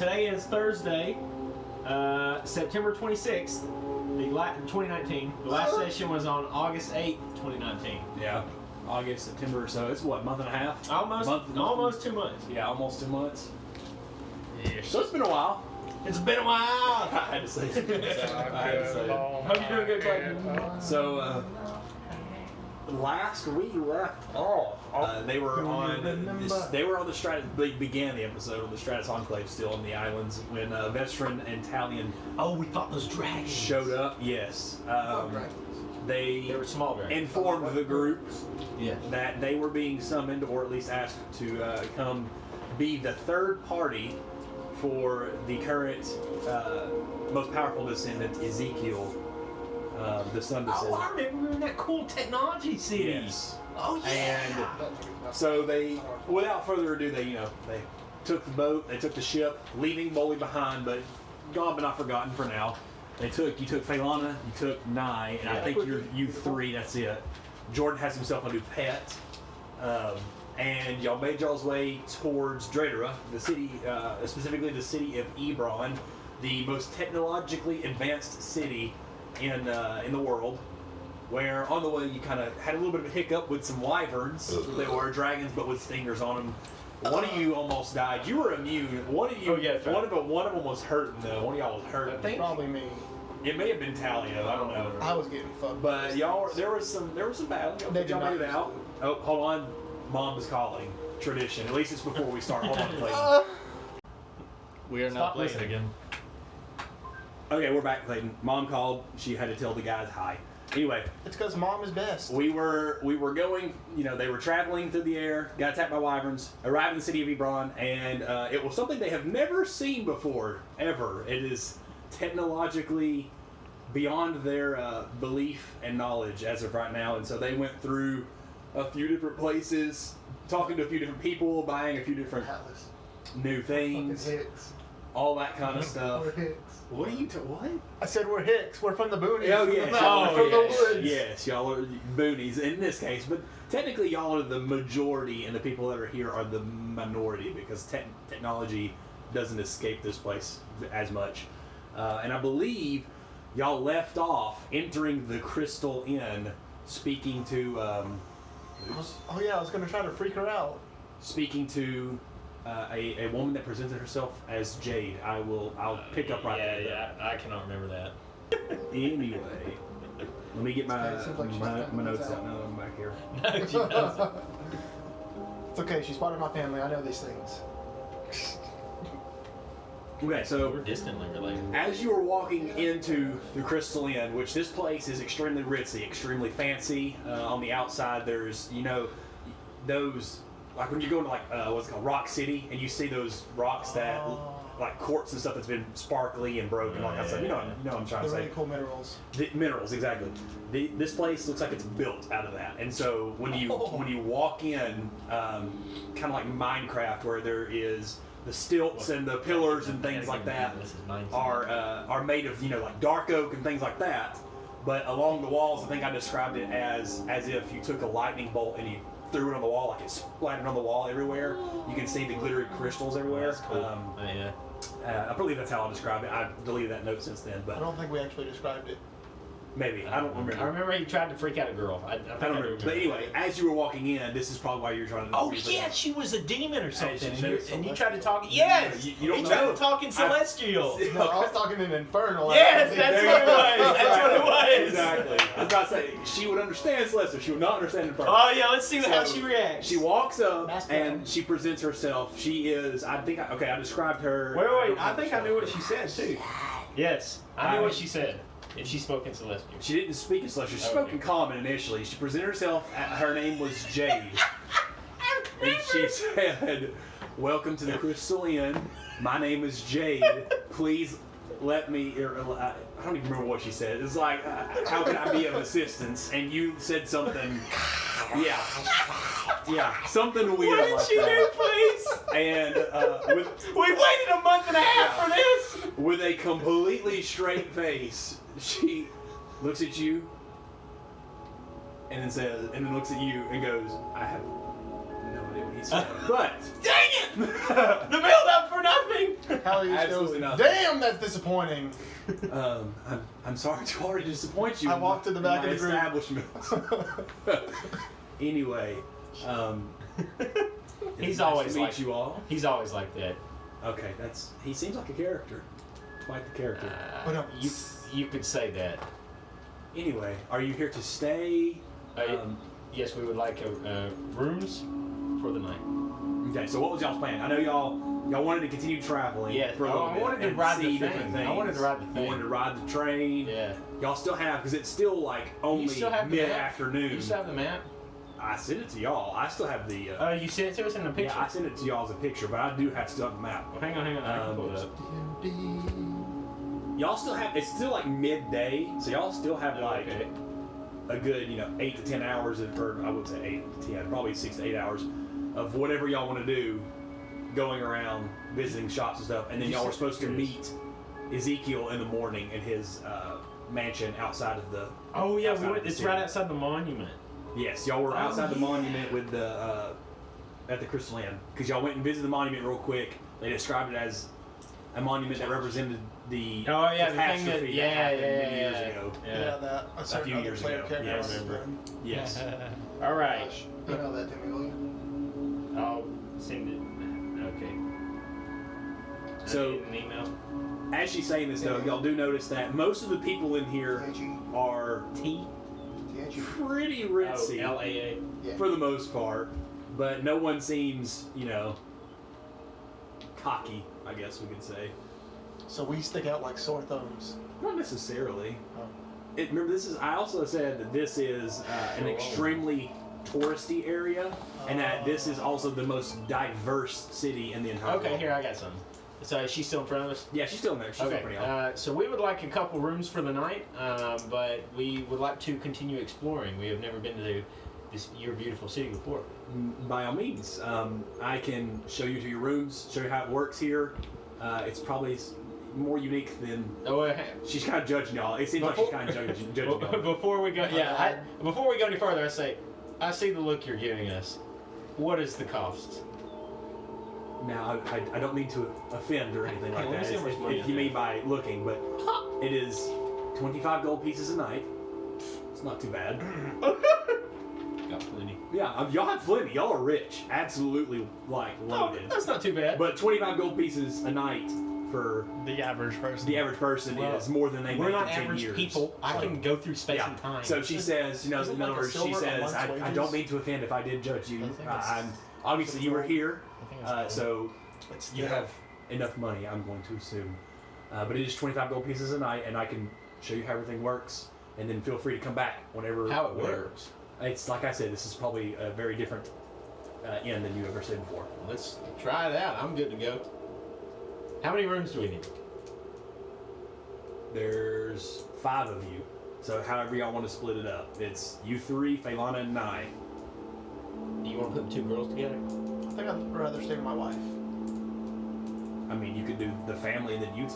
today is Thursday, September 26th, 2019. The last session was on August 8th, 2019. Yeah. August, September, so it's what, month and a half? Almost 2 months. Yeah, almost 2 months. Yeah. So it's been a while. It's been a while. I had to say it. Hope you're doing good, Clayton. So, last we left off, they were on the Stratus. They began the episode on the Stratus Enclave, still on the islands, when Vestron and Talion. Oh, we fought those dragons. Showed up. Yes. They were small dragons. Informed the group that they were being summoned, or at least asked to come be the third party for the current most powerful descendant, Ezekiel, the Sun Descendant. Oh, I remember we were in that cool technology city. Yes. Oh yeah. And so they, without further ado, they took the boat, they took the ship, leaving Molly behind, but gone but not forgotten for now. You took Phelana, you took Nye, and I think you three. That's it. Jordan has himself a new pet. And y'all made y'all's way towards Dredera, the city, specifically the city of Ebron, the most technologically advanced city in the world. Where on the way you kind of had a little bit of a hiccup with some wyverns. They were dragons, but with stingers on them. One of you almost died. You were immune. One of you, one of them was hurting though. One of y'all was hurting. I think probably me. It may have been Talio. I don't know. I was getting fucked. But y'all, there was some battle. Y'all made it out. Oh, hold on. Mom is calling. Tradition. At least it's before we start. Hold on, Clayton. We are not playing again. Okay, we're back, Clayton. Mom called. She had to tell the guys hi. Anyway. It's because Mom is best. We were going, they were traveling through the air, got attacked by wyverns, arrived in the city of Ebron, and it was something they have never seen before, ever. It is technologically beyond their belief and knowledge as of right now, and so they went through a few different places, talking to a few different people, buying a few different new things, all that kind of stuff. We're Hicks. What are you what? I said we're Hicks. We're from the boonies. Oh yes, from the woods. Yes, y'all are boonies in this case, but technically y'all are the majority, and the people that are here are the minority because technology doesn't escape this place as much. And I believe y'all left off entering the Crystal Inn, speaking to. Oh yeah, I was gonna try to freak her out. Speaking to a woman that presented herself as Jade. I'll pick up right there. Yeah, I cannot remember that. Anyway, let me get my notes out now that I'm back here. No, she doesn't. It's okay. She's part of my family. I know these things. Okay, so we're distantly related. As you were walking into the Crystal Inn, which this place is extremely ritzy, extremely fancy. On the outside, there's those like when you go into what's it called, Rock City, and you see those rocks that like quartz and stuff that's been sparkly and broken, all that stuff. You know what I'm trying to say. Really cool minerals. Minerals, exactly. This place looks like it's built out of that, and so when you walk in, kind of like Minecraft, where there is the stilts and the pillars and things like that are made of like dark oak and things like that. But along the walls, I think I described it as if you took a lightning bolt and you threw it on the wall, like it splattered on the wall everywhere. You can see the glittery crystals everywhere. That's cool. I believe that's how I described it. I've deleted that note since then, but I don't think we actually described it. Maybe. I don't remember. I remember he tried to freak out a girl. I don't remember. But anyway, as you were walking in, this is probably why you were trying to... Oh, yeah, she was a demon or something. And you tried to talk... Yes! You don't he know. tried to talk in Celestial. No, I was talking in Infernal. Yes, that's what it was. That's what it was. Exactly. I was about to say, she would understand Celestial. She would not understand Infernal. Oh, yeah, let's see how she reacts. She walks up and she presents herself. She is... I described her... Wait. I think I knew what she said, too. Yes, I knew what she said. If she spoke in Celestial. She didn't speak in Celestial. She spoke in Common initially. She presented herself. Her name was Jade. And she said, "Welcome to the Crystal Inn. My name is Jade. Please let me..." I don't even remember what she said. It's like, how can I be of assistance? And you said something... Yeah, something weird like that. What did she do, please? And we waited a month and a half for this. With a completely straight face, she looks at you and then looks at you and goes, "I have no idea what he said." But dang it! The build up for nothing. How Absolutely goes, nothing. damn, that's disappointing. I'm sorry to already disappoint you. I walked to the back of the group. establishment. Anyway, He's nice always to meet like you all. He's always like that. Okay, he seems like a character, quite the character. You could say that. Anyway, are you here to stay? Yes, we would like rooms for the night. Okay, so what was y'all's plan? I know y'all wanted to continue traveling. Yeah, for a little I bit wanted to and ride see the different thing. I things. wanted to ride the You thing. wanted to ride the train. Yeah. Y'all still have, because it's still like only still have the map? mid-afternoon. You still have the map? I sent it to y'all. I still have the. You sent it to us in a picture? Yeah, I sent it to y'all as a picture, but I do still have the map. Well, hang on. I can pull it up. Y'all still have. It's still like midday, so y'all still have like Okay. a good 8 to 10 hours, or I would say 8 to 10, probably 6 to 8 hours of whatever y'all want to do, going around visiting shops and stuff, and then y'all were supposed to meet Ezekiel in the morning in his mansion outside of the. Oh yeah, outside of the it's city. right outside the monument. Yes, y'all were outside the monument with the at the Crystal Inn, because y'all went and visited the monument real quick. They described it as a monument that represented the catastrophe that happened many years ago. Yeah, that a certain few other years player ago, character yes. on his brain. Yes. All right. Email that to me, will you? I'll send it. Okay. So, I need an email. as she's saying this, though, y'all do notice that most of the people in here are pretty ritzy LAA. Yeah. for the most part, but no one seems, cocky, I guess we could say. So we stick out like sore thumbs. Not necessarily. Oh. Remember, I also said that this is an extremely touristy area, and that this is also the most diverse city in the entire world. Okay, here I got some. So is she still in front of us? Yeah, she's still in there. She's still pretty on. So we would like a couple rooms for the night, but we would like to continue exploring. We have never been to your beautiful city before. By all means, I can show you to your rooms, show you how it works here. It's probably more unique than. She's kind of judging y'all. It seems like she's kind of judging y'all. Before we go, before we go any further, I see the look you're giving us. What is the cost? Now, I don't mean to offend or anything like that. If you mean by looking, but it is 25 gold pieces a night. It's not too bad. Got plenty. Yeah, y'all have plenty. Y'all are rich. Absolutely, loaded. That's not too bad. But 25 gold pieces a night for the average person. The average person is more than they make We're not in 10 average years. people. I can go through space and time. So she says, in other words, she says, I don't mean to offend if I did judge you. Obviously, you were here, so you have enough money, I'm going to assume. But it is 25 gold pieces a night, and I can show you how everything works, and then feel free to come back whenever. How it works? It's like I said, this is probably a very different inn than you've ever seen before. Let's try it out. I'm good to go. How many rooms do we need? There's 5 of you, so however y'all want to split it up. It's you 3, Phaelana, and Nye. Do you want to put the 2 girls together? I think I'd rather stay with my wife. I mean, you could do the family and then you 2.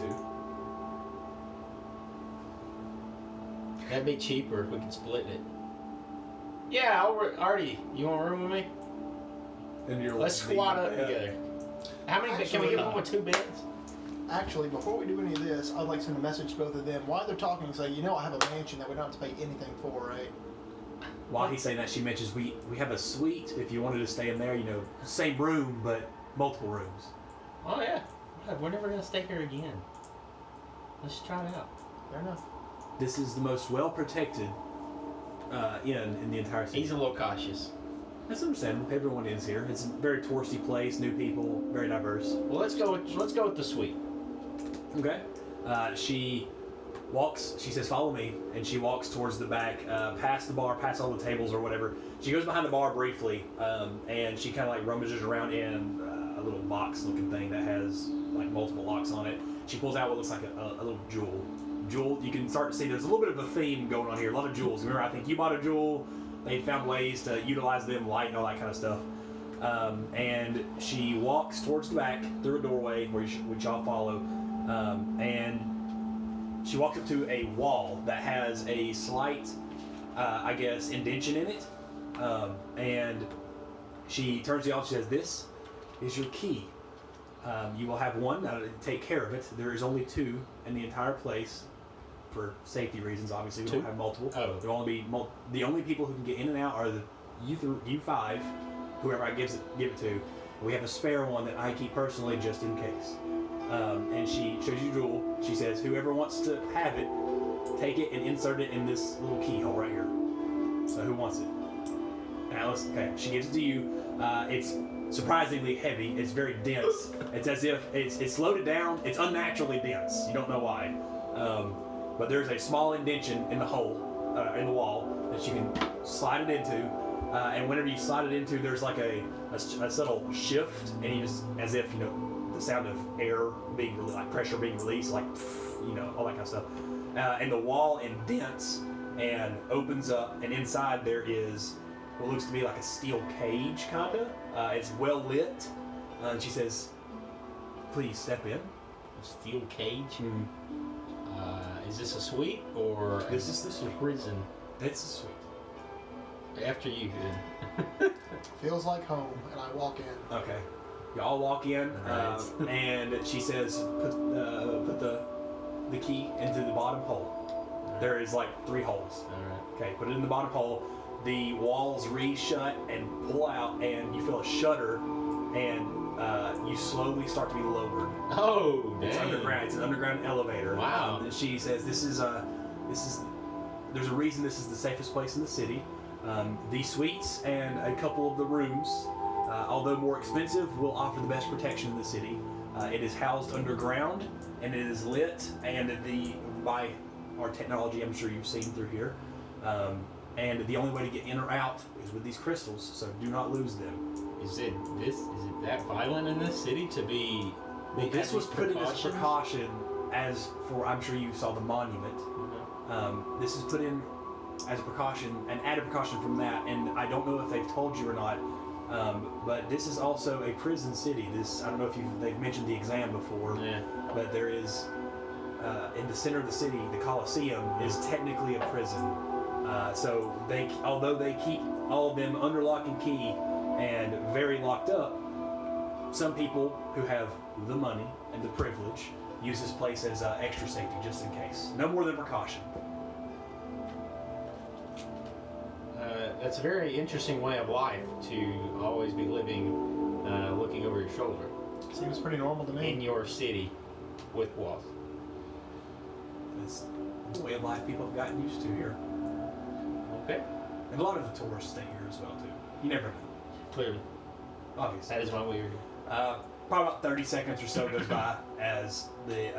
That'd be cheaper if we could split it. Yeah, Arty, you want a room with me? And Let's squat up together. How many? Can we get one with 2 beds? Actually, before we do any of this, I'd like to send a message to both of them. While they're talking, say, I have a mansion that we don't have to pay anything for, right? While he's saying that, she mentions we have a suite if you wanted to stay in there, same room, but multiple rooms. Oh, yeah. We're never going to stay here again. Let's try it out. Fair enough. This is the most well-protected inn in the entire city. He's a little cautious. That's understandable. Everyone is here. It's a very touristy place, new people, very diverse. Well, let's go with the suite. Okay. She says, follow me, and she walks towards the back, past the bar, past all the tables or whatever. She goes behind the bar briefly, and she kind of rummages around in a little box-looking thing that has multiple locks on it. She pulls out what looks like a little jewel. You can start to see there's a little bit of a theme going on here, a lot of jewels. Remember, I think you bought a jewel. They found ways to utilize them, light and all that kind of stuff. And she walks towards the back through a doorway, which y'all follow, and she walks up to a wall that has a slight, indention in it. And she turns to y'all and she says, "This is your key You will have one that'll take care of it. There is only 2 in the entire place, for safety reasons. Obviously, we don't have multiple. Oh. There'll only be the only people who can get in and out are the you 5, whoever I give it to. We have a spare one that I keep personally just in case. And she shows you Jewel. She says, whoever wants to have it, take it and insert it in this little keyhole right here. So who wants it? Alice. Okay. She gives it to you. It's surprisingly heavy. It's very dense. It's as if it's loaded down. It's unnaturally dense. You don't know why. But there's a small indentation in the hole, in the wall, that you can slide it into. And whenever you slide it into, there's like a subtle shift, and you just, as if, the sound of air being like pressure being released, like, all that kind of stuff. And the wall indents and opens up, and inside there is what looks to be like a steel cage, kinda. It's well lit. And she says, "Please step in." A steel cage. Is this a suite or This is the suite. prison? It's a suite. After you, then. Feels like home, and I walk in. Okay. Y'all walk in, Right. and she says, "Put the key into the bottom hole." There is like 3 holes. All right. Okay, put it in the bottom hole. The walls re-shut and pull out, and you feel a shudder, and you slowly start to be lowered. Oh, It's dang. underground. It's an underground elevator. Wow. And she says, There's a reason this is the safest place in the city. These suites and a couple of the rooms, although more expensive, will offer the best protection in the city. It is housed underground, and it is lit, and by our technology, I'm sure you've seen through here. And the only way to get in or out is with these crystals, so do not lose them. Is it that violent in this city to be? Well, this was put in as a precautions? precaution, I'm sure you saw the monument. This is put in as a precaution, an added precaution from that, and I don't know if they've told you or not, but this is also a prison city. I don't know if they've mentioned the exam before, Yeah. but there is, in the center of the city, the Colosseum is technically a prison. So although they keep all of them under lock and key and very locked up, some people who have the money and the privilege use this place as extra safety, just in case. No more than precaution. That's a very interesting way of life to always be living, looking over your shoulder Seems pretty normal to me. in your city with walls. It's the way of life people have gotten used to here. Okay. And a lot of the tourists stay here as well, too. You never know, Clearly, obviously. that is why we are here. Probably about 30 seconds or so goes by as the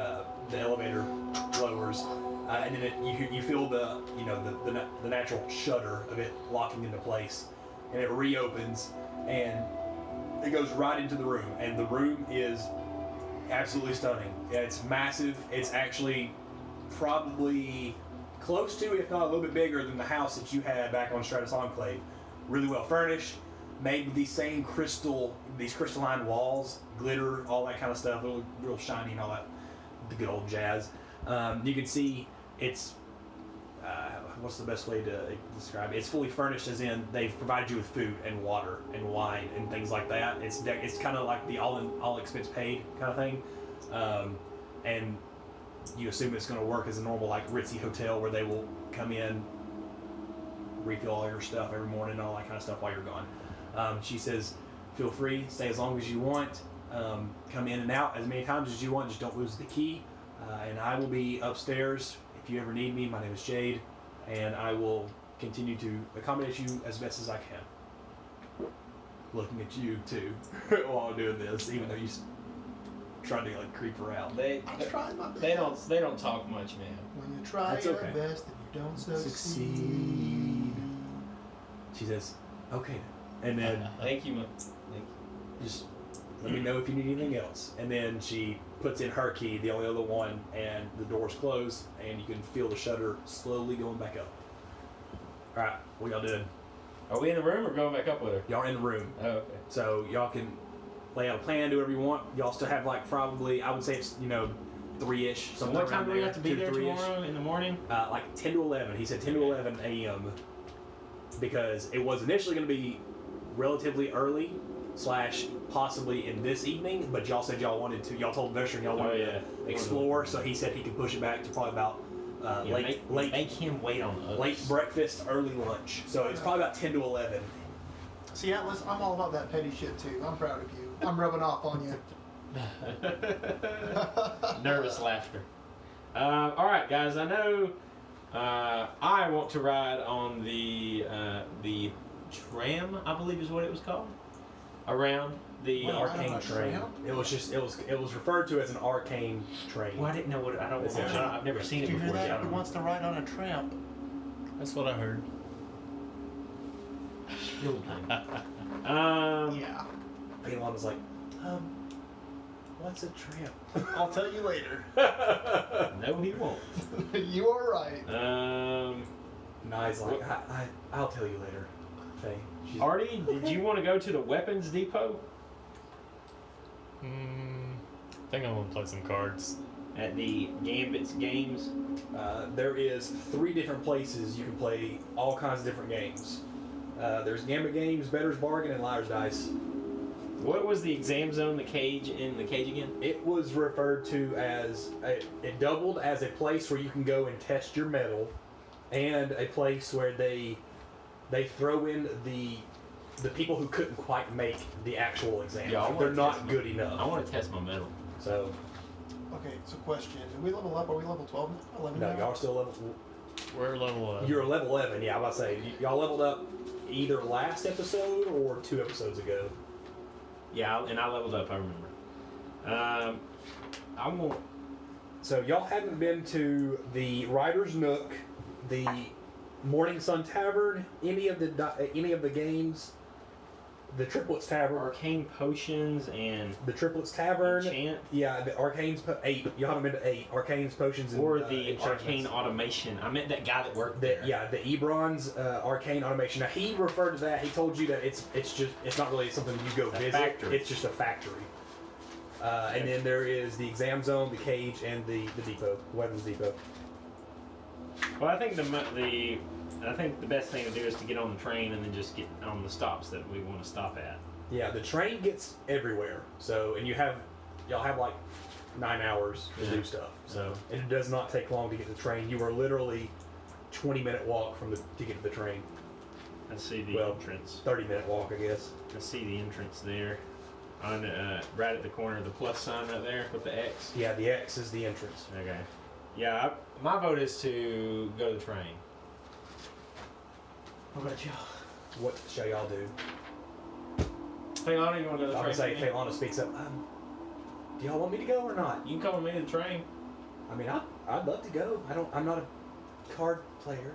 elevator lowers, and then you feel the natural shudder of it locking into place, and it reopens, and it goes right into the room, and the room is absolutely stunning. It's massive. It's actually probably close to, if not a little bit bigger than the house that you had back on Stratus Enclave. Really well furnished, made with these same crystalline walls, glitter, all that kind of stuff, real shiny and all that, the good old jazz. You can see it's, what's the best way to describe it? It's fully furnished, as in they've provided you with food and water and wine and things like that. It's kind of like the all expense paid kind of thing, and you assume it's going to work as a normal like ritzy hotel where they will come in, refill all your stuff every morning and all that kind of stuff while you're gone. She says, feel free, stay as long as you want, come in and out as many times as you want, just don't lose the key, and I will be upstairs if you ever need me. My name is Jade, and I will continue to accommodate you as best as I can. Looking at you too while I'm doing this, even though you trying to like creep her out. They tried my best. they don't talk much, man. When you try That's your okay. best and you don't succeed. Succeed. She says, okay, and then Thank you. just let me know if you need anything else. And then she puts in her key, the only other one, and the doors close, and you can feel the shutter slowly going back up. All right, what y'all doing? Are we in the room or going back up with her? Y'all are in the room, Oh, okay. so y'all can lay out a plan, do whatever you want. Y'all still have like probably, I would say it's 3-ish. So something what time around do we have to be 2 there 3-ish. tomorrow in the morning? Like 10 to 11. He said 10 to 11 a.m. because it was initially going to be relatively early, / possibly in this evening, but y'all said y'all wanted to. Y'all told Veteran y'all wanted to explore, so he said he could push it back to probably about late make him wait on us. late breakfast, early lunch. So it's probably about 10 to 11. See, Atlas, I'm all about that petty shit too. I'm proud of you. I'm rubbing off on you. Nervous laughter. All right, guys. I know I want to ride on the tram. I believe is what it was called. Around the Arcane train. It was referred to as an arcane train. Well, I didn't know what I don't. I've never seen it Did you before. hear that? Who wants to ride on a tramp? That's what I heard. Yeah. Elon was like, what's a tramp? I'll tell you later. No, he won't. You are right. Nice. Like, I'll tell you later. Faye. Arty, did you want to go to the weapons depot I think I'm gonna play some cards. at the Gambit's Games? There is 3 different places you can play all kinds of different games. There's Gambit Games, Better's Bargain, and Liar's Dice. What was the exam zone, the cage again? It was referred to as it doubled as a place where you can go and test your metal, and a place where they throw in the people who couldn't quite make the actual exam. Yeah, They're not good enough. I want to test my metal. So Okay, so question. Did we level up? Are we level 12? 11 no, now? y'all are still level. We're level 11. You're level 11. Yeah, I was about to say y'all leveled up either last episode or 2 episodes ago. Yeah, and I leveled up. I remember. I won't. So y'all haven't been to the Rider's Nook, the Morning Sun Tavern, any of the games, the Triplets Tavern, Arcane potions and the Triplets Tavern. enchant, Yeah, the Arcane's 8. Y'all haven't been to 8. Arcane's potions and or the enchantments. arcane automation. I meant that guy that worked there. Yeah, the Ebron's arcane automation. Now he referred to that. He told you that it's not really something you go visit. Factory. It's just a factory. And then there is the exam zone, the cage, and the depot, weapons depot. Well, I think the best thing to do is to get on the train and then just get on the stops that we want to stop at. Yeah, the train gets everywhere. So, and y'all have like 9 hours to do stuff. So, and it does not take long to get the train. You are literally 20-minute walk to get to the train. I see the entrance. 30-minute walk, I guess. I see the entrance there, on right at the corner of the plus sign right there with the X. Yeah, the X is the entrance. Okay. Yeah, my vote is to go to the train. What about y'all? What shall y'all do? Faylana, you want to go to the I'm train? gonna say Faylana speaks up. Do y'all want me to go or not? You can come with me to the train. I mean, I'd love to go. I'm not a card player.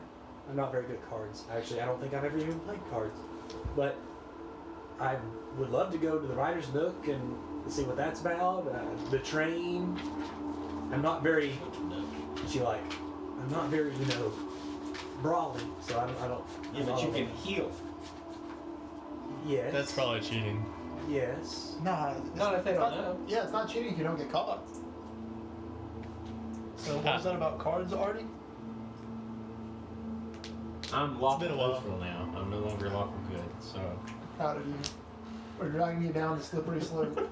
I'm not very good at cards. Actually, I don't think I've ever even played cards. But I would love to go to the Writer's Nook and see what that's about. The train. I'm not very. I'm not very, brawly. So I don't. Yeah, but you can heal. Yes. That's probably cheating. Yes. Nah, Not if they don't know. Yeah, it's not cheating if you don't get caught. So what was that about cards, Arty? I'm lawful been a while. neutral now. I'm no longer lawful good, so. Proud of you. We're dragging you down the slippery slope.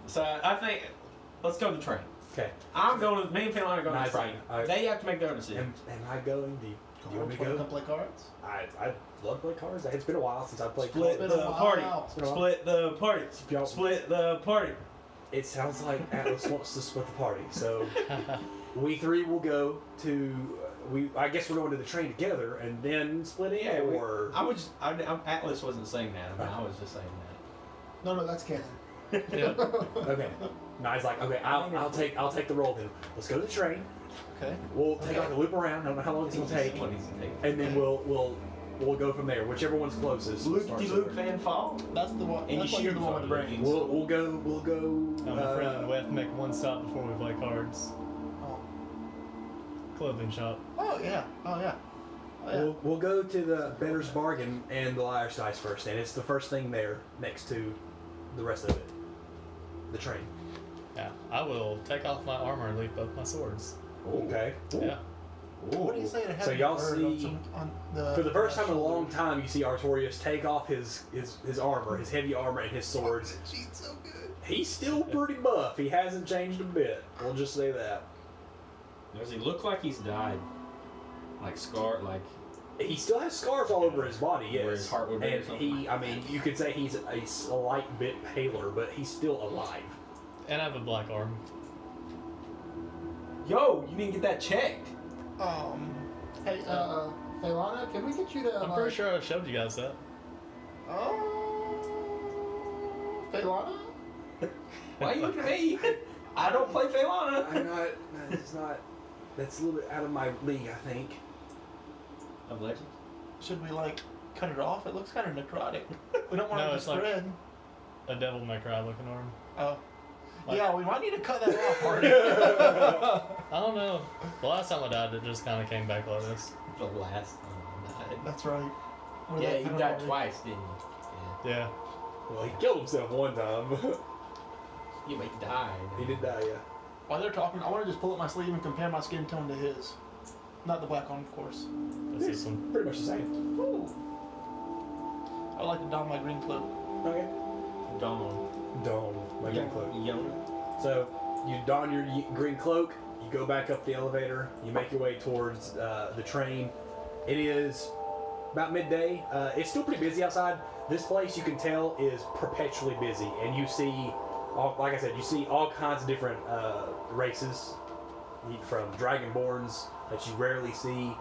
So I think let's go to the train. Okay. I'm going to me and Faylana are going Nice. to the train. They have to make their own decision. Am I going? Do you want me to Wanna go? come play cards? I'd love to play cards. It's been a while since I played Split cards. the party. Wow. Split the party. Y'all- Split the party. It sounds like Atlas wants to split the party. So we 3 will go to. I guess we're going to the train together and then split it. Yeah, or Atlas wasn't saying that. I was just saying that. No, that's canon. Yeah. okay. No, he's like, okay, I'll take the roll then. Let's go to the train. Okay. We'll take like a loop around. I don't know how long it's gonna take, and then we'll go from there. Whichever one's closest. Loop Van Fall. That's the one. And That's you why you're the shoot one with the on brains. We'll go. I'm afraid we have to make one stop before we play cards. Oh. Clothing shop. Oh yeah. Oh yeah. Oh, yeah. We'll go to the Better's Bargain and the Liar's Dice first, and it's the first thing there next to the rest of it. The train. Yeah. I will take off my armor and leave both my swords. Okay. Yeah. What do you say to have So y'all bird see, on the, for the first time in a shoulder? long time, you see Artorias take off his armor, his heavy armor, and his swords. She's so good. He's still pretty buff. He hasn't changed a bit. We'll just say that. Does he look like he's died? Like scarred, like He still has scars all over his body, yes. Where his heart would be or and something? I mean, you could say he's a slight bit paler, but he's still alive. And I have a black arm. Yo, you didn't get that checked. Hey, Phelana, can we get you to? I'm pretty sure I showed you guys that. Phelana. Why are you looking at me? I don't play Phelana. I'm not. It's not. That's a little bit out of my league, I think. Of Legends? Should we like cut it off? It looks kind of necrotic. We don't want No, it to it's like- spread. A Devil May Cry looking arm. Oh. Like- Yeah, we might need to cut that off, Arty. I don't know. The last time I died, it just kind of came back like this. The last time I died. That's right. We're Yeah, that you kind of died Arty. twice, didn't you? Yeah. Well, he killed himself one time. Yeah. You may die. He did die, yeah. While they're talking, I want to just pull up my sleeve and compare my skin tone to his. Not the black one, of course. That's this one. Pretty much the same. Ooh. I like to don my green cloak. Okay. Dawn. Dawn, my green cloak. Young. So you don your green cloak, you go back up the elevator, you make your way towards the train. It is about midday. It's still pretty busy outside. This place, you can tell, is perpetually busy, and you see, like I said, you see all kinds of different races, from dragonborns that you rarely see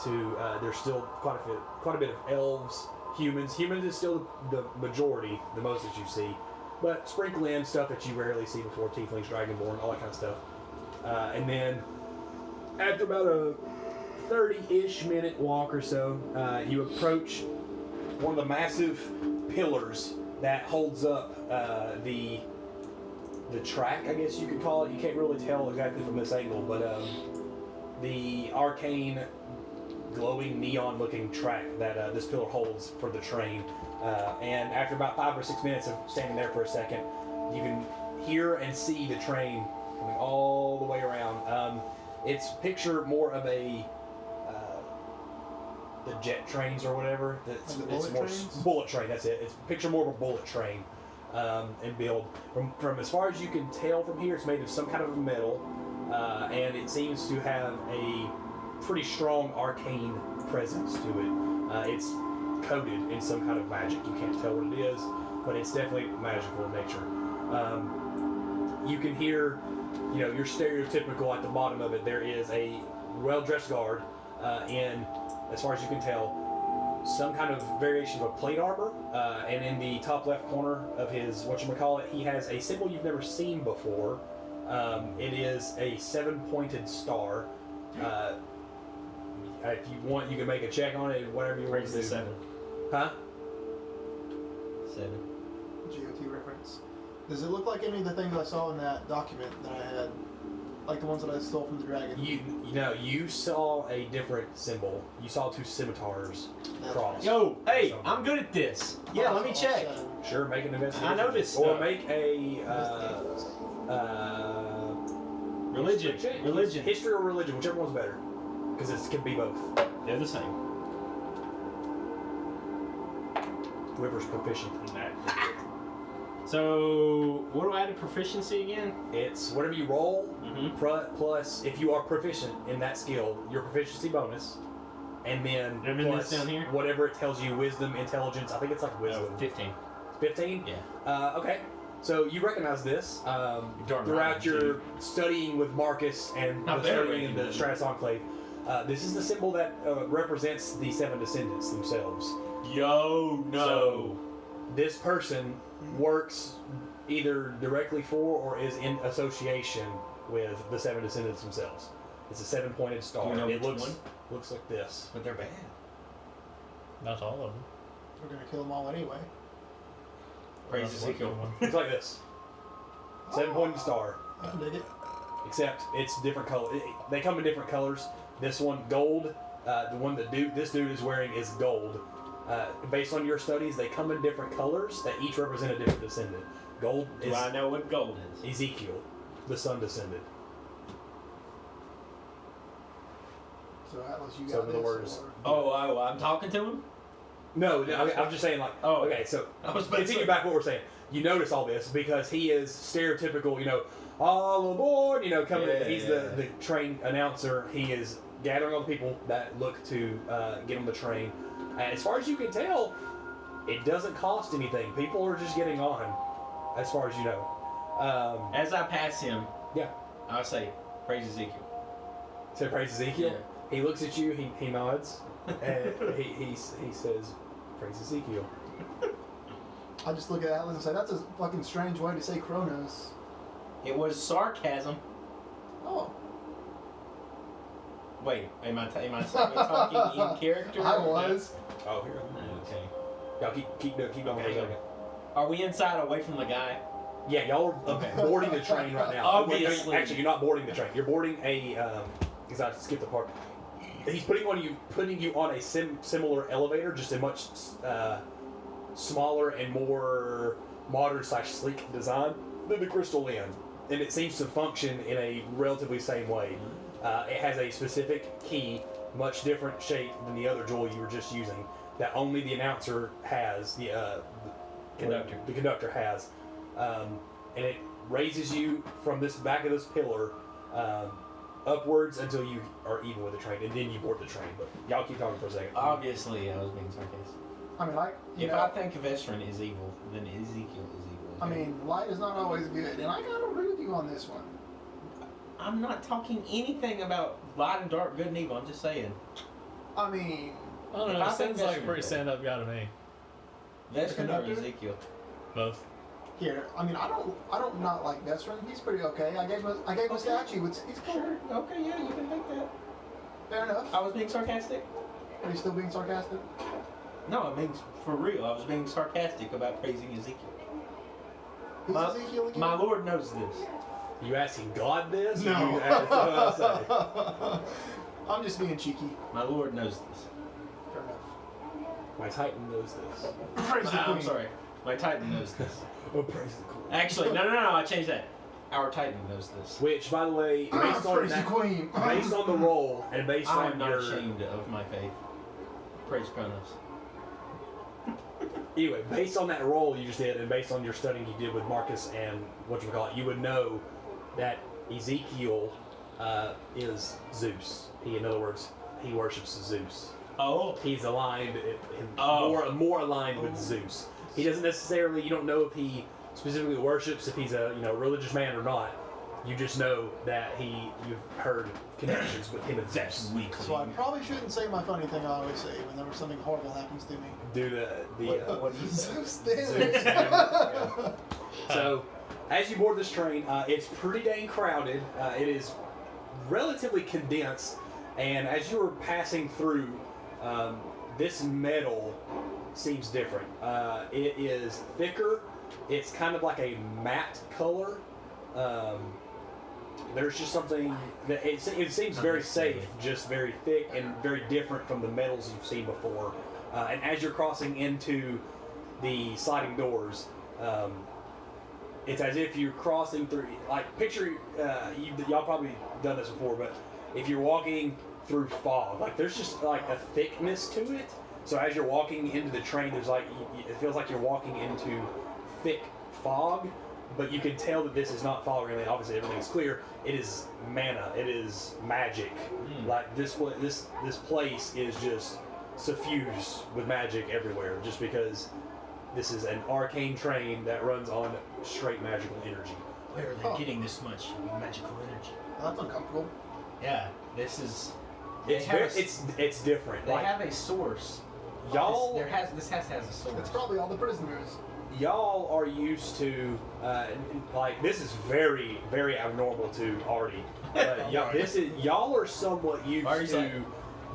to there's still quite a bit of elves, humans. Humans is still the majority, the most that you see. But sprinkle in stuff that you rarely see before, tieflings, dragonborn, all that kind of stuff. And then, after about a 30-ish minute walk or so, you approach one of the massive pillars that holds up the track, I guess you could call it. You can't really tell exactly from this angle, but the arcane, glowing, neon-looking track that this pillar holds for the train. And after about 5 or 6 minutes of standing there for a second, you can hear and see the train coming all the way around. It's picture more of a the jet trains or whatever. It's bullet more trains? bullet train. That's it. It's picture more of a bullet train. And build from as far as you can tell from here, it's made of some kind of metal, and it seems to have a pretty strong arcane presence to it. It's coated in some kind of magic. You can't tell what it is, but it's definitely magical in nature. You can hear, your stereotypical at the bottom of it. There is a well-dressed guard in, as far as you can tell, some kind of variation of plate armor, and in the top left corner of his whatchamacallit, he has a symbol you've never seen before. It is a 7-pointed star. If you want, you can make a check on it, whatever you want Raise to the do. 7. Huh? 7. GOT reference. Does it look like any of the things I saw in that document that I had? Like the ones that I stole from the dragon? You saw a different symbol. You saw 2 scimitars crossed. Yo, hey, I'm good at this. Yeah, let me check. Sure, make an investigation. I know this Or stuff. make a Religion. Religion. History or religion, whichever one's better. Because it can be both. They're the same. Whoever's proficient in that. So, what do I add to proficiency again? It's whatever you roll, Mm-hmm. plus if you are proficient in that skill, your proficiency bonus, and then Everything plus that's down here? whatever it tells you, wisdom, intelligence. I think it's like wisdom. 15. 15? Yeah. Okay. So you recognize this darn throughout right, your dude. studying with Marcus and Not the very studying in the good. Stratus Enclave. This is the symbol that represents the 7 Descendants themselves. Yo, no. So this person works either directly for or is in association with the 7 Descendants themselves. It's a 7-pointed star. Do you know It which one? looks like this. But they're bad. Not all of them. We're gonna kill them all anyway. Praise Not Ezekiel. one. It's like this. 7-pointed star. I can dig it. Except it's different color. They come in different colors. This one, gold. The one that this dude is wearing is gold. Based on your studies, they come in different colors that each represent a different descendant. Gold Do is I know what gold is? Ezekiel, the sun descendant. So Atlas, you got So in other this, words- or- I'm talking to him? No, I'm just saying like. Oh, Okay, so I was about to continue say- back what we're saying. You notice all this because he is stereotypical, all aboard, coming. Yeah, He's yeah. the train announcer. He is gathering all the people that look to get on the train. And as far as you can tell, it doesn't cost anything. People are just getting on, as far as you know. As I pass him, Yeah. I'll say, praise Ezekiel. So praise Ezekiel. Yeah. He looks at you. He nods, and he says, "Praise Ezekiel." I just look at Atlas and say, that's a fucking strange way to say Kronos. It was sarcasm. Oh, Wait, am I talking in character? I was. Oh, here. Okay. Y'all keep going for a Okay. second. Are we inside away from the guy? Yeah, y'all are Okay. boarding the train right now. Obviously. Actually, you're not boarding the train. You're boarding a. Because I skipped the part. He's putting you on a similar elevator, just a much smaller and more modern / sleek design than the Crystal Inn, and it seems to function in a relatively same way. It has a specific key, much different shape than the other jewel you were just using, that only the announcer has. The Conductor. The conductor has, and it raises you from this back of this pillar upwards until you are even with the train, and then you board the train. But y'all keep talking for a second. Obviously, I was being sarcastic. I mean, If I think Vestron is evil, then Ezekiel is evil. I mean, light is not always good, and I gotta agree with you on this one. I'm not talking anything about light and dark, good and evil. I'm just saying. I mean, I don't If know. I It think seems like a Vestron pretty is stand-up guy to me. Vestron or conductor? Ezekiel? Both. here, I mean, I don't not like Vestron. He's pretty okay. I gave him a statue. He's cool. Sure. Okay, yeah, you can think that. Fair enough. I was being sarcastic? Are you still being sarcastic? No, I'm being for real. I was being sarcastic about praising Ezekiel. Who's My- Ezekiel again? My Lord knows this. You asking God this? Or No. you asking, I'm just being cheeky. My Lord knows this. Fair enough. my Titan knows this. Praise the I'm Queen. sorry. My Titan knows this. Oh, praise the Queen. Actually, no, I changed that. Our Titan knows this. Which, by the way, based on Praise the that, Queen. based on the roll and based I'm on not your ashamed of my faith. Praise Kronos. anyway, based on that roll you just did, and based on your studying you did with Marcus and you would know that Ezekiel is Zeus. In other words, he worships Zeus. Oh. He's aligned, Oh. more aligned with Zeus. He doesn't necessarily. You don't know if he specifically worships, if he's a religious man or not. You just know that you've heard connections with him and Zeus. So I probably shouldn't say my funny thing I always say whenever something horrible happens to me. Do the What do you say? Zeus did. Zeus, yeah. So, as you board this train, it's pretty dang crowded. It is relatively condensed, and as you are passing through, this metal seems different. It is thicker. It's kind of like a matte color. There's just something that it seems very safe, just very thick and very different from the metals you've seen before. And as you're crossing into the sliding doors, it's as if you're crossing through. Like picture, y'all probably done this before, but if you're walking through fog, like there's just like a thickness to it. So as you're walking into the train, there's like it feels like you're walking into thick fog. But you can tell that this is not fog. Really, obviously everything's clear. It is mana. It is magic. Like this place is just suffused with magic everywhere. Just because this is an arcane train that runs on straight magical energy. Where are they getting this much magical energy? That's uncomfortable. Yeah, this is. It's different. They Like, have a source. y'all. This has a source. It's probably all the prisoners. Y'all are used to, like, this is very, very abnormal to Arty. Y'all are somewhat used Arty's to like-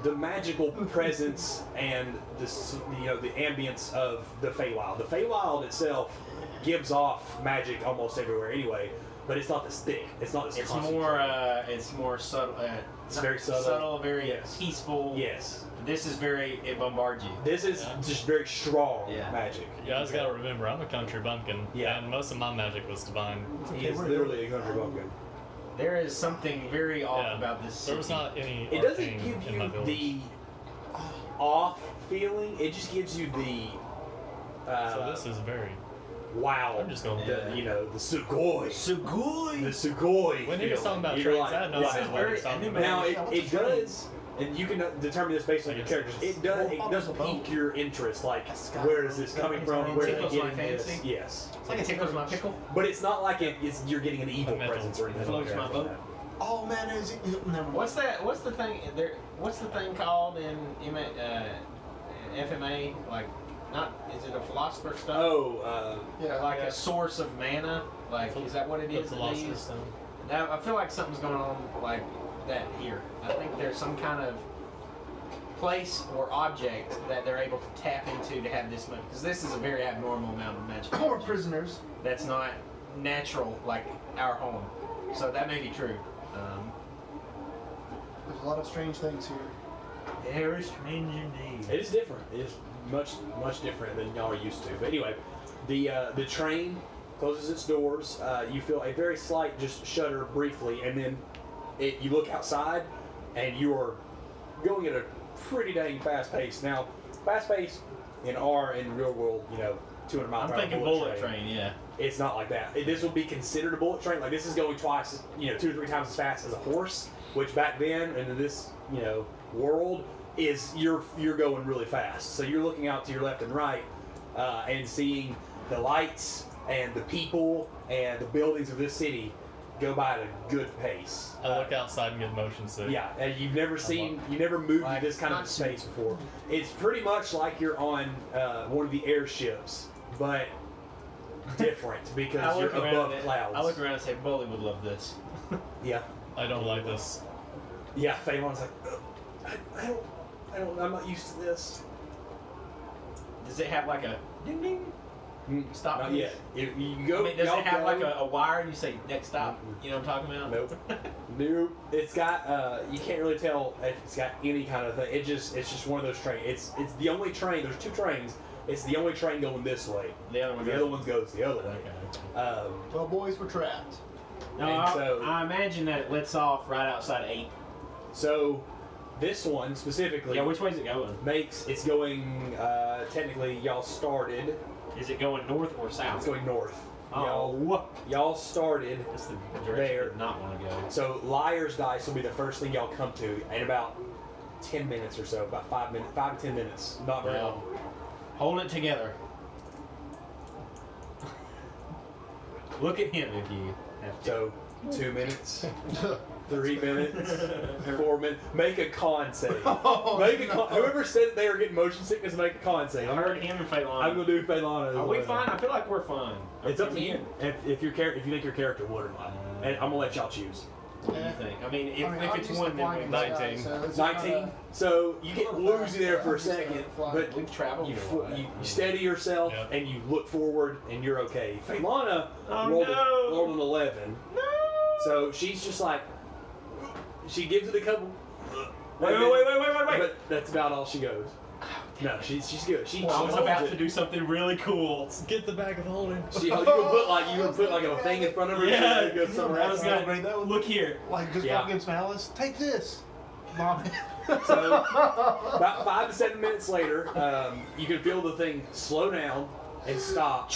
the magical presence and the ambience of the Feywild. The Feywild itself gives off magic almost everywhere anyway, but it's not this thick. It's not this. It's concentrated. it's more subtle. It's very subtle. Subtle, very Yes. peaceful. Yes. This is it bombards you. This is just very strong Yeah. magic. You guys gotta remember, I'm a country bumpkin. Yeah. And most of my magic was divine. He is literally a country bumpkin. There is something very off Yeah. about this city. There was not any It doesn't arcane give in my you village. the off feeling. It just gives you the So this is very... wow. I'm just going with the, the sugoi. Sugoi. The sugoi. When he was talking about You're trains, I had no this idea is what he was very talking anime. about. Now Yeah, what's it a train? does, and you can determine this based on I your guess characters. it's- It does pique your interest. Like, where is this coming from? Where are they Tickles my getting this? fancy. Yes, It's like it tickles my pickle. but it's not like you're getting an evil metal. presence or anything. Floats like my that. boat. Oh man, is it? Never mind. What's that? What's the thing? What's the thing called in FMA? Like, not is it a philosopher's stone? Oh, Yeah, Like a source of mana? Like, is that what it The is? Philosopher's Stone. Now, I feel like something's going on like that here. I think there's some kind of place or object that they're able to tap into to have this much. Because this is a very abnormal amount of magic. We're prisoners. That's not natural like our home. So that may be true. There's a lot of strange things here. Very strange indeed. it is different. It is much different than y'all are used to. But anyway, the train closes its doors. You feel a very slight just shudder briefly, and then you look outside, and you are going at a pretty dang fast pace. Now, fast pace in real world, 200 mile I'm per hour thinking bullet train, yeah. It's not like that. This will be considered a bullet train. Like, this is going twice, 2 or 3 times as fast as a horse, which back then and in this, world is you're going really fast. So you're looking out to your left and right and seeing the lights and the people and the buildings of this city go by at a good pace. I look outside and get motion sick. Yeah, and you've never moved Like, in this kind of not space before. It's pretty much like you're on one of the airships, but different because you're above clouds. I look around and say, Bully would love this. Yeah, I don't like this. yeah. Phelan's like, I'm not used to this. Does it have like a ding ding? Stop. Not please? yet. You go. I mean, does y'all it have go. like a wire and you say next stop? You know what I'm talking about? Nope. Nope. It's got you can't really tell if it's got any kind of thing. It's just one of those trains. It's the only train. There's 2 trains. It's the only train going this way. The other one. The other one goes the other way. Okay. Well, boys, we're trapped. No, And so- I imagine that it lets off right outside 8. So this one specifically Yeah, which way is it going? it's going technically y'all started. Is it going north or south? It's going north. Oh, Y'all started that's the direction there. I did not want to go. So Liar's Dice will be the first thing y'all come to in about 10 minutes or so, about 5 to 10 minutes. Not very Well, long. hold it together. Look at him if you have to. So 2 minutes, 3 minutes, 4 minutes. Make a con save. Oh, Make a con. Whoever said they were getting motion sickness, make a con save. I heard him and Phelan. I'm gonna do Phelan as Are we well. fine? I feel like we're fine. It's up to you. If you think your character would or not, and I'm gonna let y'all choose. What do you think? I mean, if it's one, then we 19. 19. So you get woozy there for a second, but we've traveled. you steady yourself Yep. and you look forward and you're okay. Phelana Oh, rolled, no. rolled an 11, No. so she's just like she gives it a couple. Wait. But that's about all she goes. No, she's good. I She was holds about it. to do something really cool. Get the bag of holding. You gonna put like a thing in front of her. Yeah, so she goes somewhere I else. was gonna look here. Like, just Yeah. go against Malice. Take this, Mom. So about 5 to 7 minutes later, you can feel the thing slow down and stop.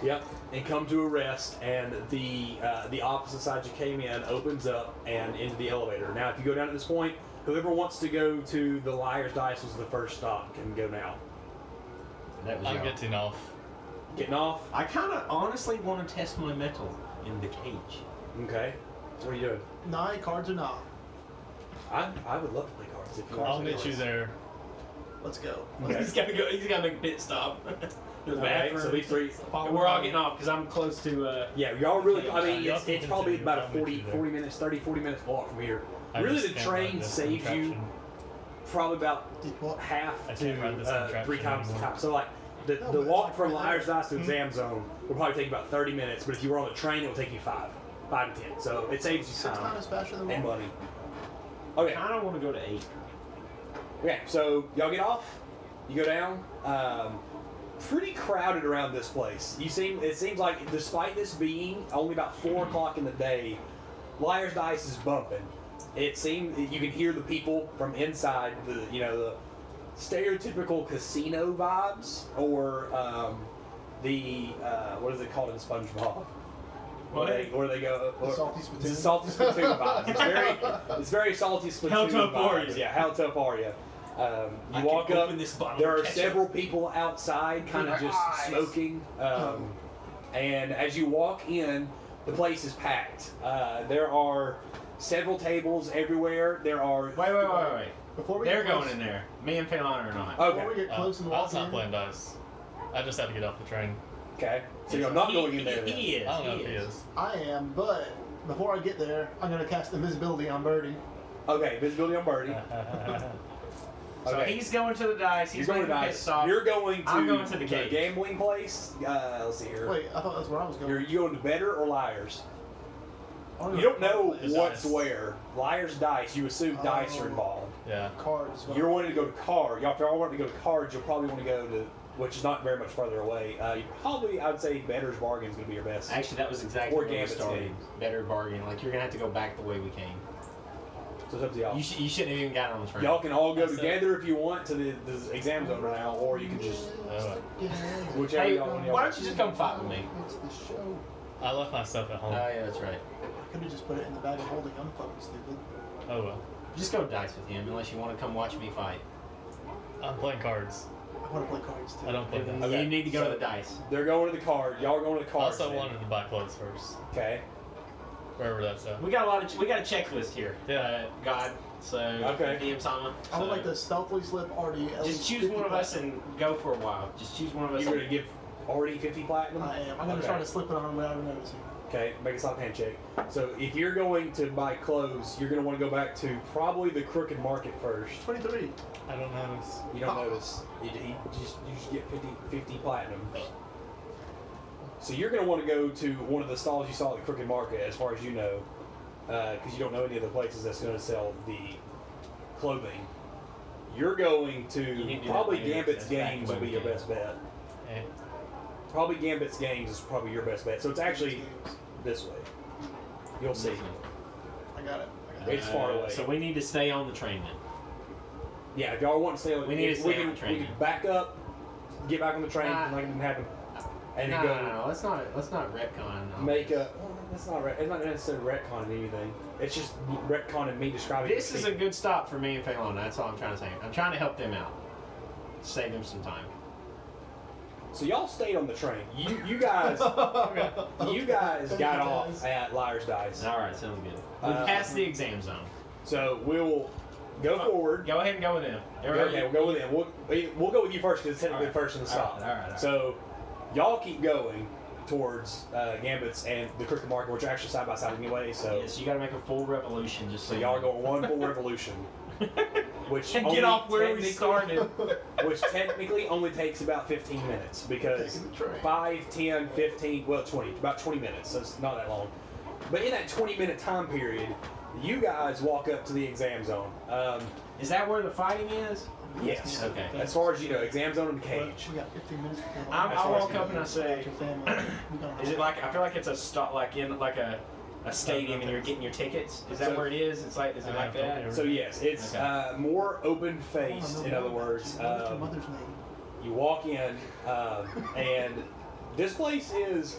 Yep, and come to a rest, and the opposite side you came in opens up and into the elevator. Now, if you go down at this point, whoever wants to go to the Liar's Dice was the first stop can go now. That was I'm y'all. getting off. Getting off. I kind of honestly want to test my metal in the cage. Okay. What are you doing? Nah, cards or not. I would love to play cards if you I'll want. meet you there. Let's go. Okay. He's gotta go. He's gotta make a pit stop. The Okay, bathroom. so these three. And we're all getting off because I'm close to. Yeah, y'all really. I mean, Y'all it's can probably continue. about a I'll meet you there. 40 minutes, 40 minutes walk from here. I Really, just the can't ride train this saves you contraption. probably about Did what? half I to can't ride this contraption 3 times the anymore. time. So like the No, the but walk it's from like Liar's Dice to Hmm? Exam Zone will probably take about 30 minutes, but if you were on the train, it will take you 5 to 10. So it saves you 6 time times faster than and one. money. I Okay, kind of want to go to 8. okay. So y'all get off. You go down. Pretty crowded around this place. It seems like despite this being only about 4 o'clock in the day, Liar's Dice is bumping. It seems you can hear the people from inside the stereotypical casino vibes, or what is it called in SpongeBob? Where they go? The salty spittoon. The salty spittoon vibes. It's very salty spittoon. How tough are vibes. you? Yeah, how tough are you? I You walk can up. open this bottle There of are ketchup. several people outside, kind of just smoking. And as you walk in, the place is packed. There are several tables everywhere. There are. Wait. Before we They're get close, going in there. Me and Phelan are not. Before we Okay. get close and I walk was not in, playing dice. I just had to get off the train. Okay. So you're not going in there. He Then. is. I don't know if he is. I am, but before I get there, I'm gonna cast invisibility on Birdie. Okay. Visibility on Birdie. So Okay. he's going to the dice. He's You're going to making a pit dice. stop. You're going to I'm going to the cage. gambling place. Let's see here. Wait, I thought that's where I was going. You going to better or liars? I'm You gonna don't know It's what's dice. where. Liars, dice. You assume dice are Oh. involved. Yeah. cards. You're wanting to go to cards. Y'all, if y'all want to go to cards, you'll probably want to go to, which is not very much further away. You probably, I would say, Better's Bargain is going to be your best. Actually, that was exactly Or where we Gambit's started. game. Better bargain. Like, you're going to have to go back the way we came. So it's up to y'all. You shouldn't have even gotten on the train. Y'all can all go That's it. together if you want to the exam zone right now, or you can just whichever Hey, y'all want. why don't you just come fight with me? It's the show. I left my stuff at Oh, home. yeah, that's right. I could have just put it in the bag of holding. I'm fucking stupid. Oh well. Just go dice with him unless you want to come watch me fight. I'm playing cards. I want to play cards too. I don't play dice. Okay, You need to go so- to the dice. They're going to the card. Y'all are going to the I cards. also then. wanted to buy clothes first. Okay. Wherever that's at. We got we got a checklist here. Yeah. God. So Okay. DM Sama. I would So like to stealthily slip Arty. at just least choose 50 one of us platinum. and go for a while. Just choose one of us. You ready to give already 50 platinum? I am. I'm gonna Okay. try to slip it on him without him noticing. Okay, make a slap hand check. So if you're going to buy clothes, you're going to want to go back to probably the Crooked Market first. 23. I don't notice. You don't notice. You just get 50 platinum. So you're going to want to go to one of the stalls you saw at the Crooked Market, as far as you know, because you don't know any of the places that's going to sell the clothing. You're going You to need to do probably that later, Gambit's that's back Games will when be your we best bet. Hey. Probably Gambit's Games is probably your best bet. So it's actually this way. You'll see. I got it. I got it. It's far away. So we need to stay on the train then. Yeah, if y'all want to stay on, We need to stay on can, the train. we can back up, get back on the train, like it didn't happen, and No, go no, let's not retcon. all make this. a. Well, that's not it's not necessarily retconning anything. It's just retconning me describing. This is a good stop for me and Phelan. That's all I'm trying to say. I'm trying to help them out, save them some time. So y'all stayed on the train. You guys you guys got off at Liar's Dice. All right, sounds good. We passed the exam zone. So we'll go forward. Go ahead and go with them. Okay, we'll go with them. We'll go with you first because it's technically All right. first in the stop. All right. So y'all keep going towards Gambit's and the Crooked Market, which are actually side by side anyway. So Yes, you got to make a full revolution. Just so y'all are going one full revolution, which and only get off where we technically- started. Which technically only takes about 15 minutes because Taking the train. 5, 10, 15, well 20, about 20 minutes, so it's not that long. But in that 20-minute time period, you guys walk up to the exam zone. Is that where the fighting is? Yes. Okay. As far as you know, exam zone and the cage. We got 15 minutes before I far as walk you up and I say, Your family. We gonna- is it like, I feel like it's a stop, like in like a stadium and you're getting your tickets? Is that So- where it is? It's like, is it like that? So yes, it's Okay. more open-faced. In other words, What's your mother's name? you walk in, and this place is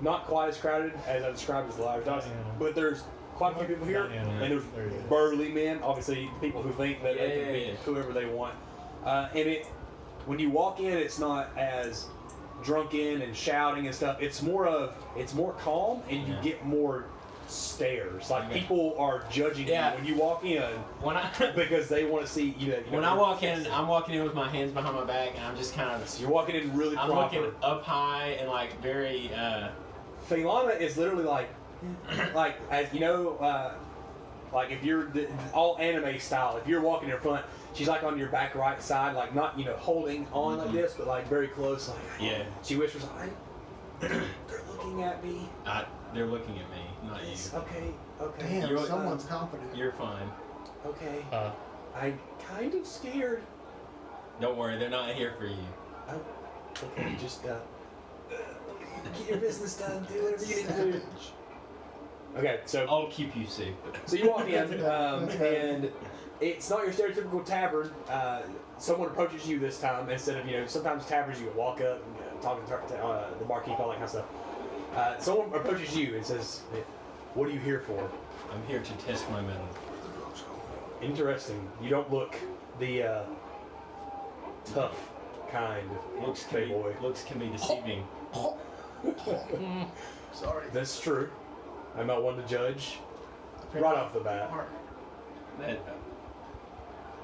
not quite as crowded as I described as the Liar's Dice, but there's quite a few people here, and there's burly men, obviously people who think that they can beat whoever they want. And when you walk in, it's not as drunken and shouting and stuff. It's more calm, and you get more stares. Like people are judging you when you walk in When I because they want to see you. when I walk in, I'm walking in with my hands behind my back and I'm just kind of. You're walking in really I'm proper. looking up high and like very. Phelana is literally like as you know, like if you're all anime style. If you're walking in front, she's like on your back right side, like not holding on like this, but like very close. Like Yeah. She whispers, "They're looking at me." They're looking at me, not you. Okay. Damn, You're- someone's confident. You're fine. Okay. Uh, I'm kind of scared. Don't worry, they're not here for you. Okay, just get your business done. Do whatever you need to do. Okay, so I'll keep you safe. so you walk in, and it's not your stereotypical tavern. Someone approaches you this time instead of sometimes taverns you walk up and talk to the barkeep, all that kind of stuff. Someone approaches you and says, hey, "What are you here for?" I'm here to test my mettle. Interesting. You don't look the tough kind of Looks playboy. can be deceiving. Sorry. That's true. I'm not one to judge right off the bat.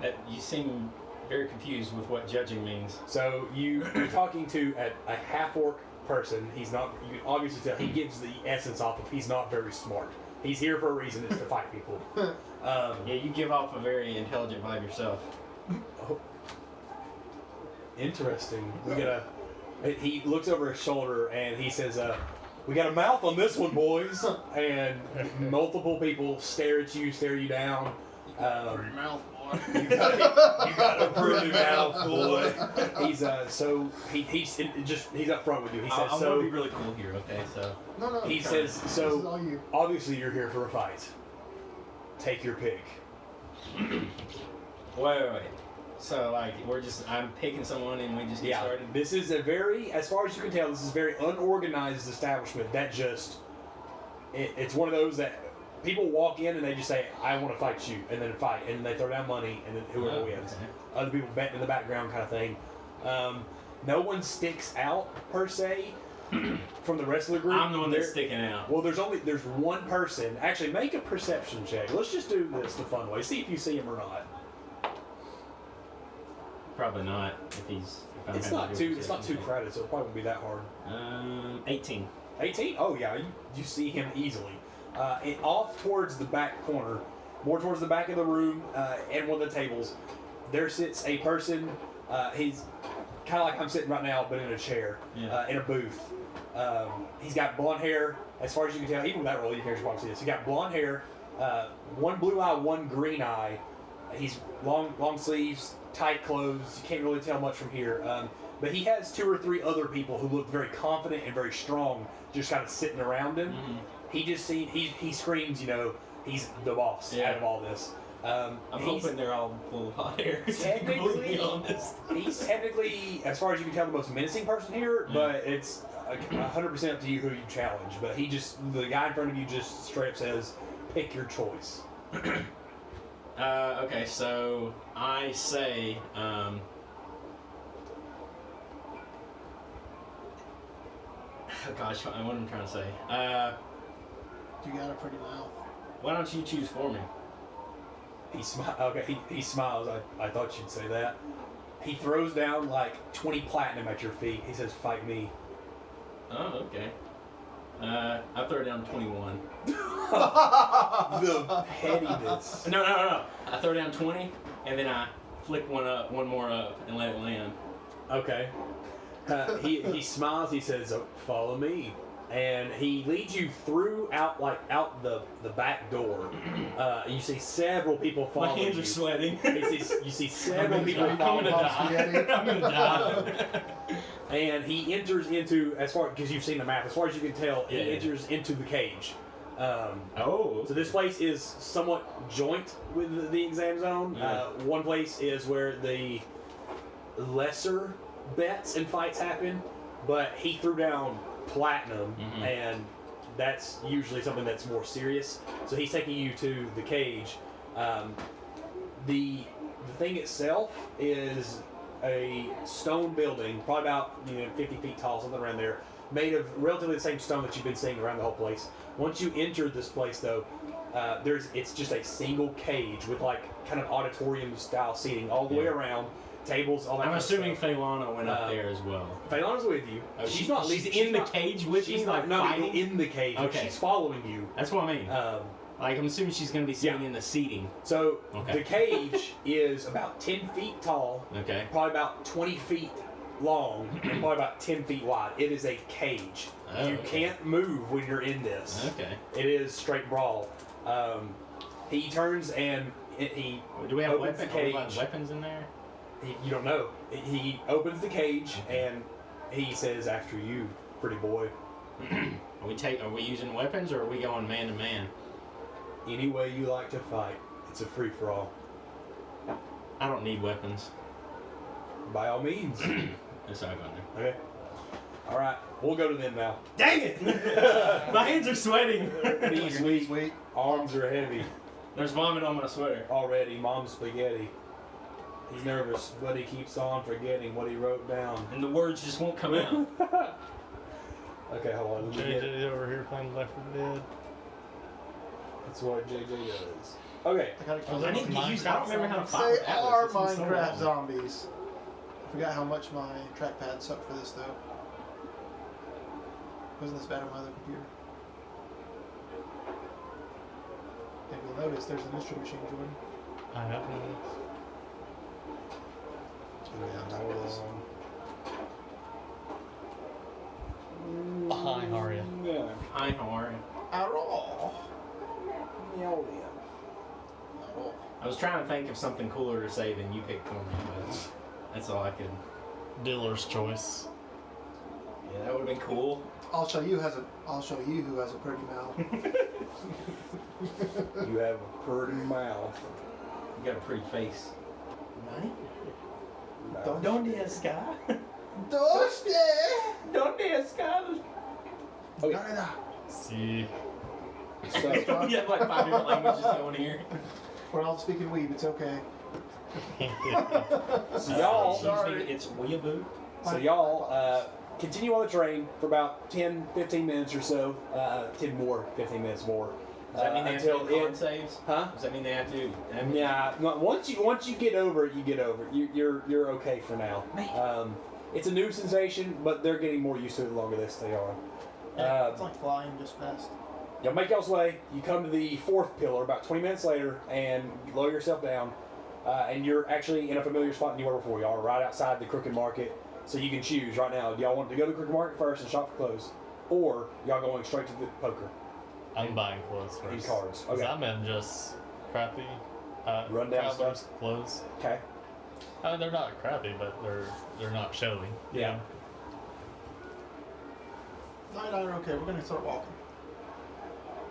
That you seem very confused with what judging means. So you're talking to a half-orc person. He's not. You can obviously tell he gives the essence off of he's not very smart. He's here for a reason. It's to fight people. Yeah, you give off a very intelligent vibe yourself. Oh, interesting. He looks over his shoulder and he says, "We got a mouth on this one, boys." And multiple people stare at you, stare you down. Pretty mouth, boy. You got a pretty mouth, boy. He's he's up front with you. He says, I'm gonna be really cool here, okay? So No. he says, This is "So all you. obviously you're here for a fight. Take your pick." wait. So like I'm picking someone and we just get started. This is as far as you can tell, this is a very unorganized establishment that it's one of those that people walk in and they just say, "I want to fight you," and then fight, and they throw down money, and then whoever wins. Okay. Other people bet in the background kind of thing. No one sticks out per se from the rest of the group. I'm the one that's sticking out. Well, there's one person. Actually, make a perception check. Let's just do this the fun way. See if you see him or not. Probably not. It's not too crowded, so it probably won't be that hard. 18. 18? Oh yeah, you see him easily. Off towards the back corner, more towards the back of the room, and one of the tables, there sits a person. He's kind of like I'm sitting right now, but in a chair, in a booth. He's got blonde hair. As far as you can tell, even with that roll, you can probably see this. He's got blonde hair, one blue eye, one green eye. He's long sleeves, tight clothes. You can't really tell much from here. But he has 2 or 3 other people who look very confident and very strong, just kind of sitting around him. Mm-hmm. He screams, he's the boss out of all this. I'm hoping they're all full of hot air. To be completely honest. He's technically, as far as you can tell, the most menacing person here, but it's 100% up to you who you challenge. But the guy in front of you just straight up says, "Pick your choice." Okay, so I say, oh gosh, what am I trying to say? You got a pretty mouth. Why don't you choose for me? He smiles. I thought you'd say that. He throws down like 20 platinum at your feet. He says, "Fight me." Oh, okay. I throw down 21. The pettiness. No. I throw down 20, and then I flick one more up, and let it land. Okay. He smiles. He says, "Follow me," and he leads you out the back door. You see several people following My hands you. are sweating. You see several people I'm following gonna you. die. I'm gonna die. And he enters into, because you've seen the map, as far as you can tell, he enters into the cage. So this place is somewhat joint with the exam zone. Yeah. One place is where the lesser bets and fights happen, but he threw down platinum, and that's usually something that's more serious. So he's taking you to the cage. The thing itself is a stone building, probably about 50 feet tall, something around there, made of relatively the same stone that you've been seeing around the whole place. Once you enter this place, though, it's just a single cage with like kind of auditorium style seating all the way around, tables, all that. I'm kind of assuming stuff. Phaelana went up there as well. Phaelana's with you. Oh, She's in the cage with me, like fighting? in the cage. Okay. She's following you. That's what I mean. Like, I'm assuming she's going to be sitting in the seating. So the cage is about 10 feet tall, probably about 20 feet long, and probably about 10 feet wide. It is a cage. You can't move when you're in this. Okay. It is straight brawl. He turns and he Do we have opens the cage. weapons in there? You don't know. He opens the cage and he says, "After you, pretty boy." Are we using weapons or are we going man to man? Any way you like to fight, it's a free for all. I don't need weapons. By all means. That's all I'm gonna do. Okay. All right, we'll go to them now. Dang it! My hands are sweating. Knees weak, arms are heavy. There's vomit on my sweater. Already, mom's spaghetti. He's nervous, but he keeps on forgetting what he wrote down. And the words just won't come out. Okay, hold on. Let me get- JJ over here playing Left 4 Dead. That's what JJ does. Okay. I gotta kill I need to get used. I don't remember how to fight. They with Atlas. are It's been so Minecraft long. zombies. I forgot how much my trackpad sucked for this though. Wasn't this bad on my other computer? And you'll notice there's a mystery machine, Jordan. I have no. Hi, how are you? Yeah. Hi, how are you? At all. At all. I was trying to think of something cooler to say than you picked for me, but that's all I could. Dealer's choice. Yeah, that would have been cool. I'll show you who has a pretty mouth. You have a pretty mouth. You got a pretty face. Money? Don't- Donde está? Doste! Donde está? Okay. Garda. See. So, You have like 5 different languages going here. We're all speaking weeb, it's okay. so y'all, Excuse me, it's weeaboo. continue on the train for about 10, 15 minutes or so. 15 minutes more. Does that mean they have to until do con saves? Huh? Does that mean they have to? Yeah. Once you get over it, you get over it. You're okay for now. It's a new sensation, but they're getting more used to it the longer they stay on. It's like flying just fast. Y'all make y'all's way. You come to the 4th pillar about 20 minutes later, and you lower yourself down, and you're actually in a familiar spot than you were before. Y'all are right outside the Crooked Market, so you can choose right now. Do y'all want to go to the Crooked Market first and shop for clothes, or y'all going straight to the poker I'm buying clothes first. and cards? 'Cause Okay. I'm in just crappy. Rundown traveler's stuff. clothes. Okay. They're not crappy, but they're not showy. Yeah. No, okay, we're gonna start walking.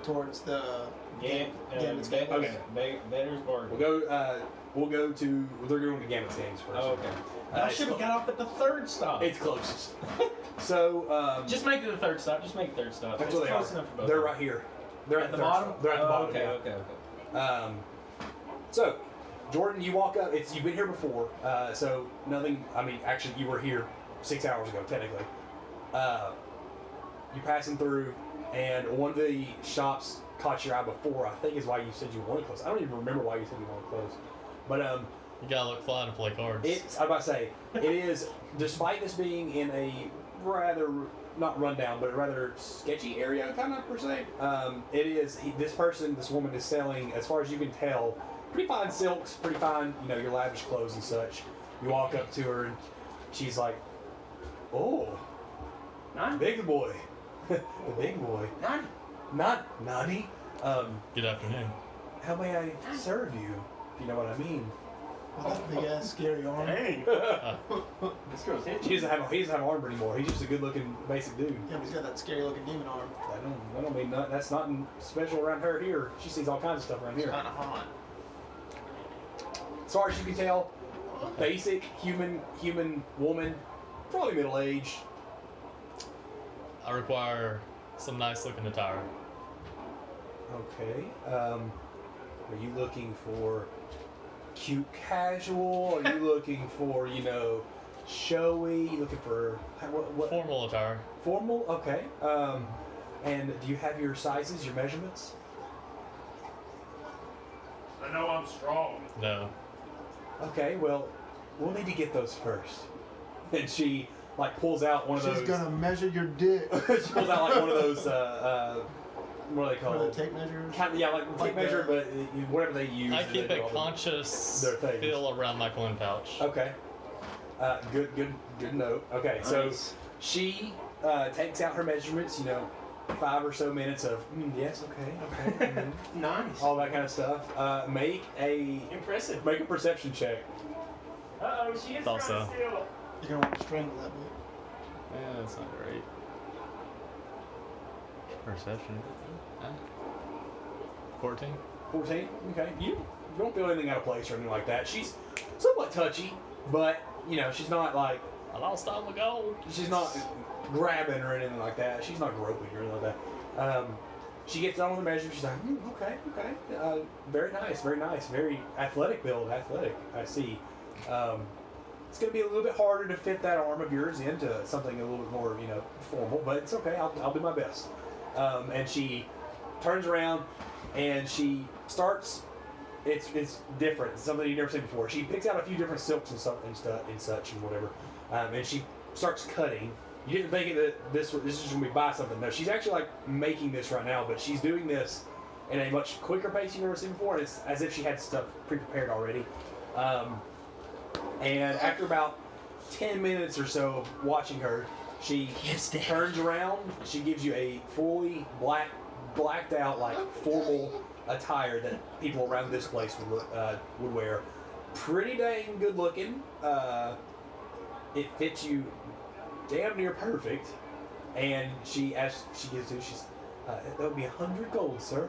Towards the Gambit's Better's Bargain. We'll go to. They're going to Gambit's games first. Oh, okay. I It's should have got off at the 3rd stop. It's closest. So. Just make it the 3rd stop. Just make it the 3rd stop. That's It's what they close are. enough for both. They're right here. They're At the third bottom? stop. They're at the bottom. Okay, yeah. okay. So, Jordan, you walk up. You've been here before, so nothing. I mean, actually, you were here 6 hours ago, technically. You're passing through, and one of the shops caught your eye before. I think is why you said you wanted clothes. I don't even remember why you said you wanted clothes, but You gotta look fly to play cards. I was about to say it is. Despite this being in a rather not rundown, but a rather sketchy area, kind of per se. It is. This woman is selling, as far as you can tell, pretty fine silks, pretty fine, your lavish clothes and such. You walk up to her and she's like, "Oh, big boy, the big boy, not Nani. Good afternoon. How may I serve you? If you know what I mean." With that big ass scary arm. Dang. This girl's hitting. He doesn't have armor anymore. He's just a good-looking basic dude. Yeah, but he's got that scary looking demon arm. I don't mean that's not special around her here. She sees all kinds of stuff around here. Kinda hot. As far as you can tell, basic human woman, probably middle age. I require some nice looking attire. Okay. Are you looking for cute casual? Are you looking for showy? You looking for what? Formal attire. Formal? Okay. And do you have your sizes, your measurements? I know I'm strong. No. Okay. Well, we'll need to get those first. And she pulls out one of those. She's gonna measure your dick. She pulls out one of those. What are they One of called? the tape measures. Tape Like measure, the- but whatever they use. I they keep do a all the- conscious their things. feel around my coin pouch. Okay. Good note. Okay, so Nice. she takes out her measurements. 5 or so minutes of yes, okay, Nice. all that kind of stuff. Make a Impressive. perception check. Uh-oh, she is Thought trying so. to steal. You're gonna want to strangle that bitch. Yeah, that's not great. Perception. 14. 14. Okay. You don't feel anything out of place or anything like that. She's somewhat touchy, but she's not like I lost all my gold. she's not grabbing or anything like that. She's not groping or anything like that. She gets on with the measure. She's like, okay. Very nice, very athletic build. Athletic. I see. It's going to be a little bit harder to fit that arm of yours into something a little bit more, formal, but it's okay. I'll do my best. And she turns around and she starts. It's different. It's something you've never seen before. She picks out a few different silks and such and whatever, and she starts cutting. You didn't think that this is just going to be by something. No, she's actually like making this right now, but she's doing this in a much quicker pace you've never seen before. And it's as if she had stuff pre-prepared already. And after about 10 minutes or so of watching her, she turns around. She gives you a fully blacked out, like formal attire that people around this place would wear. Pretty dang good looking. It fits you damn near perfect. And as she gives to, she's that would be 100 gold, sir.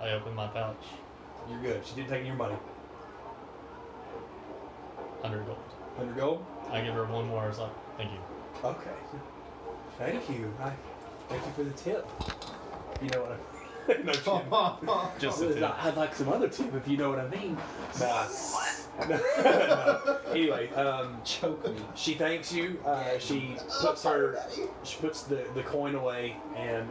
I open my pouch. You're good. She didn't take any of your money. 100 gold. 100 gold. I give her one more. It's like, thank you. Okay. Thank you. Thank you for the tip. You know what I no, Just a tip. I'd like some other tip if you know what I mean. No. Anyway, Choke me. she thanks you. She puts the coin away, and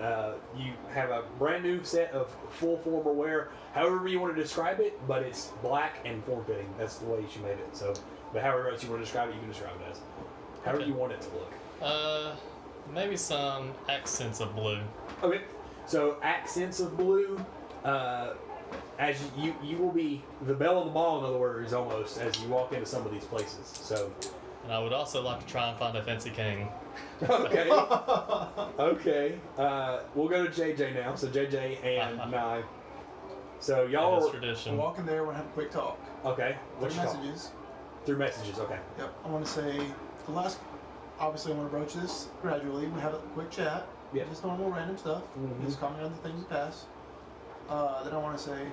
you have a brand new set of full formal wear. However you want to describe it, but it's black and form fitting. That's the way she made it. So, but however else you want to describe it, you can describe it as. However Okay. you want it to look. Maybe some accents of blue. Okay. So accents of blue. As you will be the belle of the ball, in other words, almost as you walk into some of these places. So. And I would also like to try and find a fancy king. Okay. Okay. We'll go to JJ now. So JJ and Nye. So y'all That is are tradition. We'll walk in there. We're gonna have a quick talk. okay. Through What's your talk? messages. Through messages. Okay. Yep. I want to say the last. Obviously, I want to broach this gradually. We have a quick chat. Yeah. Just normal random stuff. Mhm. Just comment on the things that pass. Then I want to say,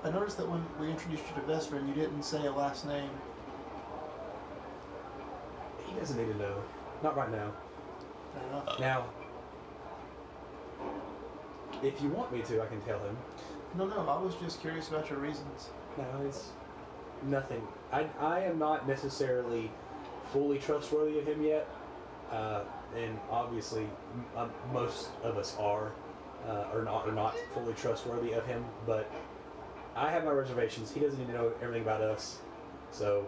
I noticed that when we introduced you to Vestrin, you didn't say a last name. He doesn't need to know. Not right now. Fair enough. Now, if you want me to, I can tell him. No, I was just curious about your reasons. No, it's nothing. I am not necessarily fully trustworthy of him yet, and obviously most of us are not fully trustworthy of him. But I have my reservations. He doesn't need to know everything about us, so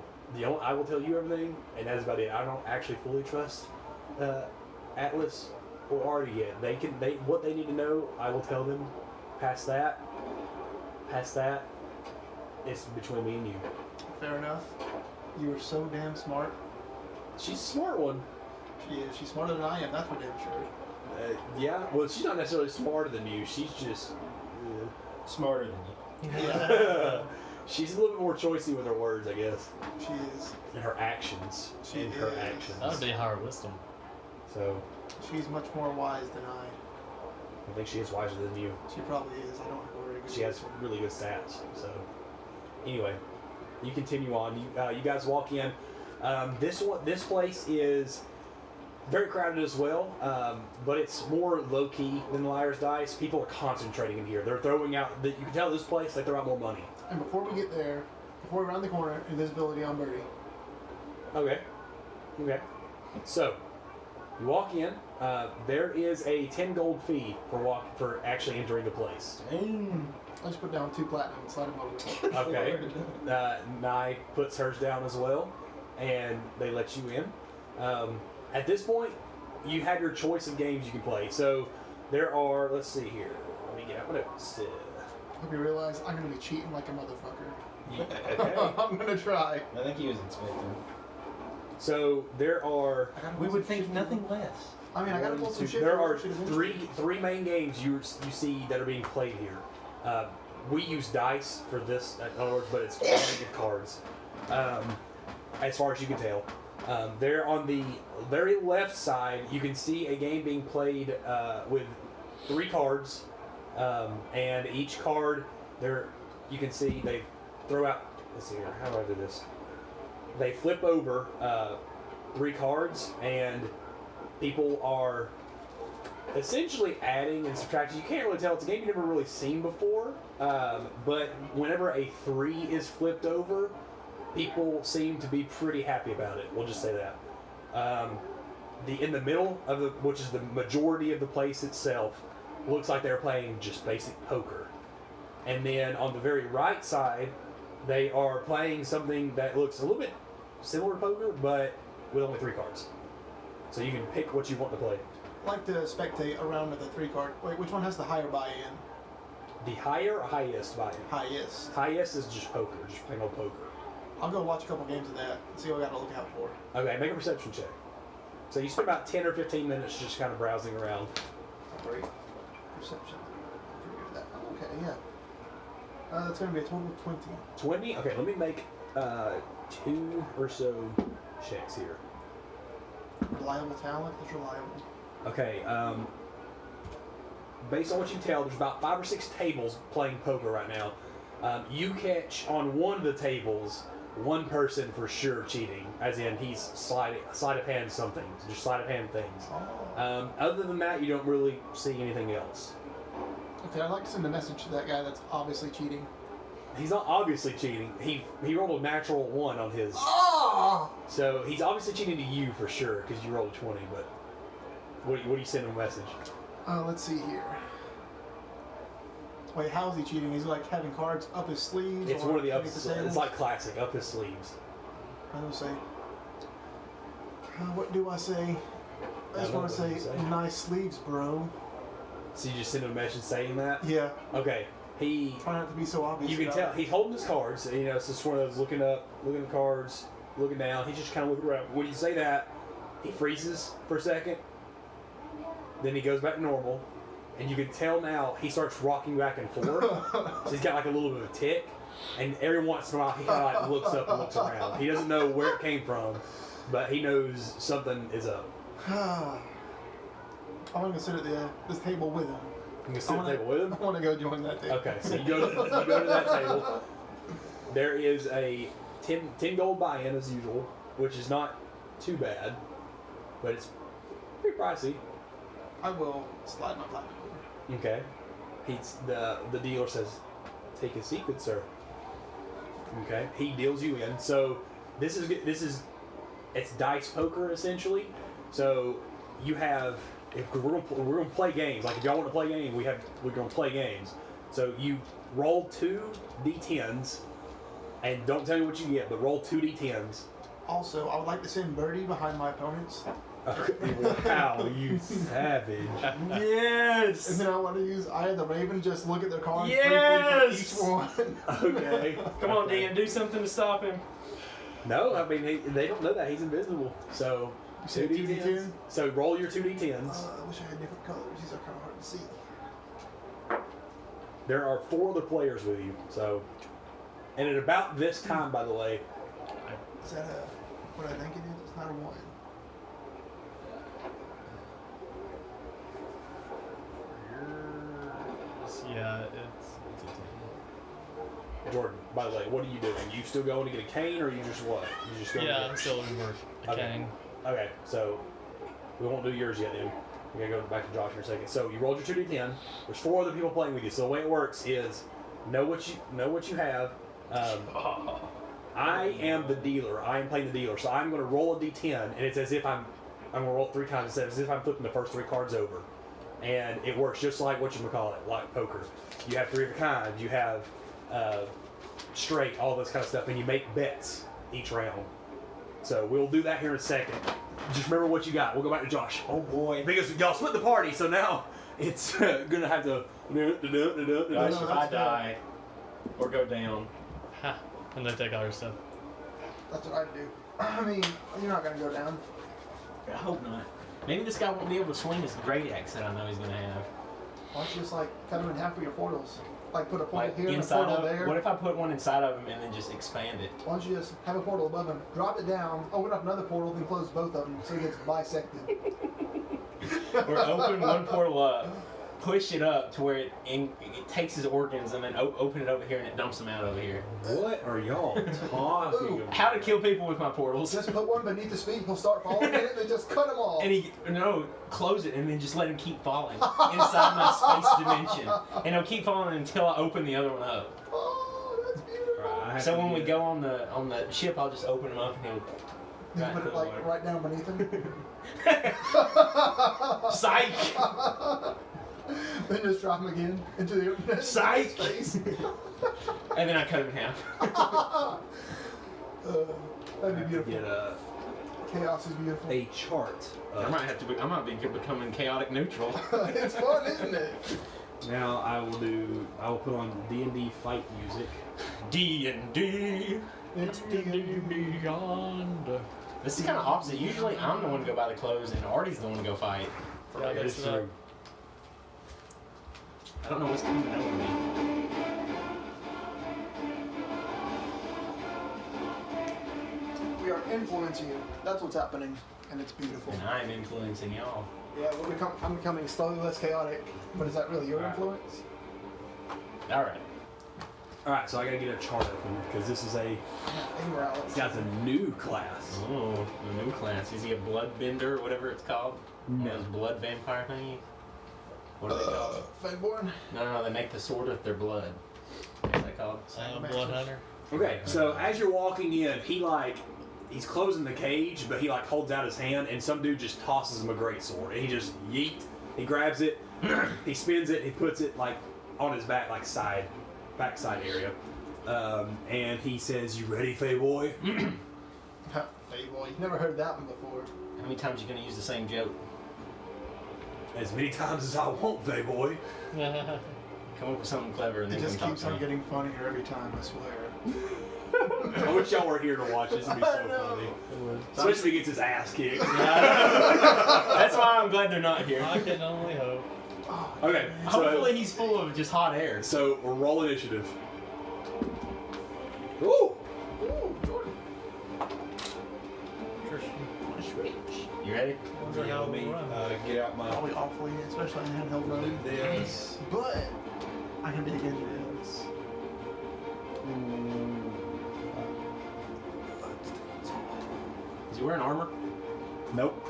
I will tell you everything, and that's about it. I don't actually fully trust Atlas or Arty yet. What they need to know, I will tell them. Past that, it's between me and you. Fair enough. You are so damn smart. She's a smart one. She is. She's smarter than I am. That's for damn sure. Yeah. Well, she's not necessarily smarter than you. She's just. Smarter than you. Yeah. She's a little bit more choicey with her words, I guess, She is. and her actions. She is. That would be higher wisdom. So, She's much more wise than I. I think she is wiser than you. She probably is. I don't have a very good. She has really good stats. So, anyway, you continue on. You guys walk in. This place is very crowded as well, but it's more low key than Liar's Dice. People are concentrating in here. They're throwing out. You can tell this place they throw out more money. And before we get there, before we round the corner, invisibility on Birdie. Okay. So, you walk in. There is a 10 gold fee for actually entering the place. I just put down 2 platinum and slide them over. Okay. Nye puts hers down as well, and they let you in. At this point, you have your choice of games you can play. So, there are. Let's see here. Let me get out my notes. Hope you realize I'm gonna be cheating like a motherfucker. Okay. I'm gonna try. I think he was expecting. So there are. We would think nothing less. I mean, I gotta pull some shit. There are Shit three main games you see that are being played here. We use dice for this, in other words, but it's gift cards, as far as you can tell. There on the very left side, you can see a game being played with 3 cards, and each card there you can see they throw out. Let's see here. How do I do this? They flip over 3 cards, and people are essentially adding and subtracting. You can't really tell. It's a game you've never really seen before, but whenever a 3 is flipped over, people seem to be pretty happy about it. We'll just say that. In the middle of which is the majority of the place itself, looks like they're playing just basic poker. And then on the very right side, they are playing something that looks a little bit similar to poker, but with only 3 cards. So you can pick what you want to play. I like to spectate around with the 3 card. Wait, which one has the higher buy-in? The higher or highest buy-in? Highest. Highest is just poker, just plain old poker. I'll go watch a couple games of that and see what I got to look out for. Okay, make a perception check. So you spend about 10 or 15 minutes just kind of browsing around. Great. Perception. That. Okay, yeah. That's going to be a total of 20. 20? Okay, let me make 2 or so checks here. Reliable talent is reliable. Okay, based on what you tell, there's about 5 or 6 tables playing poker right now. You catch on one of the tables one person for sure cheating, as in he's sleight of hand something, just sleight of hand things. Oh. Other than that, you don't really see anything else. Okay, I'd like to send a message to that guy that's obviously cheating. He's not obviously cheating. He rolled a natural 1 on his. Oh! So he's obviously cheating to you for sure because you rolled a 20. But what do you send him a message? Let's see here. Wait, how is he cheating? Is he like having cards up his sleeves? It's or one of the up. underneath It's tables? like classic up his sleeves. I don't say. What do I say? I just want to say, nice sleeves, bro. So you just send him a message saying that? Yeah. Okay. He. Try not to be so obvious. You can tell he's holding his cards. You know, it's just one of those looking up, looking at the cards, looking down. He's just kind of looking around. When you say that, he freezes for a second. Then he goes back to normal. And you can tell now he starts rocking back and forth. So he's got like a little bit of a tick. And every once in a while he kind of like looks up and looks around. He doesn't know where it came from, but he knows something is up. I'm going to sit at this table with him. You can sit at the table with him? I want to go join that table. Okay, so you go to that table. There is a 10 gold buy-in as usual, which is not too bad, but it's pretty pricey. I will slide my platinum over. Okay. The dealer says, "Take a seat, good sir." Okay. He deals you in. So this is it's dice poker essentially. So you have we're gonna play games. Like if y'all want to play games, we're gonna play games. So you roll 2 d10s, and don't tell me what you get, but roll 2 d10s. Also, I would like to send Birdie behind my opponents. Wow, you savage! Yes. And then I want to use Eye of the Raven. Just look at their cards briefly Yes! for each one. Okay. Come on, Dan, do something to stop him. No, I mean they don't know that he's invisible. So You said 2 d10? So roll your 2 d10s. I wish I had different colors. These are kind of hard to see. There are 4 other players with you. So, and at about this time, by the way, Is that what I think it is? It's not a 1. Yeah, it's a 10. Jordan. By the way, what are you doing? You still going to get a cane, or you just what? You just going? Yeah, I'm still looking for a Okay. cane. Okay, so we won't do yours yet. Then we're gonna go back to Josh in a second. So you rolled your 2d10. There's 4 other people playing with you. So the way it works is know what you have. I am the dealer. I am playing the dealer. So I'm going to roll a d10, and it's as if I'm going to roll it 3 times. It's as if I'm flipping the first 3 cards over. And it works just like like poker. You have 3 of a kind. You have straight, all this kind of stuff, and you make bets each round. So we'll do that here in a second. Just remember what you got. We'll go back to Josh. Oh boy. Because y'all split the party, so now it's gonna have to. Gosh, if I die or go down. Ha! And then take all your stuff. That's what I'd do. I mean, you're not going to go down. I hope not. Maybe this guy won't be able to swing his great axe that I know he's gonna have. Why don't you just like cut them in half with your portals? Like put a portal Like here and a inside portal of there. What if I put one inside of him and then just expand it? Why don't you just have a portal above him, drop it down, open up another portal, then close both of them so he gets bisected. Or open one portal up, push it up to where it takes his organs, and then open it over here and it dumps them out over here. What are y'all talking about? How to kill people with my portals? Just put one beneath his feet, he'll start falling in it, and then just cut him off. And close it and then just let him keep falling inside my space dimension, and he'll keep falling until I open the other one up. Oh, that's beautiful. Right, So when we go on the ship, I'll just open him up and he'll. You put it like right down beneath him. Psych! Then just drop him again into the Psych! space. And then I cut him in half. That'd be beautiful. Get Chaos is beautiful. a chart. I might be becoming chaotic neutral. It's fun, isn't it? Now I will put on D&D fight music. D&D. Beyond. This is kind of opposite. Usually I'm the one to go buy the clothes and Arty's the one to go fight. Yeah, That is that's true. I don't know what's coming over me. We are influencing you. That's what's happening, and it's beautiful. And I'm influencing y'all. Yeah, I'm becoming slowly less chaotic. But is that really your Right. influence? Alright. Alright, so I gotta get a chart open because this is this guy's a new class. Oh, the new class. Is he a bloodbender or whatever it's called? No. Those blood vampire thingies? What are they called? Fangborn? No, they make the sword with their blood. What's that called? Blood Hunter. Okay, so as you're walking in, he's closing the cage, but he holds out his hand, and some dude just tosses him a greatsword. And he just he grabs it, he spins it, he puts it on his back, backside area, and he says, "You ready, Fey boy?" Fayboy. You've never heard that one before. How many times are you going to use the same joke? As many times as I want, Fey boy. Come up with something clever and It then just come keeps talk on to me. getting funnier every time, I swear. I wish y'all were here to watch this. It'd be I so know. funny. Especially if he gets his ass kicked. That's why I'm glad they're not here. I can only hope. Okay, so Hopefully he's full of just hot air. So we'll roll initiative. Ooh! Ooh, Jordan. You ready? Yeah, let me get out my Probably awfully, especially in handheld mode. do this. But I can dig into this. Is he wearing armor? Nope.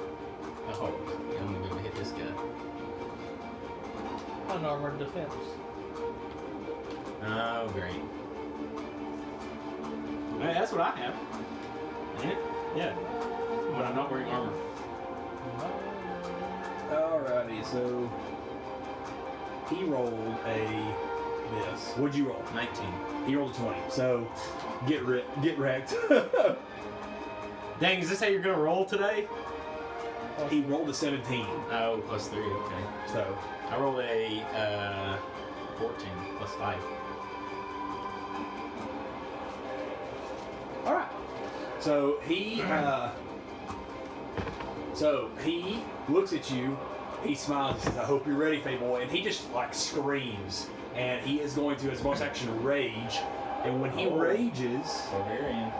Oh, yeah, I'm gonna be able to hit this guy. Unarmored defense. Oh, great. Hey, that's what I have. Ain't it? Yeah. But I'm not wearing armor. Alrighty, so he rolled this. What'd you roll? 19. He rolled a 20. So get wrecked. Dang, is this how you're gonna roll today? He rolled a 17. Oh, plus 3, okay. So I rolled a 14, plus 5. alright. So he looks at you, he smiles, he says, "I hope you're ready, Fey boy," and he just screams. And he is going to his bonus action rage. And when he rages, Barbarian.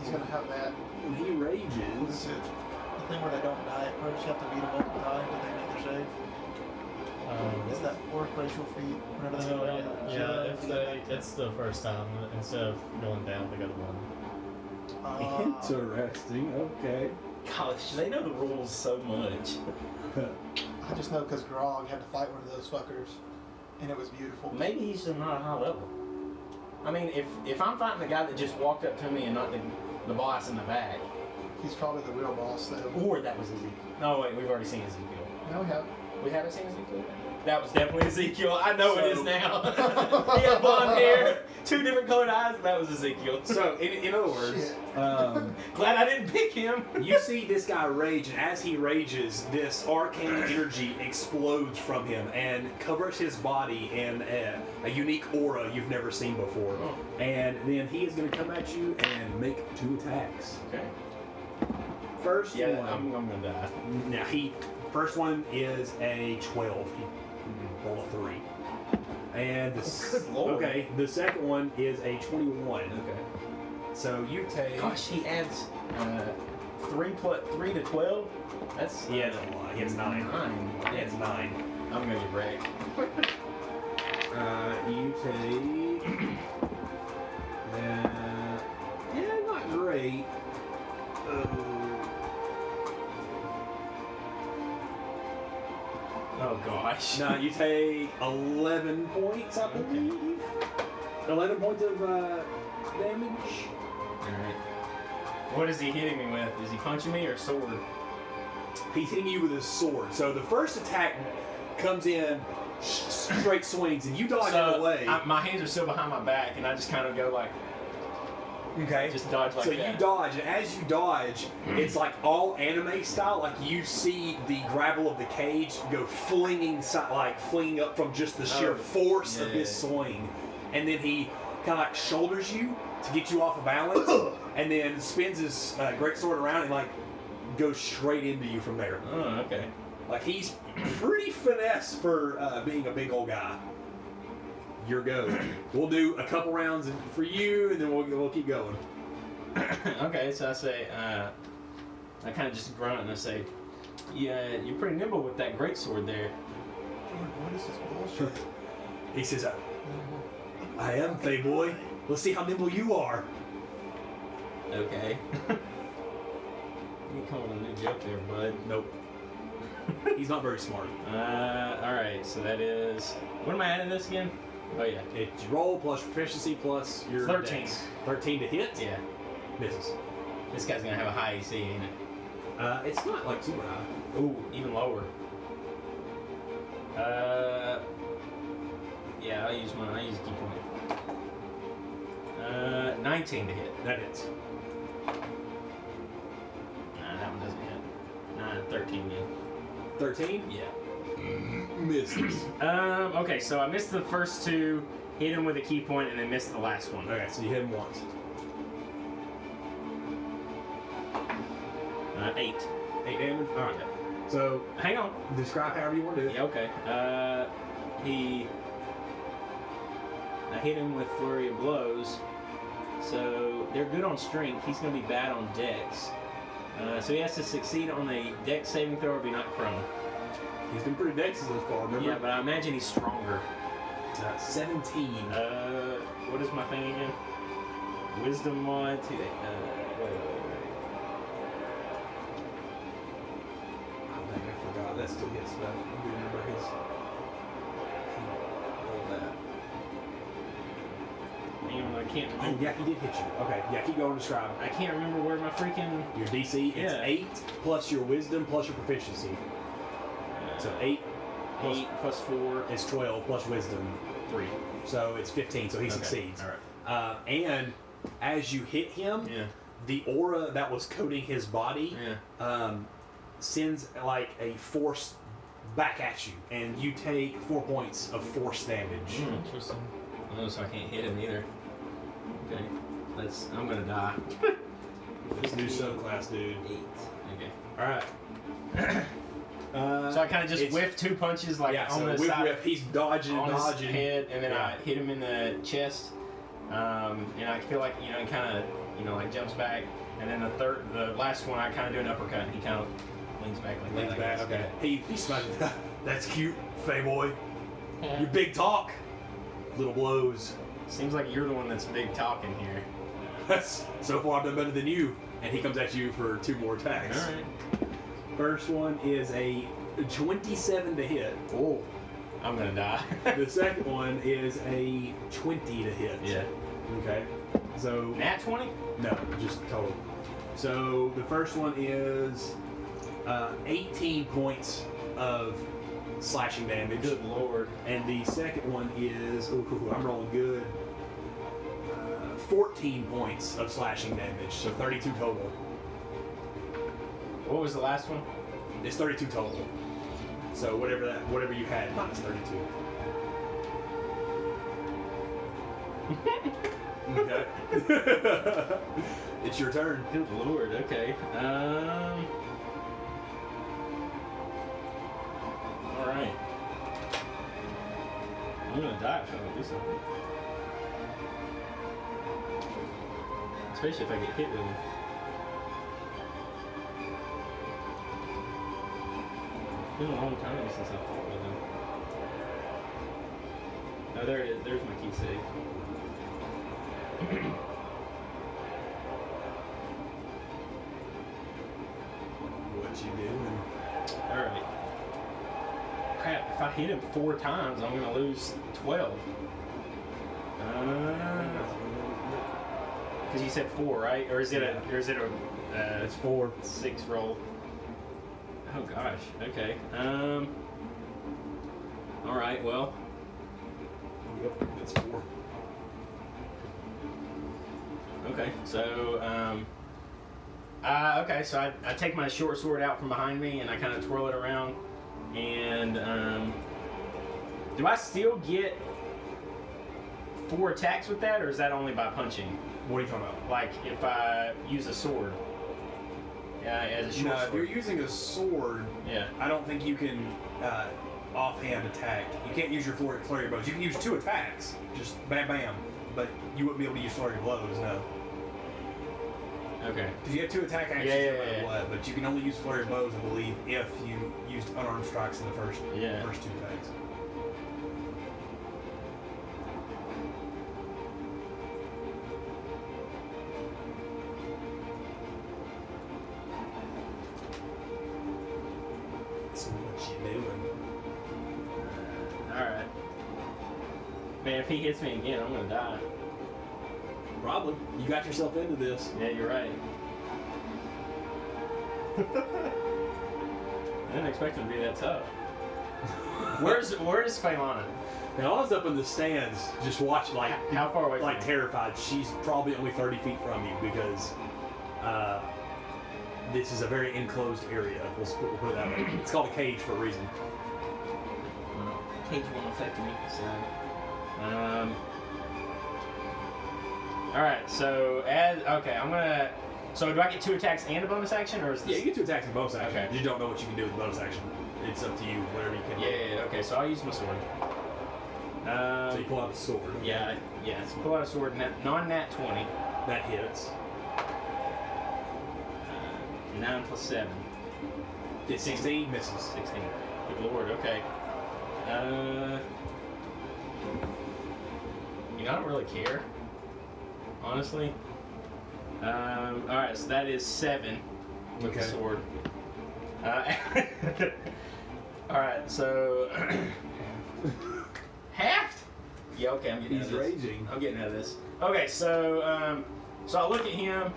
He's gonna have that. when he What rages, is it? The thing where they don't die at first, you have to beat them multiple times until they make their save. It's that orc racial feat. Whenever they go down. It's the first time. Instead of going down, they go to 1. interesting. Okay. Gosh, they know the rules so much. I just know because Grog had to fight one of those fuckers, and it was beautiful. Maybe he's just not a high level. I mean, if I'm fighting the guy that just walked up to me and knocked the boss in the back, He's probably the real boss, though. or that was Ezekiel. No, wait, we've already seen Ezekiel. No, we haven't. We haven't seen Ezekiel? That was definitely Ezekiel. I know it is So- now. He had blonde hair, 2 different colored eyes, but that was Ezekiel. So, in other words, Glad I didn't pick him. you see this guy rage, and as he rages, this arcane energy explodes from him and covers his body in a unique aura you've never seen before. Oh. And then he is going to come at you and make 2 attacks. Okay. First Yeah, one. I'm gonna die. Now first one is a 12. He roll a 3. And Good lord. okay, the second one is a 21. Okay. So you take. Gosh, he adds 3 to 12. That's He has a lot. He has 9. 9. He has 9. I'm gonna get wrecked. You take. Yeah, not great. Oh gosh. No, you take 11 points, I believe. 11 points of damage. Alright. What is he hitting me with? Is he punching me or sword? He's hitting you with his sword. So the first attack comes in, straight swings, and you dodge out of the way. My hands are still behind my back, and I just kind of go like, Okay. just dodge like So that. you dodge, and as you dodge, it's like all anime style. Like you see the gravel of the cage go flinging up from just the sheer force of his swing, and then he kind of like shoulders you to get you off of balance, and then spins his great sword around and like goes straight into you from there. Oh, okay. Like he's pretty finesse for being a big old guy. Your go. We'll do a couple rounds for you, and then we'll keep going. Okay, so I say, I kind of just grunt and I say, yeah, you're pretty nimble with that greatsword there. What is this bullshit? He says, I am, Fey boy. Let's see how nimble you are. Okay. You come with a new joke there, bud. Nope. He's not very smart. Alright, so that is, what am I adding this again? Oh yeah. It's roll plus proficiency plus your 13. dex. 13 to hit? Yeah. Misses. This guy's gonna have a high AC, ain't it? It's not like super high. Ooh, even lower. Yeah, I'll use a key point. 19 to hit. That hits. Nah, that one doesn't hit. 13 again. 13? Yeah. Misses. Okay, so I missed the first two, hit him with a key point, and then missed the last one. Okay, so you hit him once. 8. 8 damage? Alright. So, Hang on. describe however you want to do it. Yeah, okay. I hit him with flurry of blows. So they're good on strength. He's going to be bad on dex. So he has to succeed on a dex saving throw or be knocked prone. He's been pretty dexy so far, remember? Yeah, but I imagine he's stronger. 17. What is my thing again? Wisdom mod. Wait. I forgot. That still hits, but I do remember his. Roll that. Hang on, I can't. Oh, yeah, he did hit you. Okay, yeah, keep going, describe. I can't remember where my freaking. Your DC, it's Yeah. 8 plus your wisdom plus your proficiency. So 8 plus 8 plus 4 is 12 plus wisdom 3. So it's 15, so he succeeds. Alright. And as you hit him, Yeah. the aura that was coating his body sends like a force back at you, and you take 4 points of force damage. Interesting. Oh, so I can't hit him either. Okay. I'm gonna die. This new subclass, dude. 8. Okay. Alright. So I kind of just it's- whiff 2 punches like yeah, on so the whip, side, whip, he's dodging, on dodging. his head, and then Yeah. I hit him in the chest. And I feel like he kind of like jumps back, and then the last one I kind of do an uppercut, and he kind of leans back like Leans that. back, I guess. okay. He smiles. That's cute, Fey boy. You big talk, little blows. Seems like you're the one that's big talking here. That's so far I've done better than you. And he comes at you for 2 more attacks. All right. First one is a 27 to hit. Oh, I'm gonna die. The second one is a 20 to hit. Yeah. Okay. So Nat 20? no, just total. So the first one is 18 points of slashing damage. Good lord. And the second one is, ooh, I'm rolling good. 14 points of slashing damage, so 32 total. What was the last one? It's 32 total. So whatever you had minus 32. Okay. It's your turn. Good lord. Okay. All right. I'm gonna die if I don't do something. Especially if I get hit with him. It's been a long time since I fought with him. Oh, there it is. There's my key save. What you doing? Alright. Crap, if I hit him 4 times, I'm gonna lose 12. Because you said 4, right? Or is it a It's 4. 6 roll? Oh gosh. Okay. Alright, well. Yep, it's 4. Okay, so okay, so I take my short sword out from behind me and I kind of twirl it around, and do I still get 4 attacks with that, or is that only by punching? What are you talking about? Like if I use a sword, as a short No, if sword. you're using a sword, Yeah. I don't think you can offhand attack. You can't use your flurry of blows. You can use 2 attacks, just bam bam, but you wouldn't be able to use flurry of blows, no. Okay. Because you have 2 attack actions Yeah, no matter what, but you can only use flurry of blows, I believe, if you used unarmed strikes in the first 2 attacks. So what you doing? Alright. Man, if he hits me again, I'm gonna die. Probably. You got yourself into this. Yeah, you're right. I didn't expect him to be that tough. Where's Phaelana? Now I was up in the stands, just watching, like How far away from like you? terrified. She's probably only 30 feet from you because this is a very enclosed area. We'll put it that way. It's called a cage for a reason. Well, cage won't affect me, so. Alright, so I'm gonna. So do I get 2 attacks and a bonus action, or is this? Yeah, you get 2 attacks in bonus action. Okay. You don't know what you can do with bonus action. It's up to you, whatever you can. Yeah, okay, so I'll use my sword. So you pull out the sword. Yeah, so pull out a sword, non-nat 20. That hits. 9 plus 7. 16 misses. 16. Good lord, okay. You know, I don't really care. Honestly. Alright, so that is 7 with the Okay. sword. Alright, so. Halved? Yeah, okay, I'm getting He's out of this. raging. I'm getting out of this. Okay, so I look at him,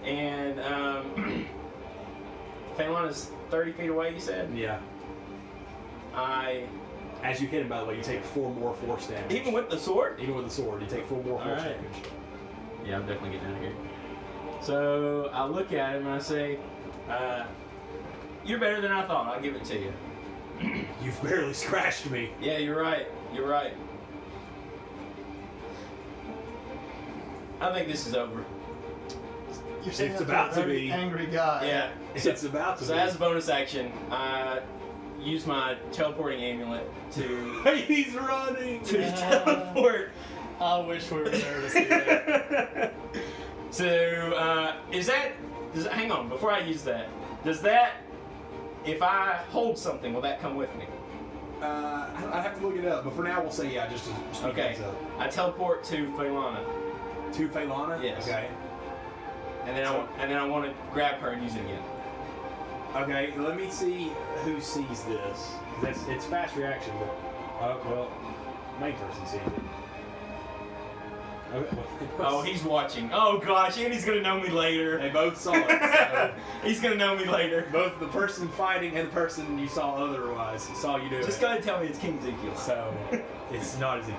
and Phaelana's 30 feet away, you said? Yeah. As you hit him, by the way, you take 4 more force damage. Even with the sword? Even with the sword, you take 4 more force Alright. damage. Yeah, I'm definitely getting out of here. So I look at him and I say, you're better than I thought. I'll give it to you. You've barely scratched me. Yeah, you're right. You're right. I think this is over. You're saying It's that about a to very be. angry guy. Yeah. It's about to So be. as a bonus action, I use my teleporting amulet to He's running! teleport. I wish we were there to see that. So, hang on, before I use that, if I hold something, will that come with me? I have to look it up, but for now we'll say yeah, just to speed Okay. things up. I teleport to Phaelana, To Phaelana? Yes. Okay. and then I want to grab her and use it again. Okay, let me see who sees this. 'Cause it's fast reaction, but main person sees it. Okay, Oh, he's watching. Oh gosh, and he's gonna know me later. They both saw it. So He's gonna know me later. both the person fighting and the person you saw otherwise saw you do it. Just gotta tell me it's King Ezekiel. So it's not as easy.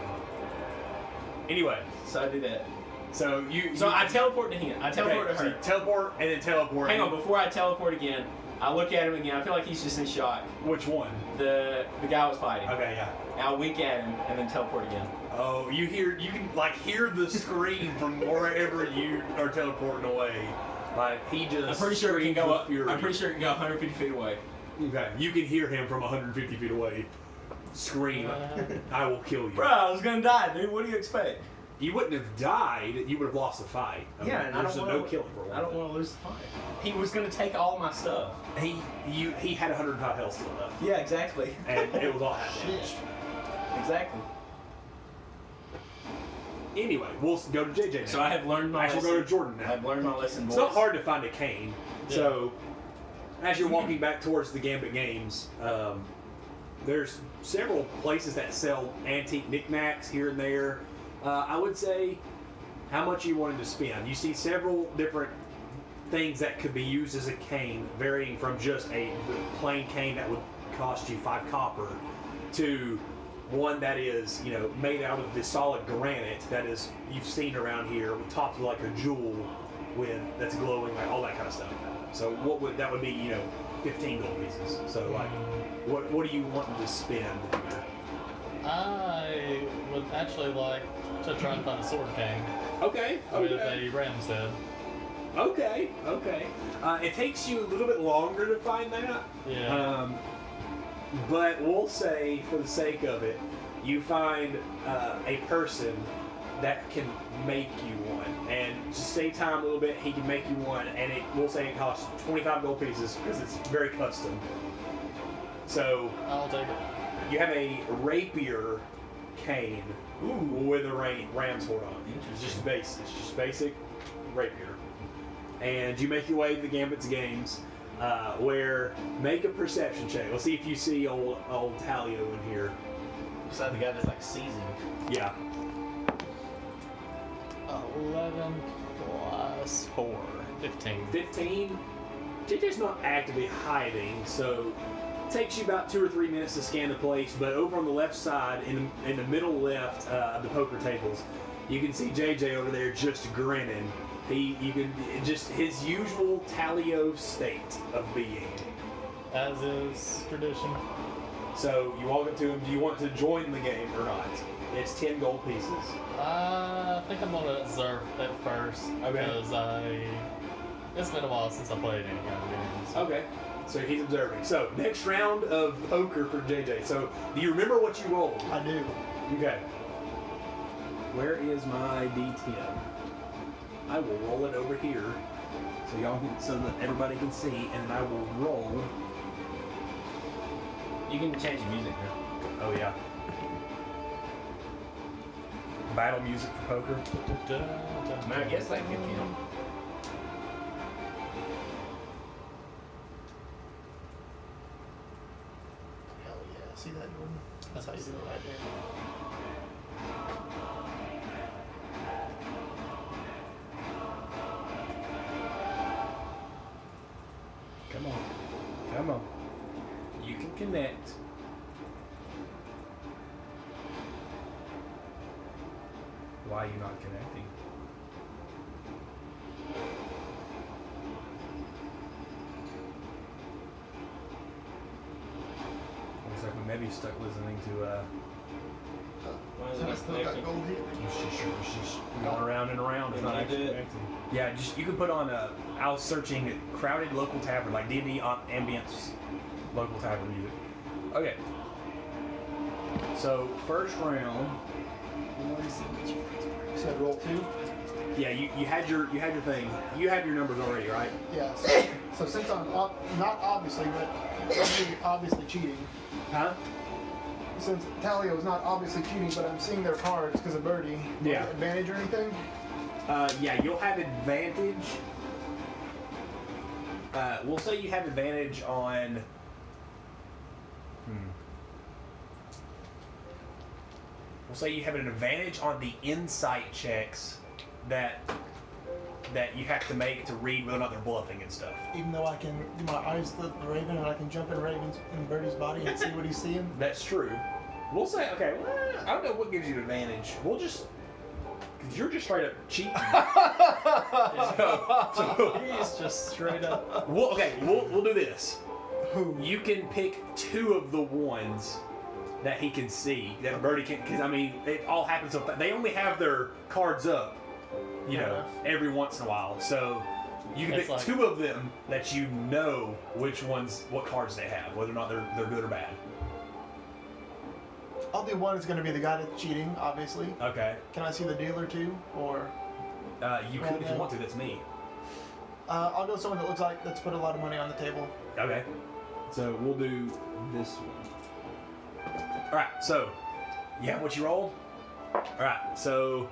Anyway, So I do that. so I teleport to him. I teleport to so her. you teleport and then teleport. Hang on, before I teleport again, I look at him again. I feel like he's just in shock. Which one? The guy I was fighting. Okay, yeah. I'll wink at him and then teleport again. Oh, you can like hear the scream from wherever you are teleporting away. Like he just. I'm pretty sure it can screams go with up. fury. I'm pretty sure it can go 150 feet away. Okay, you can hear him from 150 feet away. scream, "I will kill you." Bro, I was gonna die, dude. What do you expect? You wouldn't have died. You would have lost the fight. Yeah, and I there's don't no wanna, killing for one. I don't want to lose the fight. He was gonna take all my stuff. He had 105 health still left, Yeah, exactly. and it was all half damage. Exactly. Anyway, we'll go to JJ now. So I have learned my Actually, lesson. we'll go to Jordan now. I've learned my lesson, boys. It's not hard to find a cane. Yeah. So, as you're walking back towards the Gambit Games, there's several places that sell antique knickknacks here and there. I would say how much you wanted to spend. You see several different things that could be used as a cane, varying from just a plain cane that would cost you 5 copper to one that is, made out of the solid granite that is you've seen around here, topped with like a jewel that's glowing, like all that kind of stuff. So that would be 15 gold pieces. So like, what do you want to spend? I would actually like to try and find a sword cane Okay. with a ram's head. Okay. It takes you a little bit longer to find that. Yeah. But we'll say, for the sake of it, you find a person that can make you one. And to save time a little bit, he can make you one, and we'll say it costs 25 gold pieces because it's very custom. So I'll take it. you have a rapier cane with a ram's horn on it. It's just basic rapier. And you make your way to the Gambit's Games, where make a perception check. Let's see if you see old Talio in here. Beside the guy that's like seasoned. Yeah. 11 plus 4. 15. 15. JJ's not actively hiding, so it takes you about 2 or 3 minutes to scan the place. But over on the left side, in the middle left of the poker tables, you can see JJ over there just grinning. You can just his usual Talio state of being. As is tradition. So you walk up to him. Do you want to join the game or not? It's 10 gold pieces. I think I'm gonna observe at first because it's been a while since I played any kind of games. Okay. So he's observing. So next round of poker for JJ. So do you remember what you rolled? I do. Okay. Where is my D10? I will roll it over here so that everybody can see, and I will roll. You can change the music now. Oh yeah. Battle music for poker. I mean, I guess that could count. Hell yeah. See that, Jordan? That's how you do it right there. Come on. You can connect. Why are you not connecting? Looks like we may be stuck listening to Why is I it still not got connecting? gold here. it's just going around and around. It's not Can you actually do it? connecting. Yeah, you can put on I was searching crowded local tavern, like D&D ambience local tavern music. Okay. So first round. You said roll 2? Yeah, you had your thing. You have your numbers already, right? Yeah. So since I'm not obviously, but obviously cheating. Huh? Since Talio is not obviously cheating, but I'm seeing their cards because of Birdie. Yeah. Advantage or anything? Yeah, you'll have advantage. We'll say you have advantage on. We'll say you have an advantage on the insight checks that you have to make to read whether or not they're bluffing and stuff. Even though I can do my eyes the Raven and I can jump in Raven's in Birdie's body and see what he's seeing. That's true. We'll say, okay, well, I don't know what gives you an advantage. We'll just, because you're just straight up cheating. so He's just straight up. we'll do this. Who? You can pick 2 of the ones that he can see, that Birdie can, because I mean, it all happens so fast. They only have their cards up, every once in a while. So you can It's pick like- 2 of them that you know what cards they have, whether or not they're good or bad. I'll do one. Is going to be the guy that's cheating, obviously. Okay. Can I see the dealer too, or? You could if you want to. That's me. I'll go with someone that looks like that's put a lot of money on the table. Okay. So we'll do this one. All right. So, you have what you rolled. All right. So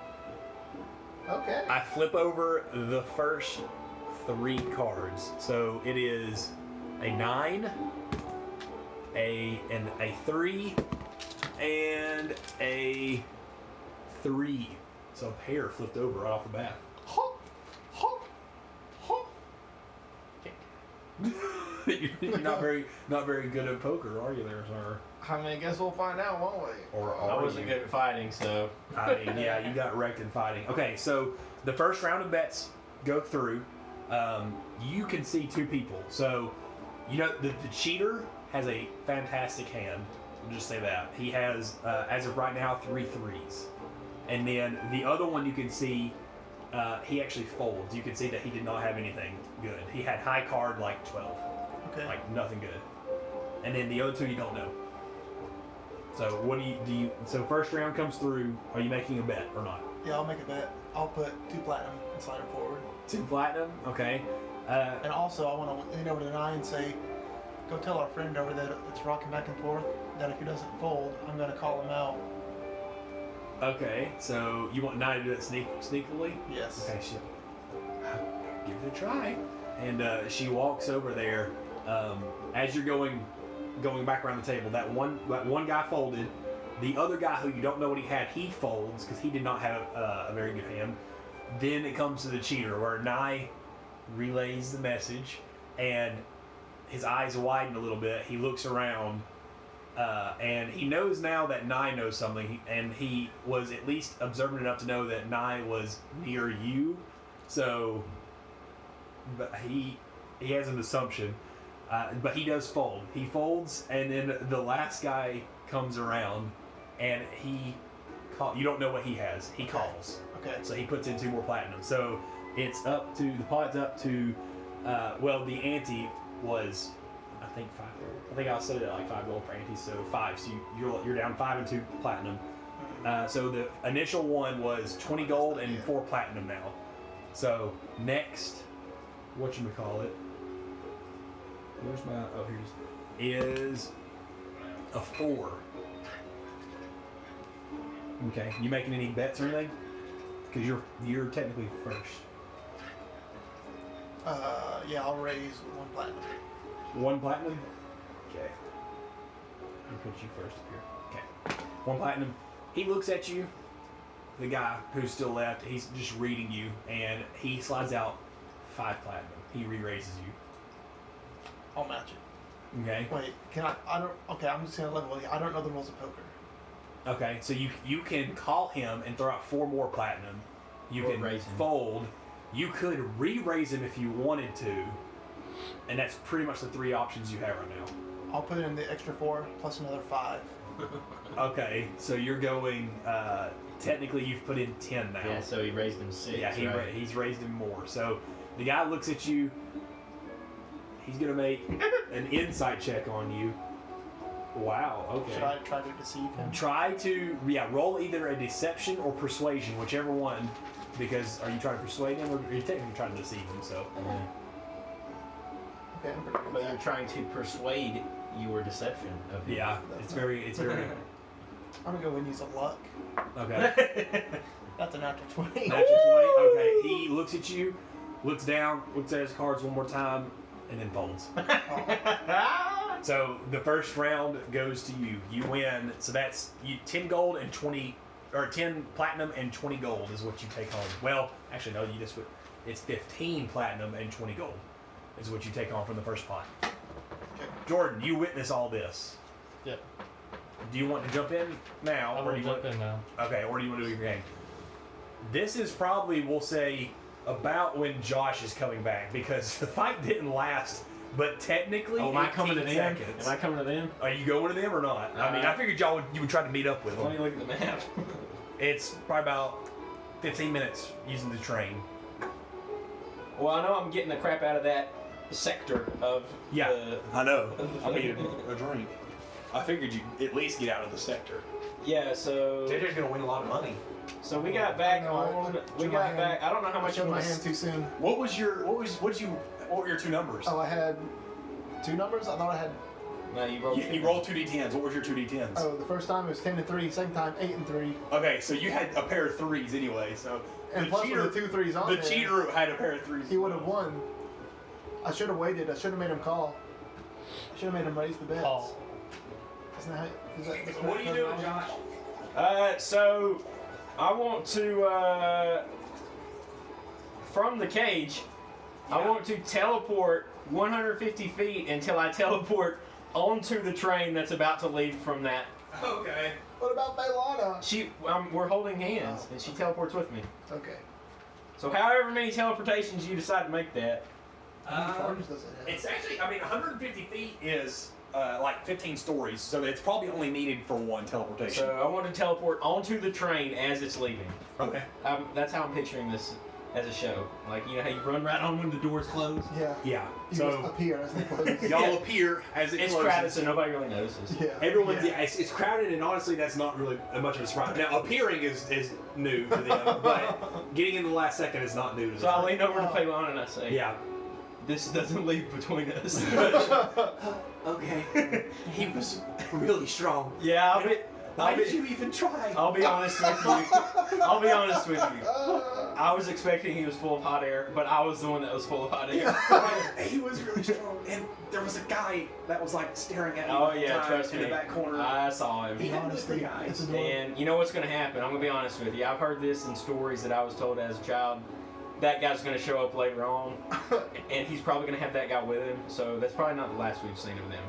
Okay. I flip over the first 3 cards. So it is a 9, a 3, and a 3. So a pair flipped over right off the bat. Hop, hop, hop. You're not very good at poker, are you, there, sir? I mean, I guess we'll find out, won't we? Or I are wasn't you? good at fighting, so. I mean, yeah, you got wrecked in fighting. Okay, so the first round of bets go through. You can see 2 people. So, you know, the cheater has a fantastic hand. I'll just say that. He has, as of right now, 3 3s. And then the other one you can see, he actually folds. You can see that he did not have anything good. He had high card like 12. Okay. Like nothing good. And then the other 2 you don't know. So what do you so first round comes through, are you making a bet or not? Yeah, I'll make a bet. I'll put 2 platinum and slide it forward. 2 platinum, okay. And also, I want to lean over to 9 and say, go tell our friend over there that's rocking back and forth that if he doesn't fold, I'm going to call him out. Okay, so you want 9 to do it sneakily? Yes. Okay, she'll give it a try. And she walks over there. As you're going back around the table, that one guy folded. The other guy who you don't know what he had, he folds because he did not have a very good hand. Then it comes to the cheater where Nye relays the message and his eyes widen a little bit. He looks around and he knows now that Nye knows something, and he was at least observant enough to know that Nye was near you. So, but he has an assumption. But he does fold. He folds, and then the last guy comes around, and you don't know what he has. He calls. Okay. So he puts in 2 more platinum. So it's up to, the pot's up to, well, the ante was, I think 5 gold. I think I said it like 5 gold for ante, so 5. So you're down 5 and 2 platinum. So the initial one was 20 gold and 4 platinum now. So next, whatchamacallit, where's my, oh, here's, is a 4. Okay, you making any bets or anything? Because you're technically first. Yeah, I'll raise 1 platinum. 1 platinum? Okay. I'll put you first up here. Okay. 1 platinum. He looks at you, the guy who's still left, he's just reading you, and he slides out 5 platinum. He re-raises you. I'll match it. Okay. Wait, okay, I'm just going to level with you. I don't know the rules of poker. Okay, so you can call him and throw out 4 more platinum. You Or can raise him. fold. You could re-raise him if you wanted to, and that's pretty much the 3 options you have right now. I'll put in the extra 4 plus another 5. Okay, so you're going, technically you've put in 10 now. Yeah, so he raised him 6. Yeah, right? he's raised him more. So the guy looks at you. He's going to make an insight check on you. Wow, okay. Should I try to deceive him? Try to, roll either a deception or persuasion, whichever one, because are you trying to persuade him or are you technically trying to deceive him? So, Yeah. Okay, I'm pretty good But with you're that. trying to persuade your deception of him. yeah, it's very, I'm going to go and use a luck. okay. That's a natural 20. Natural 20, okay. He looks at you, looks down, looks at his cards one more time, and then folds. So the first round goes to you. You win. So that's 10 gold and 20, or 10 platinum and 20 gold is what you take home. Well, actually no, it's 15 platinum and 20 gold is what you take home from the first pot. Okay. Jordan, you witness all this. Yep. Do you want to jump in now, I or will do you jump want? in now. Okay, or do you want to do your game? This is probably, we'll say, about when Josh is coming back, because the fight didn't last, but technically, Oh, am I coming to 18 them? seconds. Am I coming to them? Are you going to them or not? I mean, I figured you would try to meet up with Let me them. look at the map. It's probably about 15 minutes using the train. Well, I know I'm getting the crap out of that sector of Yeah, the... I know. I mean, a drink. I figured you'd at least get out of the sector. Yeah, so JJ's gonna win a lot of money. so we got back No, on. We showed my got hand. back. I don't know how I much showed you my want hand too soon. What were your two numbers? Oh, I had 2 numbers? I thought I had. No, you rolled. You rolled 2 d10s. What was your 2 d10s? Oh, the first time it was 10 and 3, second time 8 and 3. Okay, so you had a pair of 3s anyway. So And the plus cheater, with the 2 3s on the there, cheater had a pair of 3s. he would have won. I should have waited. I should have made him call. I should have made him raise the bets. Call. Isn't that, is that, is What are you doing, Josh? So I want to from the cage. I want to teleport 150 feet until I teleport onto the train that's about to leave from that. Okay. What about Bailana? We're holding hands, and she teleports with me. Okay. So however many teleportations you decide to make that. How many charges does it have? It's actually, 150 feet is like 15 stories, so it's probably only needed for 1 teleportation. So I want to teleport onto the train as it's leaving. Okay. That's how I'm picturing this as a show. Like, you know how you run right on when the doors close? Yeah. Yeah. You So just appear as they close. y'all appear as it It's closes. crowded, so nobody really notices. Yeah. Everyone's it's crowded, and honestly, that's not really much of a surprise. Now, appearing is new to them, but getting in the last second is not new to them. So I lean over to Phelan and I say, Yeah. this doesn't leave between us. Okay. He was really strong. Yeah, Why did you even try? I'll be honest with you. I'll be honest with you. I was expecting he was full of hot air, but I was the one that was full of hot air. He was really strong, and there was a guy that was like staring at me. Oh all the yeah, time trust in me. the back corner. I saw him. He had Honestly, the eyes. it's adorable. And you know what's going to happen? I'm going to be honest with you. I've heard this in stories that I was told as a child. That guy's going to show up later on, and he's probably going to have that guy with him. So that's probably not the last we've seen of them.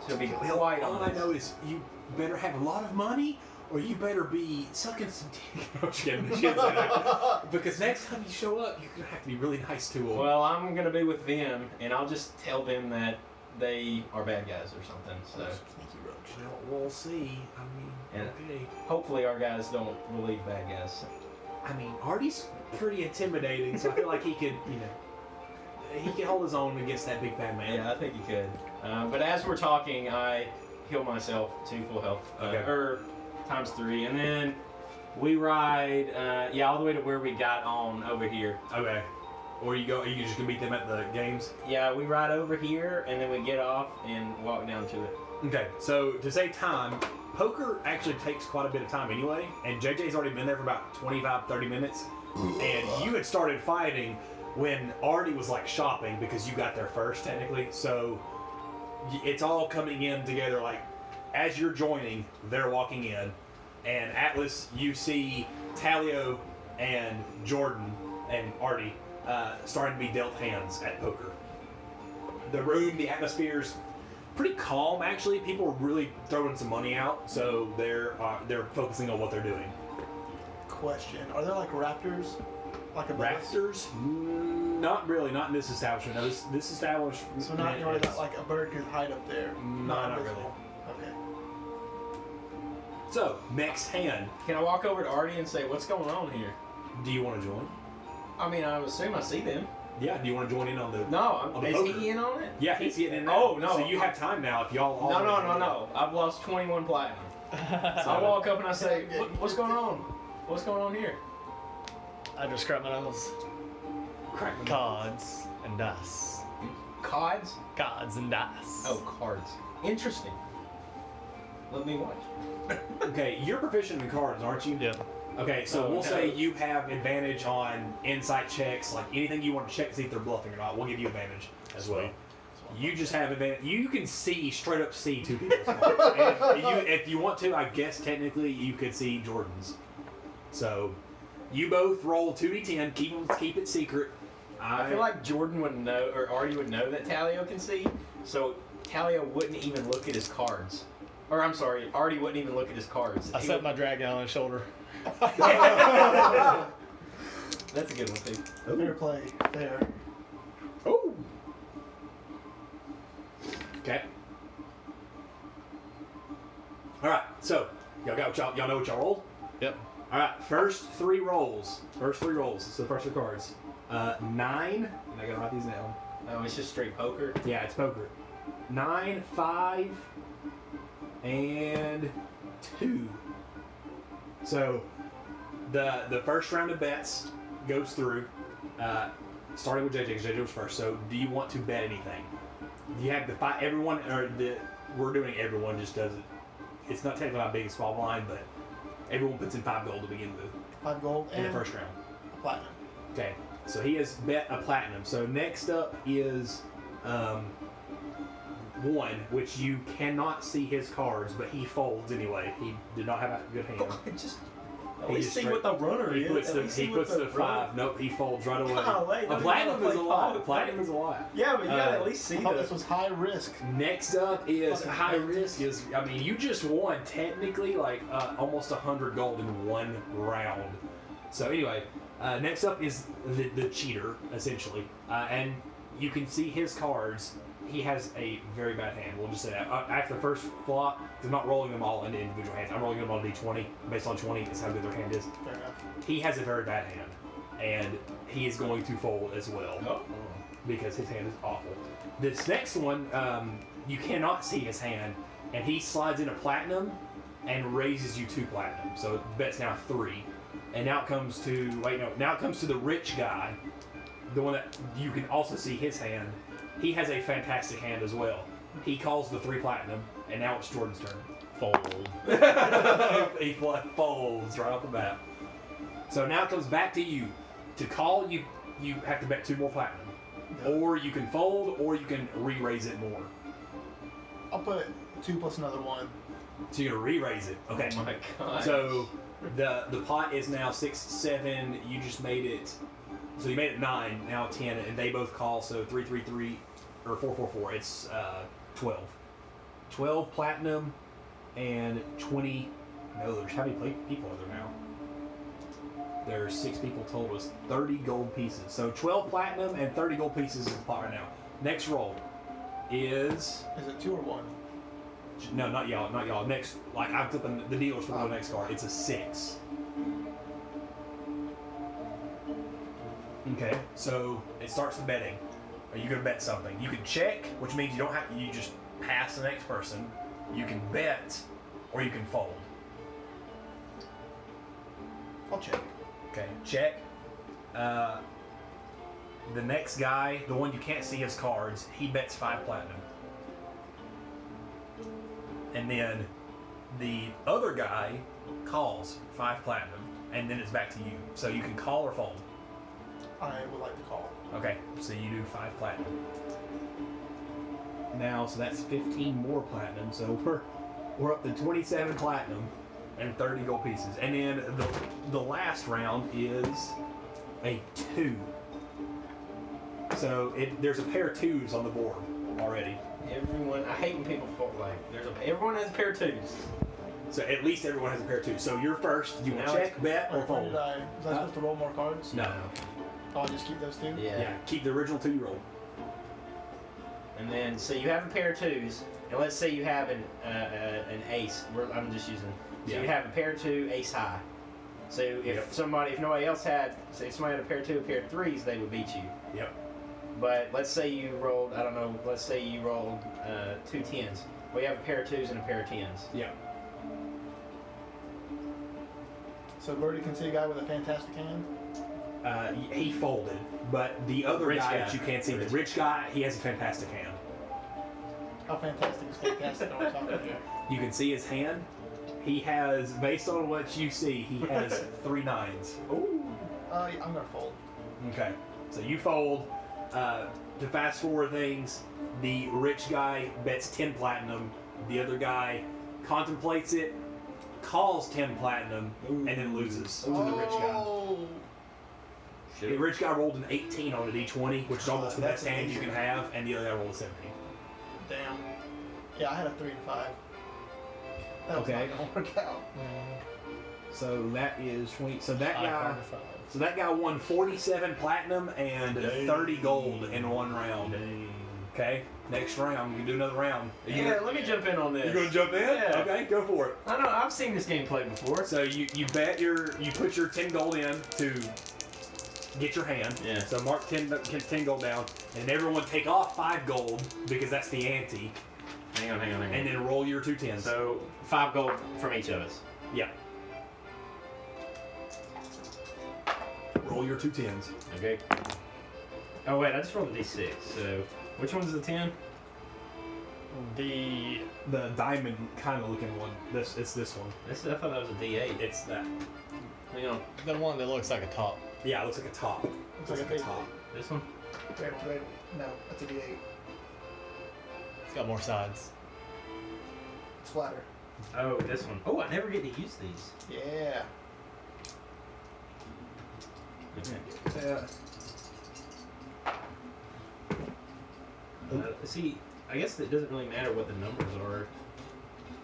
To be quite All I honest. know is you better have a lot of money, or you better be sucking some dick. I'm just kidding. Because next time you show up, you're gonna have to be really nice to them. Well, I'm going to be with them, and I'll just tell them that they are bad guys or something. So We'll see. And- okay. hopefully our guys don't relieve bad guys. Arty's pretty intimidating, so I feel like he could, he can hold his own against that big bad man. Yeah, I think you could. But as we're talking, I heal myself to full health. Okay. Or times 3. And then we ride, all the way to where we got on over here. Okay. Or are you just gonna meet them at the games? Yeah, we ride over here, and then we get off and walk down to it. Okay, so to save time, poker actually takes quite a bit of time anyway, and JJ's already been there for about 25-30 minutes, and you had started fighting when Arty was like shopping because you got there first technically, so it's all coming in together. Like as you're joining, they're walking in, and Atlas, you see Talio and Jordan and Arty starting to be dealt hands at poker. The room, the atmosphere's pretty calm actually. People are really throwing some money out, so they're focusing on what they're doing. Question: are there like raptors? Like a Raptors? Not really. Not in this establishment. No, this establishment. So not where that like a bird could hide up there. Not really. invisible. Okay. So next hand, Can I walk over to Arty and say, what's going on here? do you want to join? I mean, I assume I see them. Yeah. Do you want to join in on the? No, On the is poker. he in on it? Yeah, he's getting in now. Oh, no. So you have time now if y'all. all No. I've lost 21 platinum. So I walk up and I say, what's going on? What's going on here? I just crack my nose. Crack. Cards and dice. Cards? Cards and dice. Oh, cards. Interesting. Let me watch. Okay, you're proficient in cards, aren't you? Yep. Okay, so Oh, we'll no. say you have advantage on insight checks, like anything you want to check to see if they're bluffing or not. We'll give you advantage as well. You just have advantage. You can straight up see two people's cards. And if you want to, I guess technically you could see Jordan's. So you both roll 2d10. Keep it secret. I feel like Jordan would know, or Arty would know that Talio can see, so Talio wouldn't even look at his cards. Or I'm sorry, Arty wouldn't even look at his cards. I set my dragon on his shoulder. That's a good one too. Fair play. Fair. Oh. Okay. All right. So y'all know what y'all rolled. Yep. All right. First three rolls. So the first three cards. 9. And I gotta write these down. No, it's just straight poker. Yeah, it's poker. 9, 5, and 2. So the first round of bets goes through. Starting with JJ, because JJ was first. So do you want to bet anything? You have to fight everyone, or we're doing everyone just does it. It's not technically my biggest small blind, but everyone puts in 5 gold to begin with 5 gold in and the first round. a platinum. Okay, so he has bet a platinum. So next up is one, which you cannot see his cards, but he folds anyway. He did not have a good hand. Just At least see what the runner is. He puts the 5. Nope, he folds right away. A platinum is a lot. A platinum is a lot. Yeah, but you gotta at least see I thought this was high risk. Next up is high risk. I mean, you just won technically like almost 100 gold in one round. So anyway, next up is the cheater essentially, and you can see his cards. He has a very bad hand. We'll just say that. After the first flop, I'm not rolling them all into individual hands. I'm rolling them on D20. Based on 20 is how good their hand is. Fair enough. He has a very bad hand, and he is going to fold as well. Oh. Because his hand is awful. This next one, you cannot see his hand, and he slides in a platinum and raises you 2 platinum. So the bet's now 3. And now it comes to, now it comes to the rich guy, the one that you can also see his hand. He has a fantastic hand as well. He calls the 3 platinum, and now it's Jordan's turn. Fold. He folds right off the bat. So now it comes back to you. To call, you have to bet 2 more platinum. Or you can fold, or you can re-raise it more. I'll put 2 plus another 1. So you're gonna re-raise it. Okay. Oh my god. So the pot is now 6, 7. You just made it. So you made it 9. Now 10, and they both call. So 3, 3, 3, or 4, 4, 4. It's 12. 12 platinum and 20. No, there's how many people are there now? There's 6 people total. It's 30 gold pieces. So 12 platinum and 30 gold pieces is the pot right now. Next roll is. Is it 2 or 1? No, not y'all. Not y'all. Next, like I'm flipping the dealers for the next card. It's a 6. Okay, so it starts the betting. Are you gonna bet something? You can check, which means you don't have. You just pass the next person. You can bet, or you can fold. I'll check. Okay, check. The next guy, the one you can't see his cards, he bets 5 platinum. And then the other guy calls 5 platinum, and then it's back to you. So you can call or fold. I would like to call. Okay, so you do 5 platinum. Now, so that's 15 more platinum. So we're up to 27 platinum and 30 gold pieces. And then the last round is a 2. So there's a pair of 2s on the board already. Everyone, I hate when people fold like everyone has a pair of 2s. So at least everyone has a pair of 2s. So you're first. You want to check, bet, or Was fold? I supposed to roll more cards? No. Oh, I'll just keep those 2? Yeah, keep the original 2 you rolled. And then, so you have a pair of 2s, and let's say you have an ace. I'm just using. So you have a pair of 2, ace high. So if nobody else had, say if somebody had a pair of 2, a pair of 3s, they would beat you. Yep. But let's say you rolled, I don't know, let's say you rolled 2 10s. Well, you have a pair of 2s and a pair of 10s. Yeah. So Birdie can see a guy with a fantastic hand? He folded, but the other guy that you can't see, the rich guy, he has a fantastic hand. How fantastic is fantastic are we talking here? You can see his hand. He has, based on what you see, he has 3 9s. Ooh. Yeah, I'm going to fold. Okay, so you fold. To fast forward things, the rich guy bets 10 platinum. The other guy contemplates it, calls 10 platinum, and then loses to the rich guy. Oh. The rich guy rolled an 18 on a D20, which is almost the That's best hand you amazing. can have, and the other guy rolled a 17. Damn. Yeah, I had a 3 and 5. That was Okay. not going to work out. So that is 20. So that I guy. card 5. So that guy won 47 platinum and 30 gold in one round. Okay, next round we can do another round. Yeah, let me jump in on this. You gonna jump in? Yeah. Okay, go for it. I know, I've seen this game played before. So you put your 10 gold in to get your hand. Yeah. So mark 10 gold down, and everyone take off 5 gold because that's the ante, Hang on. and then roll your 2 10s. So 5 gold from each of us. Yeah. Roll your 2 10s. Okay. Oh wait, I just rolled a d6. So which one's the 10? The The diamond kind of looking one. It's this one. I thought that was a d8. It's that. Hang on. the one that looks like a top. Yeah, it looks like a top. Looks like a top. This one? Wait, no, that's a D8. It's got more sides. It's flatter. Oh, this one. Oh, I never get to use these. Yeah. Okay. See, I guess it doesn't really matter what the numbers are.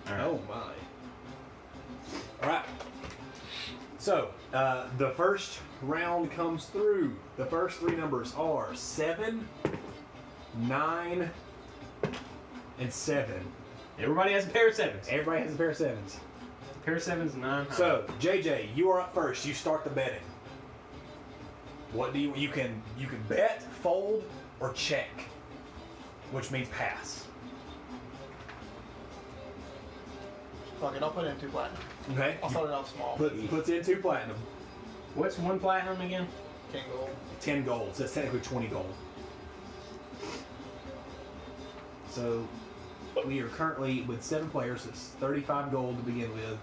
All right. Oh my. Alright. So, the first round comes through. The first 3 numbers are 7, 9, and 7. Everybody has a pair of 7s. Everybody has a pair of 7s. Pair of 7s, 9. So, JJ, you are up first. You start the betting. What do you can bet, fold, or check, which means pass. Fuck it, I'll put in 2 platinum. Okay. I'll start it off small. Puts in 2 platinum, What's 1 platinum again? 10 gold. 10 gold. So that's technically 20 gold. So we are currently with 7 players. It's 35 gold to begin with,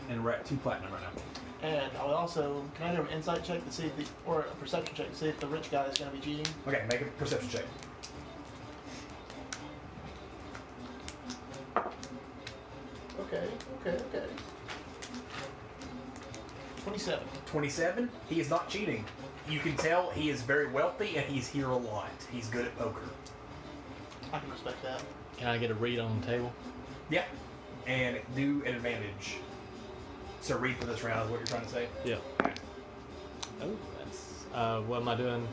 and we're at 2 platinum right now. And I would also, can I do an insight check to see if or a perception check to see if the rich guy is going to be cheating? Okay, make a perception check. Okay. 27. 27. He is not cheating. You can tell he is very wealthy and he's here a lot. He's good at poker. I can respect that. Can I get a read on the table? Yeah. And do an advantage. So read for this round is what you're trying to say? Yeah. Oh, that's. What am I doing?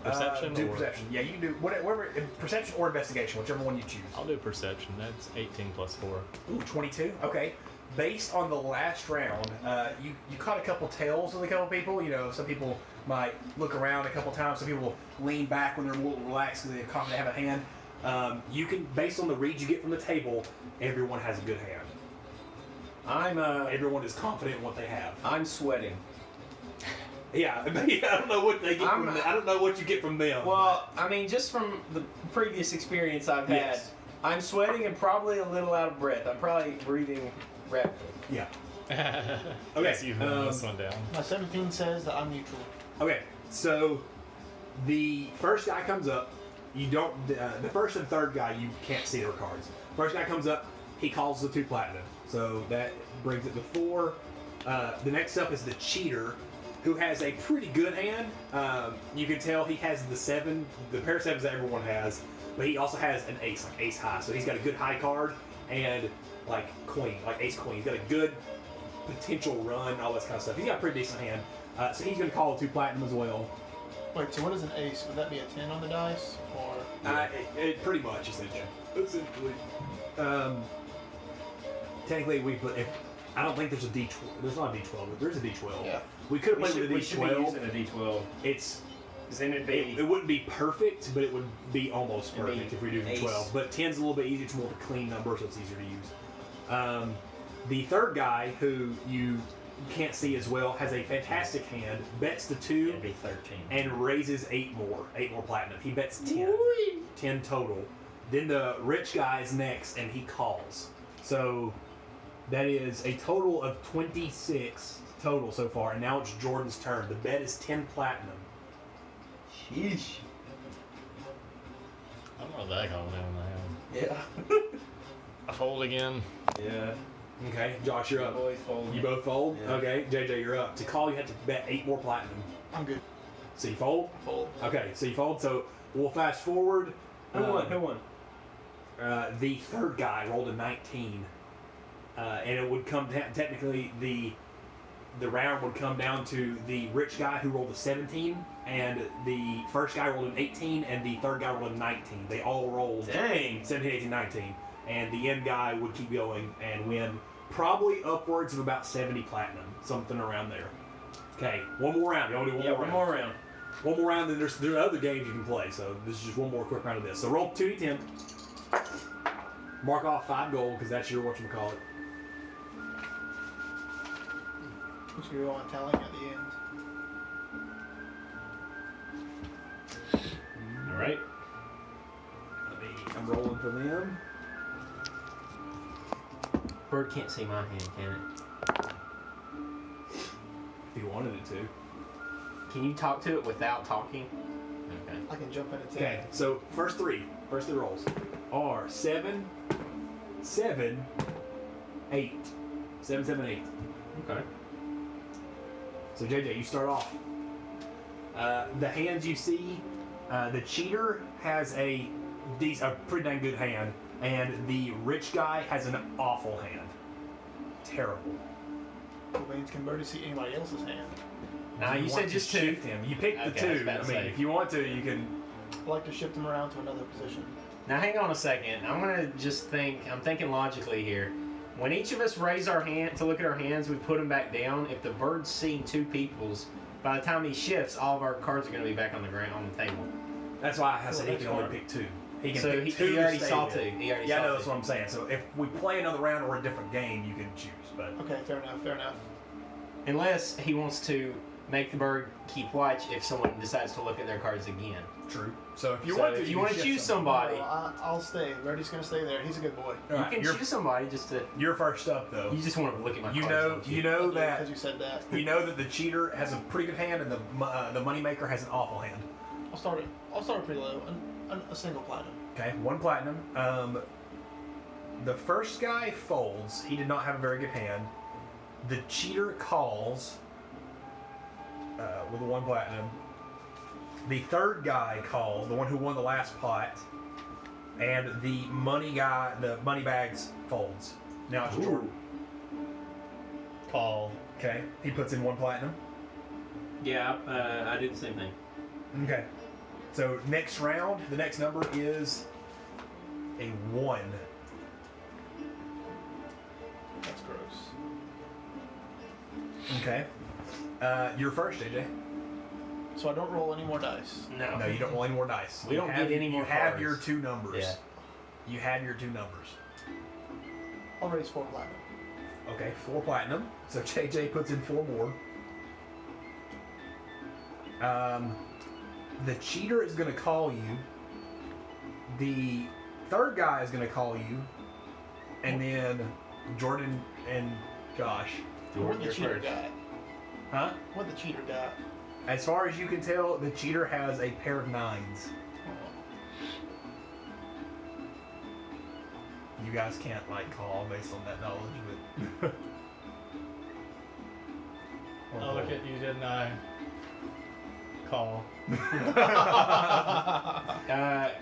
Perception? Do or? perception. Yeah, you can do whatever. Perception or investigation, whichever one you choose. I'll do perception. That's 18 plus 4. Ooh, 22. Okay. Based on the last round, you caught a couple tails with a couple people. You know, some people might look around a couple times. Some people lean back when they're a little relaxed because they have a hand. You can, based on the reads you get from the table, everyone has a good hand. Everyone is confident in what they have. I'm sweating. Yeah, I don't know what they get from them. I don't know what you get from them. Well, I mean, just from the previous experience I've had, Yes. I'm sweating and probably a little out of breath. I'm probably breathing rapidly. Yeah. Okay, Okay, so you've written this one down. My 17 says that I'm neutral. Okay, so the first guy comes up. You don't. The first and third guy, you can't see their cards. First guy comes up. He calls the 2 platinum. So that brings it to 4. The next up is the cheater, who has a pretty good hand. You can tell he has the 7, the pair of 7s that everyone has, but he also has an ace, like ace high. So he's got a good high card and like queen, like ace queen. He's got a good potential run, all this kind of stuff. He's got a pretty decent hand. So he's going to call the 2 platinum as well. Wait, so what is an ace? Would that be a 10 on the dice? Or It pretty much, essentially. Technically, we put. I don't think there's a D12. There's not a D12, but there's a D12. Yeah. We could have played with a We should be D12. using a D12. It's. Then it'd be. It wouldn't be perfect, but it would be almost It'd be perfect if we do ace. 12. But 10's a little bit easier. It's more of a clean number, so it's easier to use. The third guy, who you can't see as well, has a fantastic hand, bets the 2, It'd be 13. and raises 8 more platinum. He bets 10. 10 total. Then the rich guy is next, and he calls. So that is a total of 26 total so far, and now it's Jordan's turn. The bet is 10 platinum. Sheesh. I don't know that going down the hand. Yeah. I fold again. Yeah. Okay, Josh, you're up. Boys fold. You both fold? Yeah. Okay, JJ, you're up. To call, you have to bet 8 more platinum. I'm good. So you fold? Fold. Okay, so you fold. So we'll fast forward. Who won? Who won? The third guy rolled a 19. And it would come down, technically, the round would come down to the rich guy who rolled a 17, and the first guy rolled an 18, and the third guy rolled a 19. They all rolled Dang. 17, 18, 19. And the end guy would keep going and win probably upwards of about 70 platinum, something around there. Okay, one more round. You want to do one more round? One more round. One more round, then there's other games you can play, so this is just one more quick round of this. So roll 2d10. Mark off 5 gold, because that's your whatchamacallit. Which we want telling at the end. for them. Bird can't see my hand, can it? If you wanted it to. Can you talk to it without talking? Okay. I can jump in and take Okay, so first three rolls are 7, 7, 8. 7, 7, 8. Okay. So JJ, you start off. The hands you see, the cheater has a pretty dang good hand, and the rich guy has an awful hand. Terrible. Cool beans. Can Birdie see anybody else's hand? Now you said just two. Shift him. You picked the Okay, I was two. about I to mean, say. if you want to, you can. I like to shift them around to another position. Now hang on a second. I'm gonna just think. I'm thinking logically here. When each of us raise our hand to look at our hands, we put them back down. If the bird's seeing two people's, by the time he shifts, all of our cards are gonna be back on the ground on the table. That's why I said he that's can only smart. pick two. He can So pick two. he to already stay saw with. two. He already Yeah, saw no, two. that's what I'm saying. So if we play another round or a different game, you can choose. But Okay, fair enough. Fair enough. Unless he wants to make the bird keep watch if someone decides to look at their cards again. true. So if you So want to, if you want to shift choose them. somebody, I'll stay. Birdie's gonna stay there. He's a good boy. All right, you can you're, choose somebody just to. you're first up though. You just want to look at my You cards. know, don't you know that Because you said that. you know that the cheater has a pretty good hand and the moneymaker has an awful hand. I'll start it pretty low. A single platinum. Okay, 1 platinum. The first guy folds. He did not have a very good hand. The cheater calls with a 1 platinum. The third guy calls, the one who won the last pot, and the money guy, the money bags folds. Now it's Jordan. Call. Okay, he puts in 1 platinum. Yeah, I did the same thing. Okay, so next round, the next number is a 1. That's gross. Okay, you're first, AJ. So I don't roll any more dice. No. No, you don't roll any more dice. We don't get any more You have cards. your 2 numbers. Yeah. You have your 2 numbers. I'll raise 4 platinum. Okay, 4 platinum. So JJ puts in 4 more. The cheater is going to call you. The third guy is going to call you. And then Jordan and Josh. What the you're cheater first. got? Huh? What the cheater got? As far as you can tell, the cheater has a pair of 9s. You guys can't call based on that knowledge, but Oh, look at you, didn't I? Call.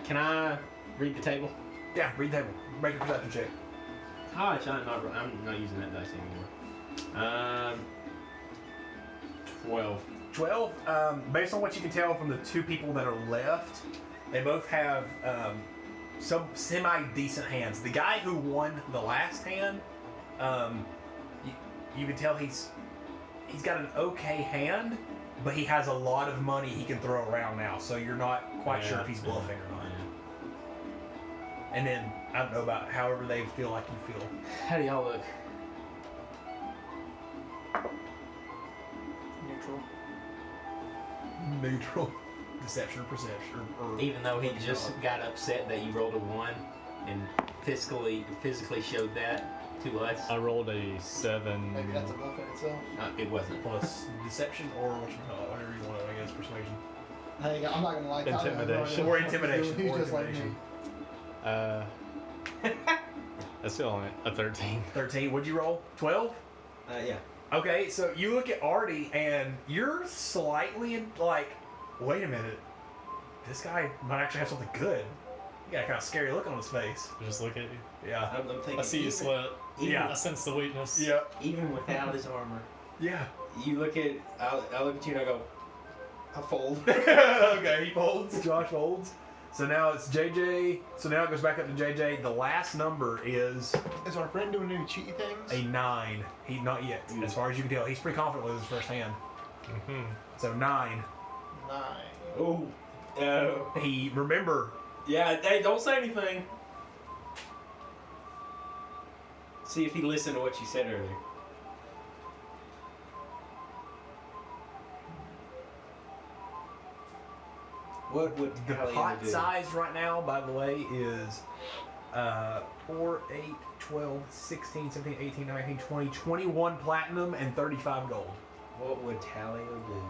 Can I read the table? yeah, read that one. Make a perception check. Oh, actually, I'm not using that dice anymore. 12. 12. Based on what you can tell from the 2 people that are left, they both have some semi-decent hands. The guy who won the last hand, you can tell he's got an okay hand, but he has a lot of money he can throw around now, so you're not quite sure if he's bluffing or not. And then, I don't know about however they feel like you feel. How do y'all look? Neutral. Neutral. Deception or perception. Or Even though he just got upset that you rolled a 1 and physically showed that to us. I rolled a 7. Maybe that's a buff in itself. It wasn't. plus deception or whatever you want to, I guess, persuasion. Hey, I'm not gonna lie. Tyler, Intimidation. Or intimidation. He's or just like me. intimidation. That's still only a 13. 13. What'd you roll? 12? Yeah. Okay, so you look at Arty and you're slightly wait a minute. This guy might actually have something good. You got a kind of scary look on his face. Just look at you. Yeah. I'm thinking. I see you sweat. Yeah. I sense the weakness. Yep. Even without his armor. Yeah. You look at, I look at you and I go, I fold. Okay, he folds. Josh folds. So now it's JJ. So now it goes back up to JJ. The last number is Is our friend doing any cheaty things? a 9. He not yet. As far as you can tell, he's pretty confident with his first hand. Mm-hmm. So 9. 9. Oh. He remember. Yeah, hey, don't say anything. See if he listened to what you said earlier. What would the Talio pot do? size right now, by the way, is 4, 8, 12, 16, 17, 18, 19, 20, 21 platinum and 35 gold. What would Talio do?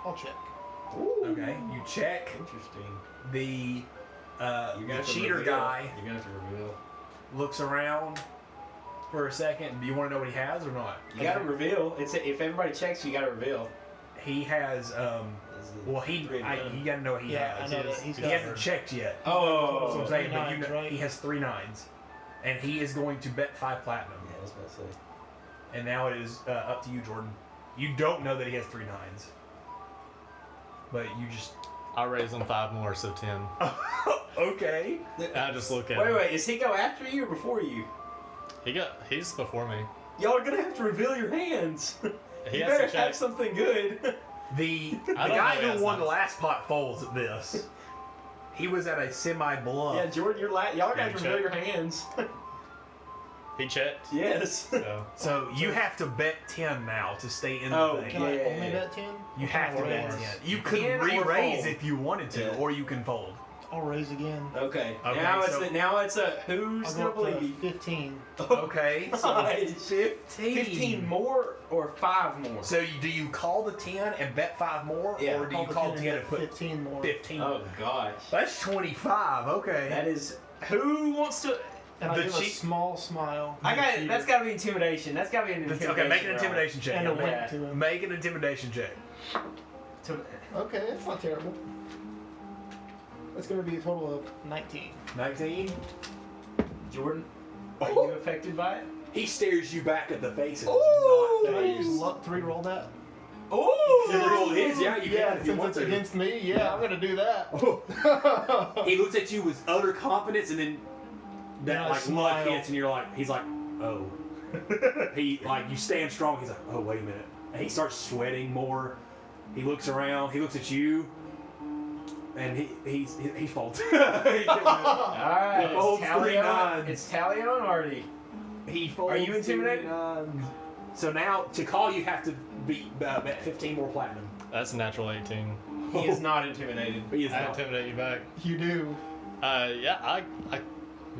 I'll check. Okay, you check. Interesting. The You're gonna have to cheater reveal. guy You're gonna have to reveal. looks around for a second. Do you want to know what he has or not? You gotta reveal. If everybody checks, you gotta reveal. He has well, you gotta know what he Yeah, has. I know that he's He got hasn't checked yet. Oh, That's what I'm saying, but you nines, know, right? he has 3 9s, and he is going to bet 5 platinum. yeah, that's what I say. And now it is up to you, Jordan. You don't know that he has 3 9s, but you just I raise him 5 more, so 10. okay. I just look at Wait, him. wait. Is he go after you or before you? He's before me. Y'all are gonna have to reveal your hands. He You has to better check. have something good. The I don't guy know he who has won the nines. last pot folds at this. He was at a semi bluff. Yeah, Jordan, y'all are gonna have to check. reveal your hands. He checked. Yes. So So you have to bet 10 now to stay in the Oh, thing. Can I Yeah. only bet 10? You have to Or bet more. 10. You could 10 or re-raise fold. if you wanted to, Yeah. or you can fold. I'll raise again. Okay. Okay, Now so- it's a who's I'll gonna go up to believe? 15. Okay, so Nice. 15. 15 more or 5 more? So do you call the 10 and bet 5 more, Yeah. or do you call 10 and put 15 more. 15? Oh gosh. That's 25. Okay. That is. Who wants to? And I The give a cheat- small smile. I got it. That's got to be intimidation. That's got to be an intimidation. Okay, make an roll. intimidation check. And a Yeah, wink Yeah. to him. make an intimidation check. To- Okay, that's not terrible. That's going to be a total of 19. 19. Jordan, are you affected by it? He stares you back at the face and Ooh! is Can not I use phased. luck to re-roll that? Oh! You roll his, yeah, you Yeah, can if you since want it's to. against me, yeah, I'm going to do that. He looks at you with utter confidence, and then that Yeah, I like luck smile. hits, and you're like, he's like, oh. He like you stand strong. He's like, oh wait a minute. And he starts sweating more. He looks around. He looks at you, and he folds. Alright, He folds it's 3 Talio. nines. It's Talio and Arty. He folds. Are you intimidated? 3 nines. So now to call, you have to bet 15 more platinum. that's a natural 18. He is not intimidated. He is I not. intimidate you back. You do. Yeah, I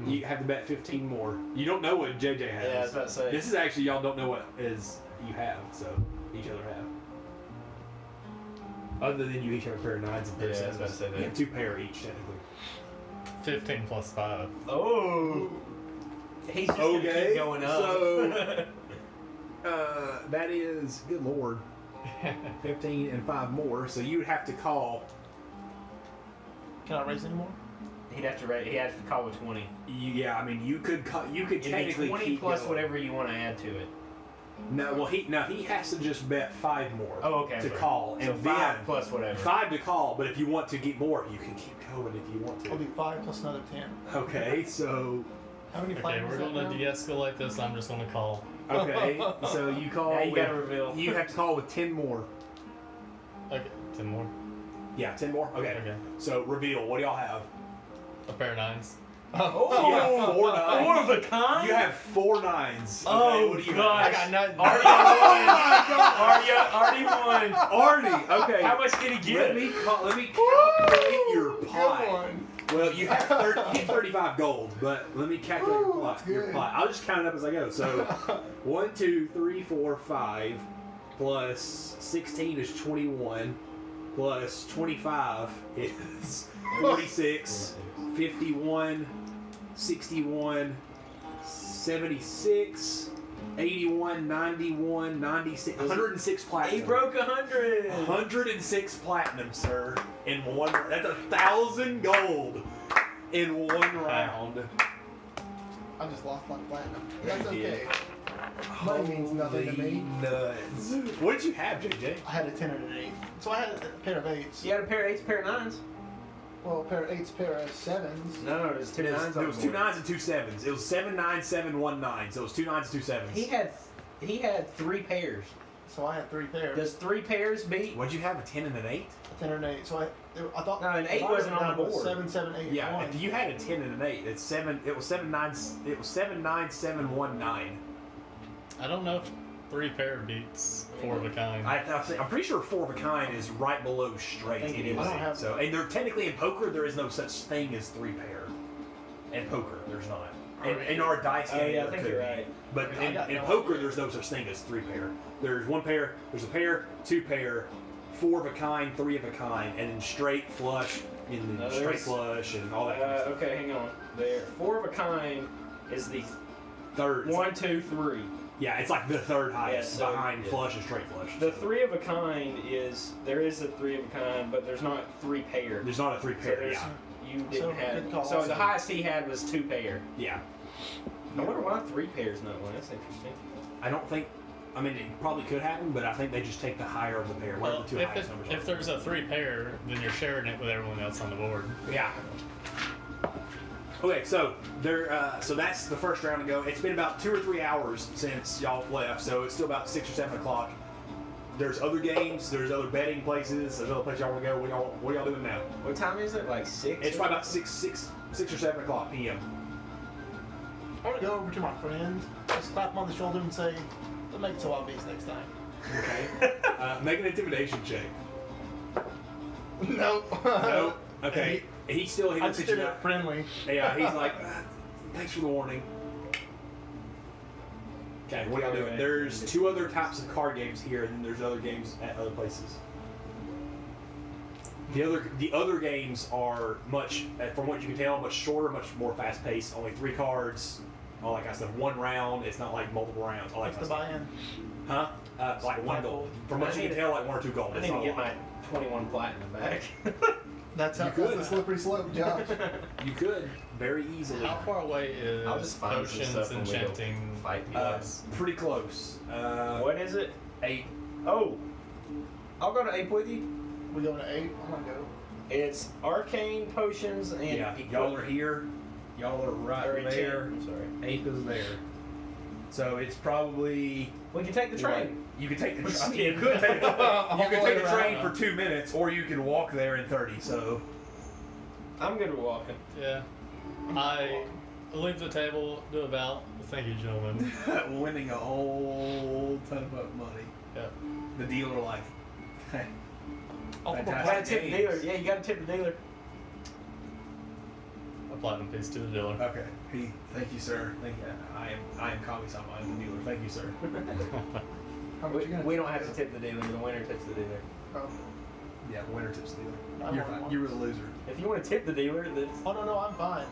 You have to bet 15 more. You don't know what JJ has. Yeah, I was about to say. This is actually y'all don't know what is you have, so each other have. Other than you each have a pair of 9s and pair of Yeah, I was about to 7s. say that. You have 2 pair each technically. 15 plus 5. Oh! He's just gonna Okay, keep going up. so- That is good lord. 15 and 5 more, so you would have to call. Can I raise any more? He'd have to call with 20. Yeah, I mean you could you could It'd be technically 20 keep plus going. whatever you want to add to it. No, well he has to just bet 5 more. Oh, okay. To sorry. call, and So 5 then plus whatever. 5 to call, but if you want to get more, you can keep going if you want I'll to. do 5 plus another 10. Okay, so How many Okay, platinums we're is that going to now? de-escalate this. I'm just going to call. okay, so you call. Now you with, gotta reveal. You have to call with 10 more. Okay, 10 more. Yeah, 10 more. Okay. Okay. So reveal. What do y'all have? A pair of 9s. Oh, So you have 4 9s. More of a kind? You have 4 9s. Okay, Oh, what do you gosh. have? I got nothing. Arty won. Arty. Okay. How much did he Let get? me calculate your Good pot. one. Well, you have 35 gold, but let me calculate your Woo, pot. that's Your good. pot. I'll just count it up as I go. So 1, 2, 3, 4, 5 plus 16 is 21 plus 25 is 46, 51, 61, 76, 81, 91, 96, 106 platinum. He broke 100. 106 platinum, sir, in one. That's 1,000 gold in one round. I just lost my platinum. That's You okay. Money means nothing to me. Nuts. What did you have, JJ? I had a 10 and an 8. So I had a pair of 8s. You had a pair of 8s, pair of 9s? Well, a pair of 8s, pair of 7s. No, it was 2 It 9s. was 2 9s and 2 7s. It was 7 9 7 1 9. So it was 2 9s and 2 7s. He had 3 pairs. So I had 3 pairs. Does 3 pairs beat? What'd you have? A 10 and an 8? A 10 and an 8. So I thought. No, an 8 I wrote wasn't it on down the was board. 7, 7, 8, Yeah. 1. If you had a 10 and an 8, it's 7. It was 7 9. It was 7 9 7 1 9. I don't know if 3 pair beats 4 of a kind. I'm pretty sure 4 of a kind is right below straight. I think it is. I don't have- So, and they're technically in poker, there is no such thing as 3 pair. In poker, there's not. In our dice game, yeah, I there think could you're be. right. But I got in no poker, idea. there's no such thing as 3 pair. There's 1 pair, there's a pair, 2 pair, 4 of a kind, 3 of a kind, and then straight flush, and then straight there's- flush, and all that kind of stuff. Okay, hang on. There, 4 of a kind is the Third. 1, 2, 3. Yeah, it's like the third highest so- behind flush and straight flush. The 3 of a kind is there is a 3 of a kind, but there's not 3 pair. There's not a 3 So pair. there's, Yeah. you So, didn't good have. call. So the highest he had was 2 pair. Yeah. I wonder why 3 pairs not one. That's interesting. I don't think. I mean, it probably could happen, but I think they just take the higher of the pair. Whatever Well, the 2 highest numbers if are. there's a 3 pair, then you're sharing it with everyone else on the board. Yeah. Okay, so so that's the first round to go. It's been about 2 or 3 hours since y'all left, so it's still about 6 or 7 o'clock. There's other games, there's other betting places, there's other places y'all want to go. What y'all doing now? What time is it? Like 6? It's probably about 6 or 7 o'clock p.m. I want to go over to my friend, just clap him on the shoulder and say, "Don't make it so obvious next time." Okay. Make an intimidation check. Nope. Nope. Okay. He I looks just at did you. it friendly. Yeah, he's like, thanks for the warning. Okay, what y'all doing? There's 2 other types of card games here, and then there's other games at other places. The other games are much, from what you can tell, much shorter, much more fast paced. Only 3 cards, all that kind of stuff. 1 round. It's not like multiple rounds. All that What's kind the of stuff. buy-in? Huh? Like 1 gold. From what you can tell, like 1 or 2 gold. I It's need not to a get lot. my 21 platinum back. That's You could. the slippery slope, Josh. You could very easily. How far away is I'll just find some potions, stuff when we go enchanting? fight people. Pretty close. What is it? 8. Oh, I'll go to 8 with you. We going to 8? I'm gonna go. It's arcane potions and Yeah, y'all are here. Y'all are or right enchant- there. I'm sorry. Ape is there. So it's probably. We can take the train. You could take the We're train. skipping. You could take, All you could the way take the train around. for 2 minutes, or you could walk there in 30. So I'm good with walking. Yeah. I leave the table, do about. Thank you, gentlemen. winning a whole ton of money. Yeah. The dealer like. Oh, You Fantastic gotta tip the games. dealer. Yeah, you gotta tip the dealer. A platinum piece to the dealer. Okay. Thank you, sir. Thank you. I am Kami-sama. I'm the dealer. Thank you, sir. How much you gonna We don't have to tip the dealer. The winner tips the dealer. Oh. Yeah, winner tips the dealer. I'm You're on fine. one. You were the loser. If you want to tip the dealer, then Oh no, I'm fine.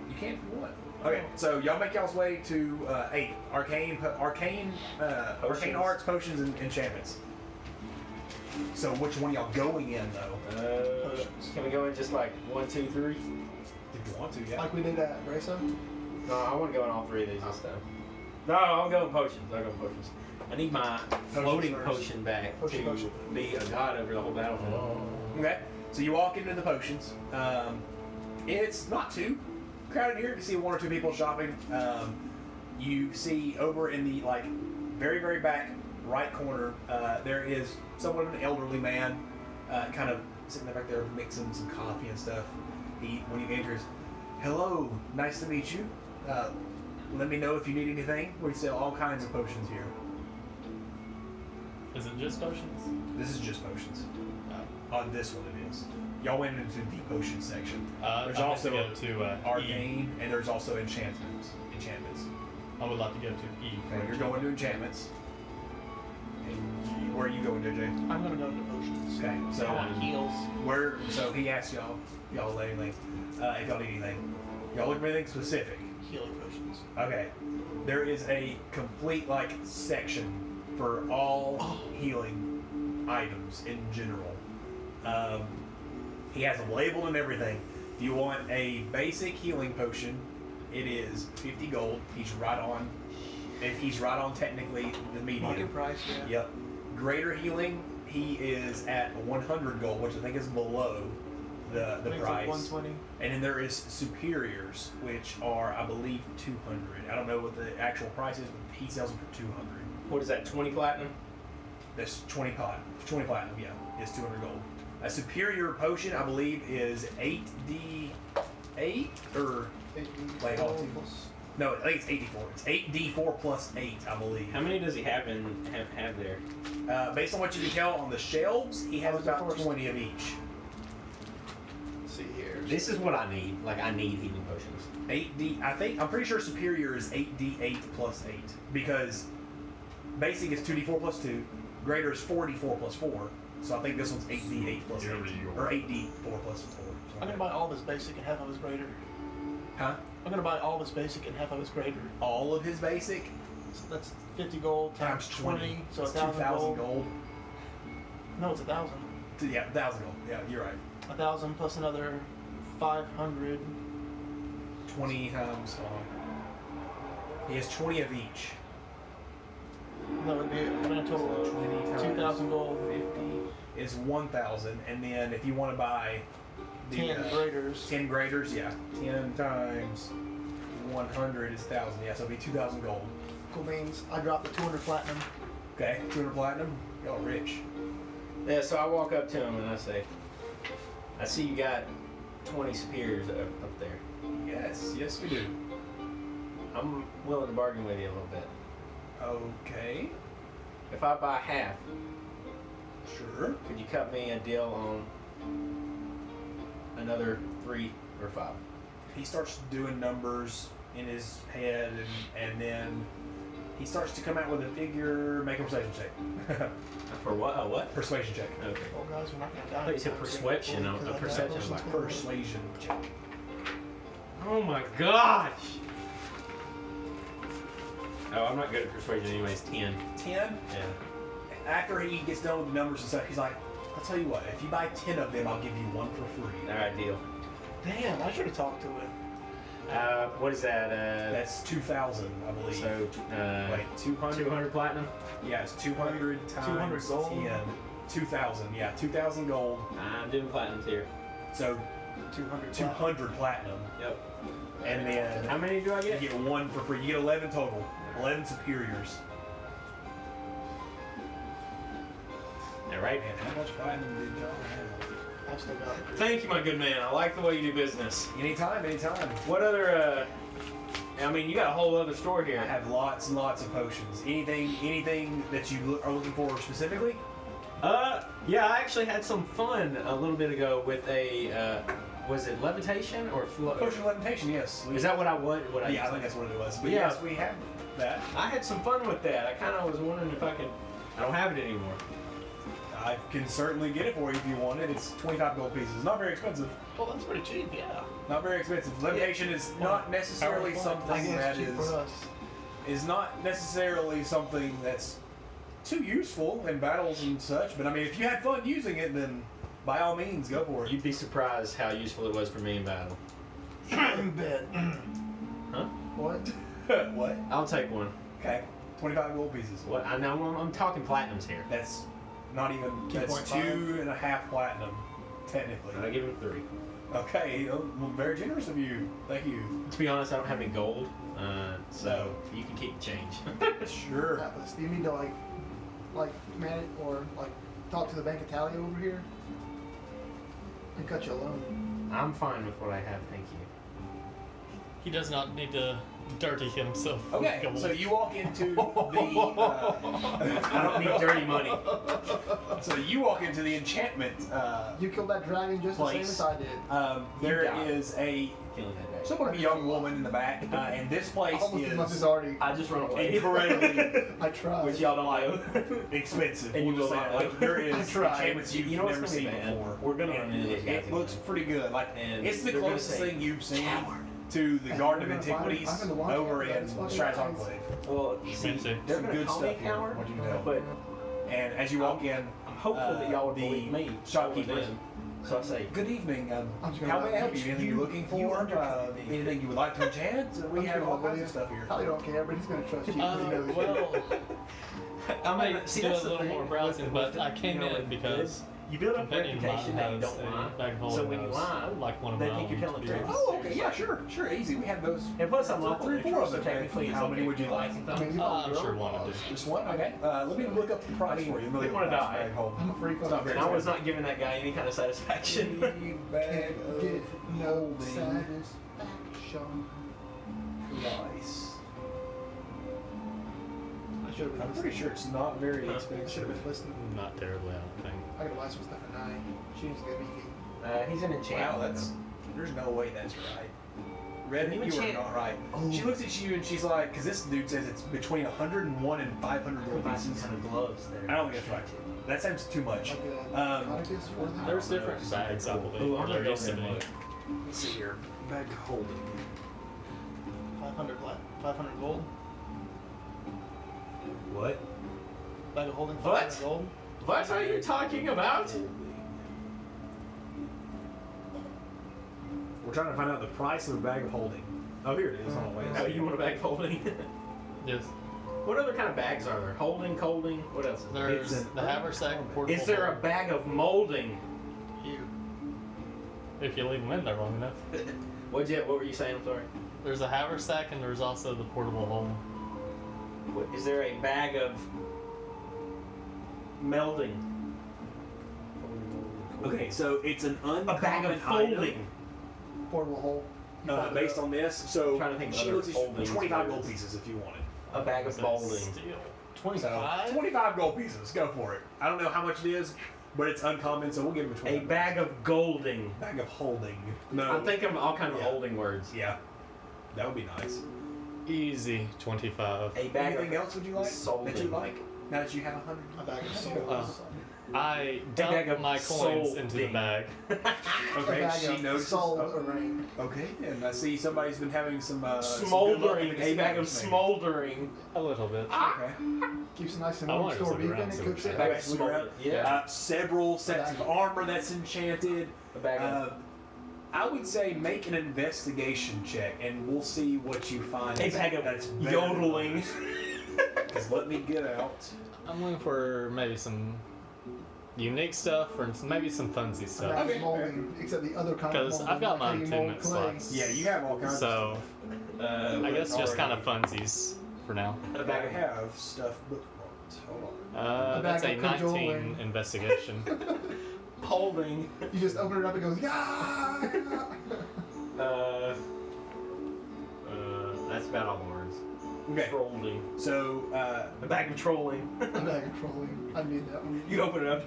You can't if you want. Okay, so y'all make y'all's way to 8 arcane arts, potions, and enchantments. So which one y'all going in though? can we go in just like 1, 2, 3? If you want to, yeah. Like we did at Braso. No, I want to go in all 3 of these this time. No, I'll go in potions. I'll go in potions. I need my floating first. potion back Potion. to be a god over the whole battlefield. Okay, so you walk into the potions. It's not too crowded here. You see 1 or 2 people shopping. You see over in the very very back right corner, there is somewhat of an elderly man, kind of sitting back there mixing some coffee and stuff. When he enters, hello, nice to meet you. Let me know if you need anything. We sell all kinds of potions here. Is it just potions? This is just potions. On this one it is. Y'all went into the potion section. There's I'd like also to go to E. arcane, and there's also enchantments. I would like to go to E. Okay, you're going to enchantments. And where are you going, JJ? I'm gonna go to potions. Okay, so I want heals. so he asked y'all anything, if y'all need anything. Y'all look for anything specific. Healing potions. Okay, there is a complete section for all healing items in general. He has them labeled and everything. Do you want a basic healing potion? It is 50 gold. He's right on. And he's right on technically the median. Market price, yeah. Yep. Greater healing, he is at 100 gold, which I think is below the I think it's price. like 120. And then there is superiors, which are, I believe, 200. I don't know what the actual price is, but he sells them for 200. What is that, 20 platinum? That's 20 platinum, yeah, is 200 gold. A superior potion, I believe, is 8d8 or wait, hold on. No, I think it's 8d4. It's 8d4 plus 8, I believe. How many does he have have there? Based on what you can tell on the shelves, he has How was it about first? 20 of each. Let's see here. This is what I need. Like, I need healing potions. 8d. I'm pretty sure superior is 8d8 plus 8 because basic is 2d4 plus 2, greater is 4d4 plus 4. So I think this one's 8d8 plus 8 or 8d4 plus 4. I'm gonna buy all of his basic and half of his greater. Huh? I'm gonna buy all of his basic and half of his greater. All of his basic So that's 50 gold times 20, so It's 1,000 2,000 gold. gold. No, it's 1,000. Yeah, 1,000 gold. Yeah, you're right. 1,000 plus another 500. 20 times. He has 20 of each. That would be a total So 20 of times 2,000 gold. 50 is 1,000, and then if you want to buy the 10 graders. 10 graders, yeah, 10 times 100 is 1,000. Yeah, so it'll be 2,000 gold. Cool beans. I dropped the 200 platinum. Okay, 200 platinum. Y'all rich. Yeah, so I walk up to him and I say, I see you got 20 superiors up there. Yes, yes we do. I'm willing to bargain with you a little bit. Okay, If I buy half, sure. could you cut me a deal on another 3 or 5? He starts doing numbers in his head, and then he starts to come out with a figure. Make a persuasion check. For what? A what? Persuasion check. Okay. Oh, guys, we're not gonna die. I thought you said persuasion. A perception. Like persuasion check. Oh my gosh! Oh, I'm not good at persuasion anyways. 10. 10. Yeah. After he gets done with the numbers and stuff, he's like, I'll tell you what, if you buy 10 of them, I'll give you one for free. All right, deal. Damn, I should have talked to him. What is that? That's 2,000, I believe. So, Wait, 200? 200 platinum. Yeah, it's 200 times 200 gold? 10. 2,000, yeah, 2,000 gold. I'm doing platinums here. So 200. 200 platinum. Yep. And then How many do I you get? get one for free. You get 11 total. 11 superiors. All right. Man, how much platinum did y'all have? I've still got it. Thank you, my good man. I like the way you do business. Anytime, anytime. What other? I mean, you got a whole other store here. I have lots and lots of potions. Anything that you are looking for specifically? Yeah, I actually had some fun a little bit ago with a, was it levitation or float? Potion of levitation, yes. Is that what I want? What I Yeah, I used? think that's what it was. But Yeah. yes, we have that. I had some fun with that. I kind of was wondering if I could. I don't have it anymore. I can certainly get it for you if you want it. It's 25 gold pieces. Not very expensive. Well, that's pretty cheap, yeah. Not very expensive. Levitation is not necessarily I something guess that cheap for us. is not necessarily something that's too useful in battles and such. But I mean, if you had fun using it, then by all means, go for it. You'd be surprised how useful it was for me in battle. In bed. Huh? What? What? I'll take one. Okay. 25 gold pieces. What? I know I'm talking platinums here. That's not even. That's 2.5. 2.5 platinum, technically. I give him 3. Okay. Well, very generous of you. Thank you. To be honest, I don't have any gold, so you can keep the change. Sure. Atlas, do you need to like man it or like talk to the bank of Talio over here and cut you a loan? I'm fine with what I have, thank you. He does not need to dirty himself. with Okay, gold. so you walk into the. I don't need dirty money. So you walk into the enchantment. You killed that dragon just the same Place. as I did. There died. is a Killing that guy. somewhat of a young woman in the back, and this place Almost as much as is Arty. I just run away. incredibly I tried. Which y'all don't know. expensive. And you We'll just will say not. that. Like there I is tried. enchantments you've You know what's never gonna be seen bad? before. We're gonna And run into those guys it looks again. pretty good. Like And it's the they're gonna closest say, thing you've seen "Coward." to the Garden of I'm gonna find- Antiquities I'm gonna watch over it, in that's fucking Strat's nice. Enclave. Well, Fancy. they're There's gonna good call me stuff here, coward, what you can tell. but And as you walk in, I'm hopeful that y'all would the believe me. shopkeepers. So I say, Good evening. I'm just gonna How may I let help you? Anything you're looking you for? undercut me. Anything you would like to enchant? We I'm have just all gonna kinds let of stuff here. Talio don't care, but he's gonna trust you. 'cause he knows you. well, I might See, do a that's the little thing more with browsing, the- but with I the- came you know, in because you build up a companion reputation that you has don't a lie. bag of So holding when you those, lie, like one of they my think you're own, telling to the be truth. honest. Oh, okay, yeah, sure, easy. We have those. And plus, I'm That's lawful 3 or 4 neutral, of so them. technically, How many would you like? I mean, you I'm don't sure one of them. Just one? Okay. Let me look up the price for you. we wanna die. I'm a freak on Stop the it. And I was not giving that guy any kind of satisfaction. Bag Can't of get no holding. satisfaction. Nice. I should have I'm been pretty sure it's not very I should expensive. have been listening. Not terribly, I don't think. I got a license stuff at 9. She needs to get beefy. He's an enchantment. Wow, there's no way that's right. Red, You you are enchant- not right. She looks at you and she's like, because this dude says it's between 101 and 500 gold Buy some pieces. kind of gloves there. I don't think that's right. That sounds too much. Like narcotics or the- There's different bags, I believe. Ooh, I'm There gonna used go to ahead and be. look. Let's see here. Bag holding. 500 black, 500 gold. What? Bag of holding. What? 500 gold. What are you talking about? We're trying to find out the price of a bag of holding. Oh, here it is. Hold on, wait a Oh, second. you want a bag of holding? Yes. What other kind of bags are there? Holding, colding, what else is there? There's It's the an haversack portable. Is there a hold. bag of molding? You. If you leave them in there long enough. What were you saying? I'm sorry. There's a haversack and there's also the portable hole. Is there a bag of melding? Okay, so it's an uncommon A bag of item, folding. Portable hole. You fold it based up. on this. So I'm trying to think of she other looks at folding 25 gold words. pieces if you want it. A bag of That's molding. steel. 25? 25 gold pieces. Go for it. I don't know how much it is, but it's uncommon, so we'll give him a 20. A bag of golding. Bag of holding. No. I'm thinking of all kinds of Yeah. holding words. Yeah. That would be nice. Easy 25. A bag Anything of else would you like? solding. That you like? Now that you have 100. A bag of seals. I bag dump of my coins into the solding. bag. A Okay, bag she of notices. sold Oh, ring. okay, and I see somebody's been having some Smoldering. some good luck with A this bag of thing. smoldering. A little bit. Okay. Keeps it nice and I warm. wanted to Store look beef around, in it, see cooks what it. A bag Okay, of look around. smoldering. Yeah. Several sets of armor that's enchanted. A bag of. I would say make an investigation check, and we'll see what you find. A bag of that's better than yodeling. others. 'Cause let me get out. I'm looking for maybe some unique stuff or maybe some funsy A stuff. bag Okay. of molding, except the other kind of Because molding. I've got like how my you 2 mold minute clay. slots. Yeah, you have all kinds So, of I guess just kind of already. funsies for now. A stuff. I bag of. have stuff bookmarked. Hold on. A That's a bag of 19 cajoling. investigation. Holding. You just open it up and it goes, yeah! That's about all the words. Okay, Trolling. so A bag of trolling. A bag of trolling. I need that one. You open it up.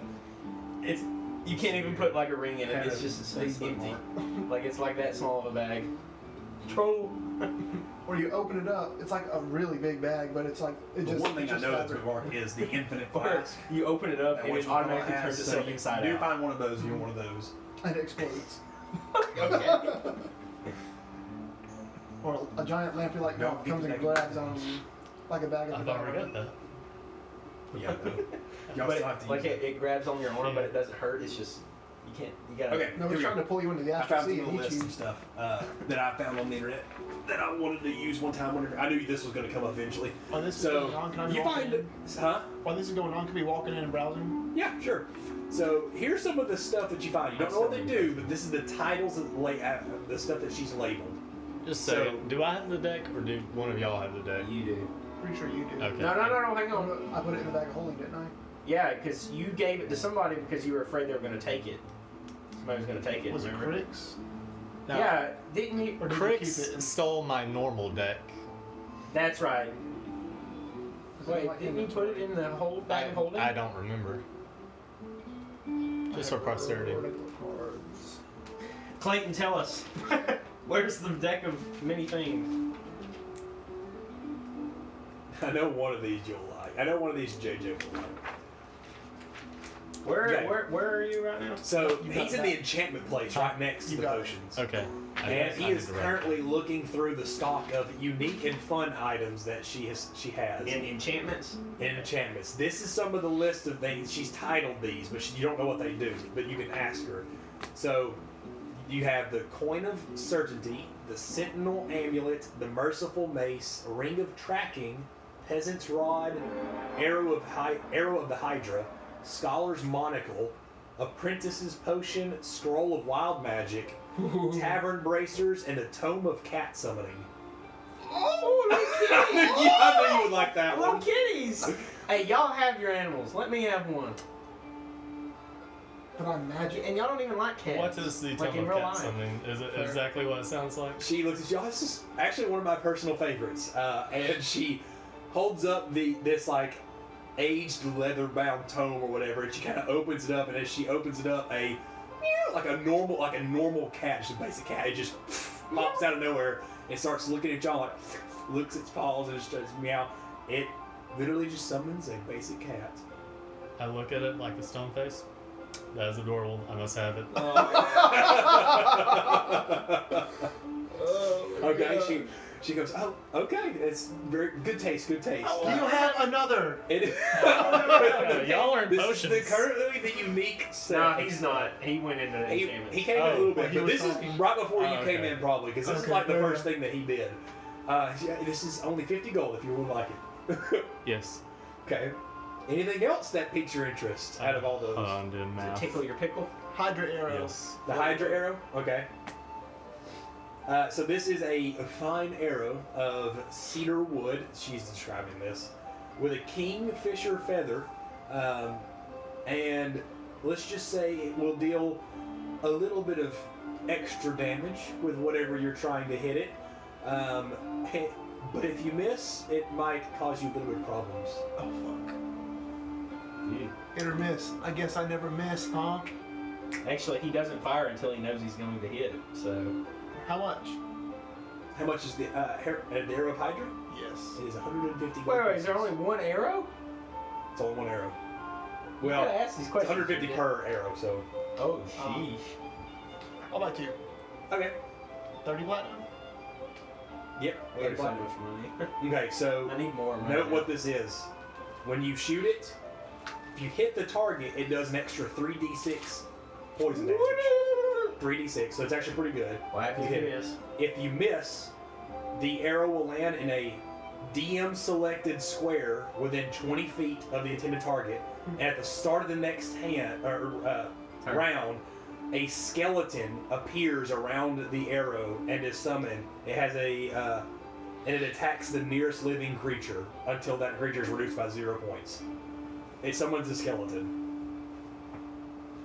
It's you can't even put like a ring in it. It's just it's empty. bookmark. Like it's like that small of a bag. Troll. Or you open it up, it's like a really big bag, but it's like, it The just. one thing it's I just know that's fabric. bookmarked is the infinite Or flask. you open it up and Which it one automatically has, turns so itself you inside do out. find one of those, you want one of those. And it explodes. Okay. Or a giant lampy like No, no, comes and keep grabs on like a bag of I've already got that. Yeah, no. Y'all But still have to like use it grabs on your arm, but it doesn't hurt. It's just you can't. You gotta. Okay, No, here he's we trying go. to pull you into the I astral found sea some and little eat lists you. and stuff that I found on the internet that I wanted to use one time. Whenever I knew this was going to come up eventually. While this is So going on, can I be you walking find, in? huh? While this is going on, could be walking in and browsing. Yeah, sure. So here's some of the stuff that you find. You don't know what they do, but this is the titles of the stuff that she's labeled. Just say, So- do I have the deck or do one of y'all have the deck? You do. Pretty sure you do. Okay. No, hang on. I put it in the bag of holding, didn't I? Yeah, because you gave it to somebody because you were afraid they were going to take it. Somebody was going to take it. Was it remember? critics? No. Yeah, didn't you? Or did you keep it Crix in? stole my normal deck. That's right. Was it Wait, like didn't you put it in the whole bag of holding? I don't remember. Just for posterity. Clayton, tell us. Where's the deck of many things? I know one of these you'll like. I know one of these JJ will like. Where, Yeah. where are you right now? So You got he's in that. the enchantment place right next to You the got it. potions. Okay. And he is need to write. currently looking through the stock of unique and fun items that she has In enchantments? in enchantments. This is some of the list of things. She's titled these, but you don't know what they do, but you can ask her. So you have the Coin of Certainty, the Sentinel Amulet, the Merciful Mace, Ring of Tracking, Peasant's Rod, Arrow of the Hydra, Scholar's Monocle, Apprentice's Potion, Scroll of Wild Magic, Tavern Bracers, and a Tome of Cat Summoning. Oh, I knew you would like that little one. kitties! Hey, y'all have your animals. Let me have one. But I'm magic. And y'all don't even like cats. What is the Like in temple real cat life. something? Is it Fair. exactly what it sounds like? She looks at y'all. This is actually one of my personal favorites. And she holds up this like aged leather-bound tome or whatever, and she kind of opens it up. And as she opens it up, like a normal cat, just a basic cat, it just pops out of nowhere and starts looking at y'all, like looks at its paws and just starts meow. It literally just summons a basic cat. I look at it like a stone face. That is adorable. I must have it. Okay, she goes, oh, okay, it's very good taste. Do you have another? Y'all are in This potions. is currently the unique set. No, he's not. He went into the He enchantment. came in a little bit, he but was this is talking. right before you Okay. came in, probably, because this is Okay, like the fair first enough. thing that he did. Yeah, this is only 50 gold if you would like it. Yes. Okay. Anything else that piques your interest out of all those? I'm doing Does it math. tickle your pickle? Hydra arrow. Yes. The Hydra arrow? Okay. So this is a fine arrow of cedar wood, she's describing this, with a kingfisher feather, and let's just say it will deal a little bit of extra damage with whatever you're trying to hit it. But if you miss, it might cause you a little bit of problems. Oh fuck. Hit or miss. I guess I never miss, huh? Actually, he doesn't fire until he knows he's going to hit it. So How much? How much is the arrow of Hydra? Yes. It is 150 gold wait, is there pieces. only one arrow? It's only one arrow. You Well, gotta ask these it's questions. 150 per arrow, so. Oh, sheesh. I'll buy 2. Okay. 30 platinum. Yep. We have so much money. Okay, so I need more money. note what this is. When you shoot it, if you hit the target, it does an extra 3d6 poison damage. 3d6, so it's actually pretty good. What happens if You you hit it. miss? If you miss, the arrow will land in a DM selected square within 20 feet of the intended target, and at the start of the next round, a skeleton appears around the arrow and is summoned. It has and it attacks the nearest living creature until that creature is reduced by 0 points. It summons a skeleton.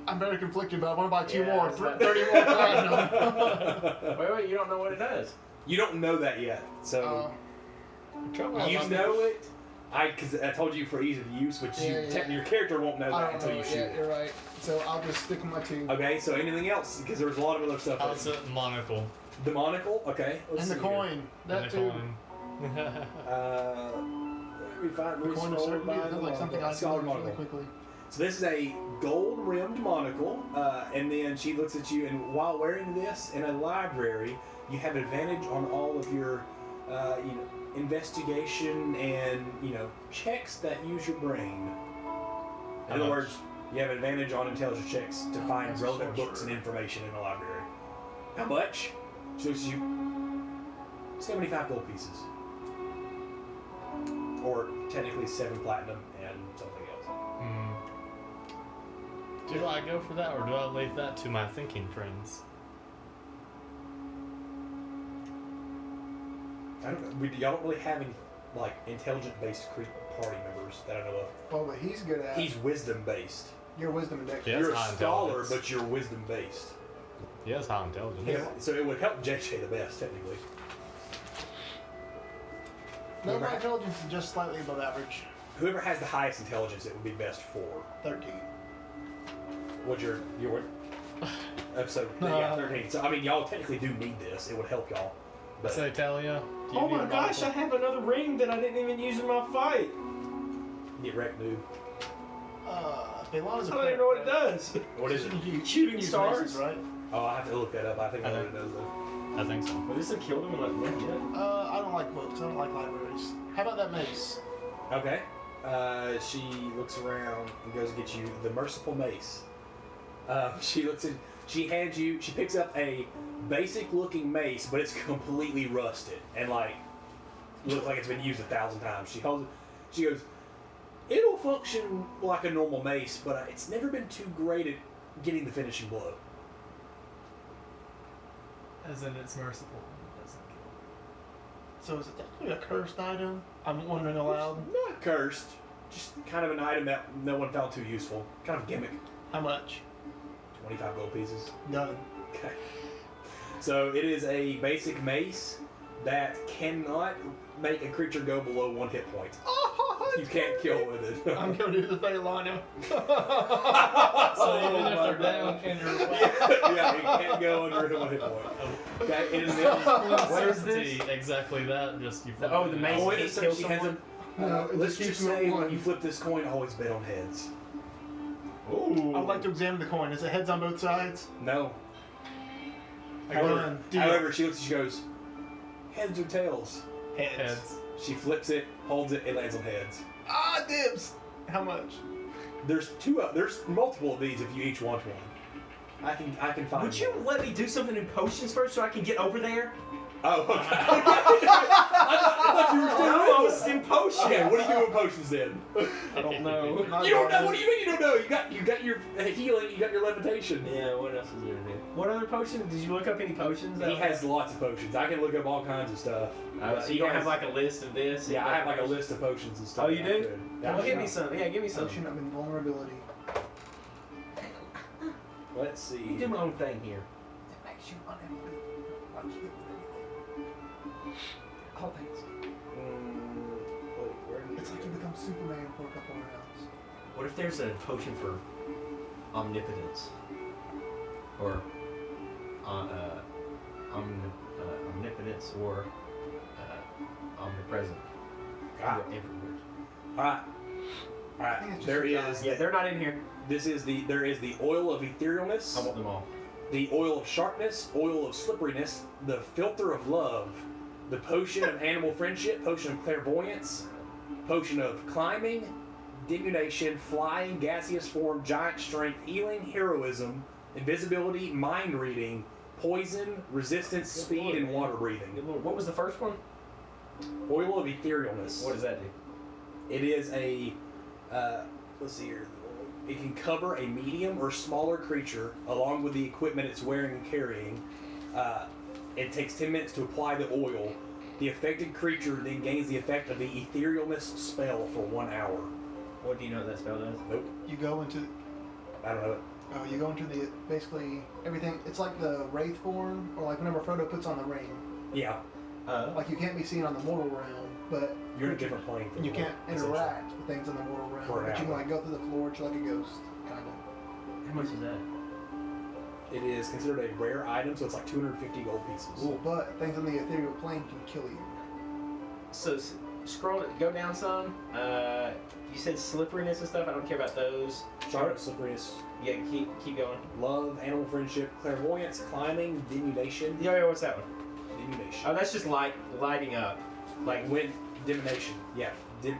I'm very conflicted, but I want to buy 2 Yeah, more. it's not- 30 more platinum. Wait, you don't know what it does. You don't know that yet, so you know it. Because I told you for ease of use, which your character won't know I that don't until know. you shoot Yeah, it. you're right. So I'll just stick with my 2. Okay, so anything else? Because there's a lot of other stuff. How's it monocle? The monocle, okay. Let's And the see here. coin. That And the too. coin. Let me find. The coin of certainty. That's like something I Scholar can use really monocle. quickly. So this is a gold-rimmed monocle, and then she looks at you, and while wearing this in a library, you have advantage on all of your, investigation and checks that use your brain. In How other much? words, you have advantage on intelligence checks to find That's relevant so books true. and information in the library. How much? She looks at you. 75 gold pieces, or technically 7 platinum and something else. Do I go for that, or do I leave that to my thinking friends? I don't know. Y'all don't really have any intelligent-based party members that I know of. Oh, but he's good at. He's wisdom-based. Your wisdom and dexterity. Yeah. You're a high scholar, intelligence. but you're wisdom-based. He has high intelligence. Yeah. So it would help JJ the best, technically. No, my intelligence is just slightly above average. Whoever has the highest intelligence, it would be best for. 13. What's your episode? Yeah, 13. So I mean, y'all technically do need this. It would help y'all. But Say, Talio. do you Oh need my a gosh, I monocle? have another ring that I didn't even use in my fight. get wrecked, dude. Belana's a I don't even know what it does. What is it? Shooting Use stars? maces, right? Oh, I have to look that up. I think I know what it does though. I think so. Well, this has killed him like one yet. I don't like books. I don't like libraries. How about that mace? Okay. She looks around and goes to get you the merciful mace. She hands you, she picks up a basic looking mace, but it's completely rusted and looks like it's been used 1,000 times. She holds it, she goes, it'll function like a normal mace, but it's never been too great at getting the finishing blow. As in, it's merciful. It doesn't kill. So is it technically a cursed item? I'm wondering aloud. Not cursed, just kind of an item that no one found too useful. Kind of a gimmick. How much? 25 gold pieces. None. Okay. So it is a basic mace that cannot make a creature go below 1 hit point. You can't kill with it. I'm going to do the Phaelana. So even if they're down and you're Yeah, you can't go under 1 hit point. Okay, and then What is certainty, this? exactly that. Just you. Oh, the mace coin can't is kill she has someone? No, it let's just just keeps you say at when one. you flip this coin, always bet on heads. Ooh. I'd like to examine the coin. Is it heads on both sides? No. I go in. Deal. However, she looks and she goes, heads or tails? Heads. She flips it, holds it, it lands on heads. Ah, dibs. How much? There's multiple of these if you each want one. I can find. Would you one. let me do something in potions first so I can get over there? Oh, okay. I thought you were still No, I was in potions. Okay, what do you do with potions then? I don't know. You don't know? What do you mean you don't know? You got your healing, you got your levitation. Yeah, what else is there to do? What other potion? Did you look up any potions? He has lots of potions. I can look up all kinds of stuff. So you don't have like a list of this? Yeah, I have like a list of potions and stuff. Oh, you that I do? could. Yeah, Well, give me some. Yeah, give me some. Potion of invulnerability. Let's see. You do my own thing here. It makes you unable to like you. Oh, thanks. It's like you become Superman for a couple rounds. What if there's a potion for omnipotence? Or omnipotence or omnipresent? Ah. Everywhere. Alright. I think it's just There a is. guy. Yeah, they're not in here. There is the oil of etherealness, I want them all. the oil of sharpness, oil of slipperiness, the filter of love, the potion of animal friendship, potion of clairvoyance, potion of climbing, diminution, flying, gaseous form, giant strength, healing, heroism, invisibility, mind reading, poison, resistance, speed, and water breathing. Good Lord. What was the first one? Oil of etherealness. What does that do? It is a, let's see here. It can cover a medium or smaller creature along with the equipment it's wearing and carrying. It takes 10 minutes to apply the oil. The affected creature then gains the effect of the etherealness spell for 1 hour. What do you know what that spell does? Nope. You go into. I don't know. Oh, you go into the basically everything. It's like the wraith form, or like whenever Frodo puts on the ring. Yeah, Like you can't be seen on the mortal realm, but you're in a different plane. from you the can't essentially. interact with things in the mortal realm. For an But you can hour. like go through the floor, just like a ghost, kind of. How much is that? It is considered a rare item, so it's like 250 gold pieces. Ooh, but things in the ethereal plane can kill you. So scroll it, go down some. You said slipperiness and stuff. I don't care about those. Sharpness, slipperiness, Yeah, keep going. love, animal friendship, clairvoyance, climbing, diminution. Yeah, what's that one? Diminution. Oh, that's just lighting up. Like When dimination. Yeah. you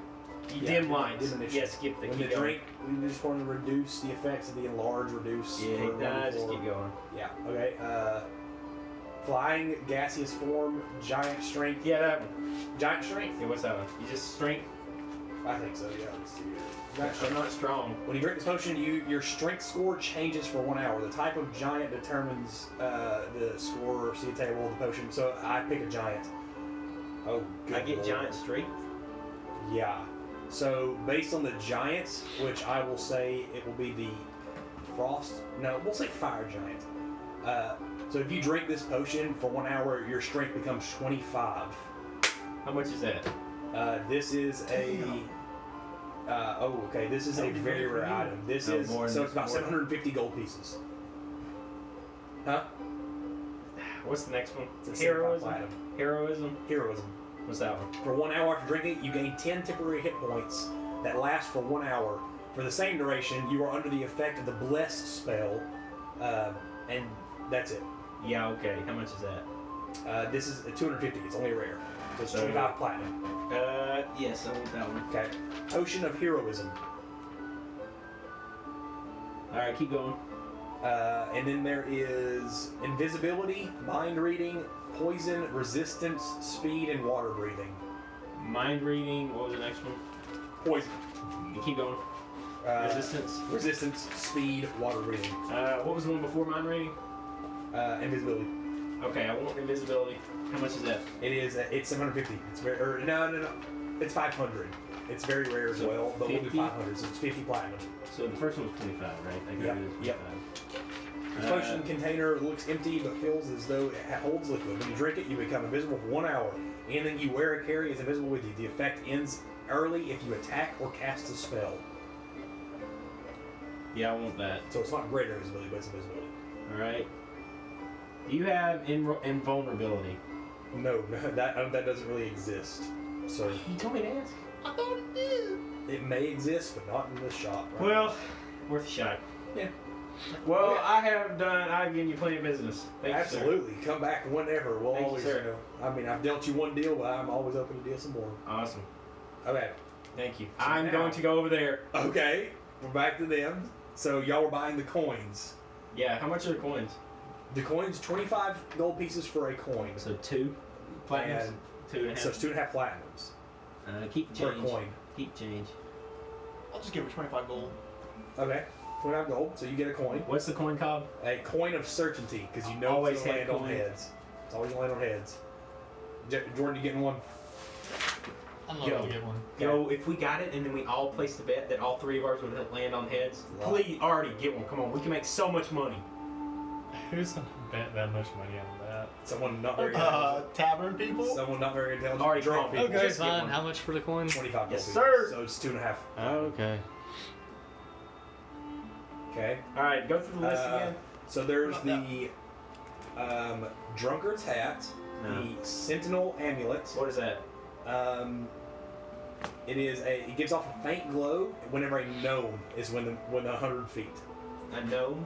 Yeah, dim lights. diminution. Yeah, skip the When keep the going. drink, we just want to reduce the effects of the enlarge, reduce. Yeah, for nah, level just 4. keep going. Yeah. Okay. Flying, gaseous form, giant strength. Yeah, that one. Giant strength. Yeah, what's that one? You just strength. I think so. Yeah. Let's see here. Giant I'm strength. not strong. When you drink this potion, your strength score changes for 1 hour. The type of giant determines the score or see the table of the potion. So I pick a giant. Oh, good I get Lord. giant strength. Yeah. So based on the giants, which I will say it will be the frost. No, we'll say fire giant. So if you drink this potion for 1 hour, your strength becomes 25. How much is that? This is a. Okay. This is a very rare item. This No, is more so than- it's about more than- 750 gold pieces. Huh? What's the next one? It's a 75 Heroism. platinum. Heroism. Heroism. What's that one? For 1 hour after drinking it, you gain 10 temporary hit points that last for 1 hour. For the same duration, you are under the effect of the Bless spell, and that's it. Yeah. Okay. How much is that? This is 250. It's only rare. So it's So- 25 platinum. Yes, I want that one. Okay. Potion of Heroism. All right, keep going. And then there is invisibility, mind reading, poison, resistance, speed, and water breathing. Mind reading. What was the next one? Poison. You keep going. Resistance. Resistance, speed, water breathing. What was the one before mind reading? Invisibility. Okay, I want invisibility. How much is that? It's 750. It's very no. It's 500. It's very rare as So well, but we'll do 50? 500. So it's 50 platinum. So the first one was 25, right? I got Yep, it as yep. 25. This potion container looks empty but feels as though it holds liquid. When you drink it, you become invisible for 1 hour. Anything you wear or carry is invisible with you. The effect ends early if you attack or cast a spell. Yeah, I want that. So it's not greater invisibility, but it's invisibility. Alright. Do you have invulnerability? No, that doesn't really exist. So You told me to ask. I thought it did. it may exist, but not in this shop. Right? Well, worth a shot. Yeah. Well, Okay. I've given you plenty of business. Thank you, sir. Absolutely. Come back whenever. We'll Thank you, always, sir. I mean, I've dealt you one deal, but I'm always open to deal some more. Awesome. Okay. Thank you. So I'm now- going to go over there. Okay. We're back to them. So y'all were buying the coins. Yeah, how much are the coins? The coins, 25 gold pieces for a coin. So 2 platinums? And 2.5. so it's 2.5 platinums Keep per change. coin. Keep change. I'll just give her 25 gold. Okay. 25 gold, so you get a coin. What's the coin called? A coin of certainty, because you know Always it's going to had land on coin. heads. It's always going to land on heads. Jordan, you getting one? I'm not Yo. gonna get one. Yo, if we got it and then we all placed a bet that all 3 of ours would land on heads, Wow. please, Arty, get one. Come on, we can make so much money. Who's gonna bet that much money on that? Someone not very intelligent. Tavern people? Someone not very intelligent. Already Drunk come. people. Okay, Just get fine. one. How much for the coin? 25 gold Yes, pieces. sir. So it's 2.5. Okay. Okay. Alright, go through the list again. So there's the drunkard's hat, No. the sentinel amulet. What is that? It gives off a faint glow whenever a gnome is within 100 feet. A gnome?